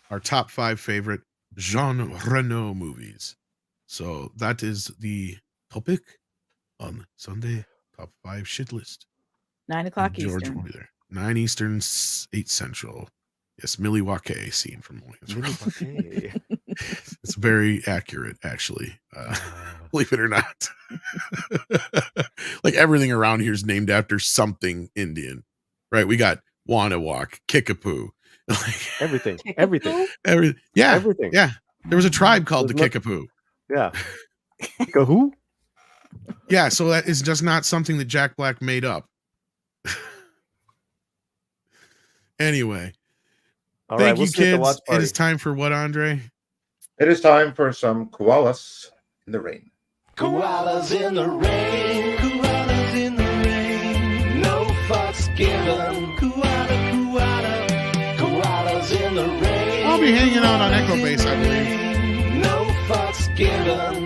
our top 5 favorite Jean Reno movies. So that is the topic on Sunday top 5 shit list. 9 o'clock George Eastern. will be there. 9 Eastern, 8 Central. Yes, Milwaukee scene from Milwaukee. It's very accurate, actually. Believe it or not. Like everything around here is named after something Indian, right? We got Wanawak, Kickapoo, Everything. Kickapoo? Everything. Yeah, Everything. yeah. There was a tribe called the There's Kickapoo. Yeah. Who? Yeah, so that is just not something that Jack Black made up. Anyway, All thank right, we'll you, see you at the watch kids. It party. is time for what, Andre? It is time for some koalas in the rain. Koalas in the rain, koalas in the rain, no fucks given, koalas in the rain. I'll be hanging out on Echo Base, I believe. No fucks given.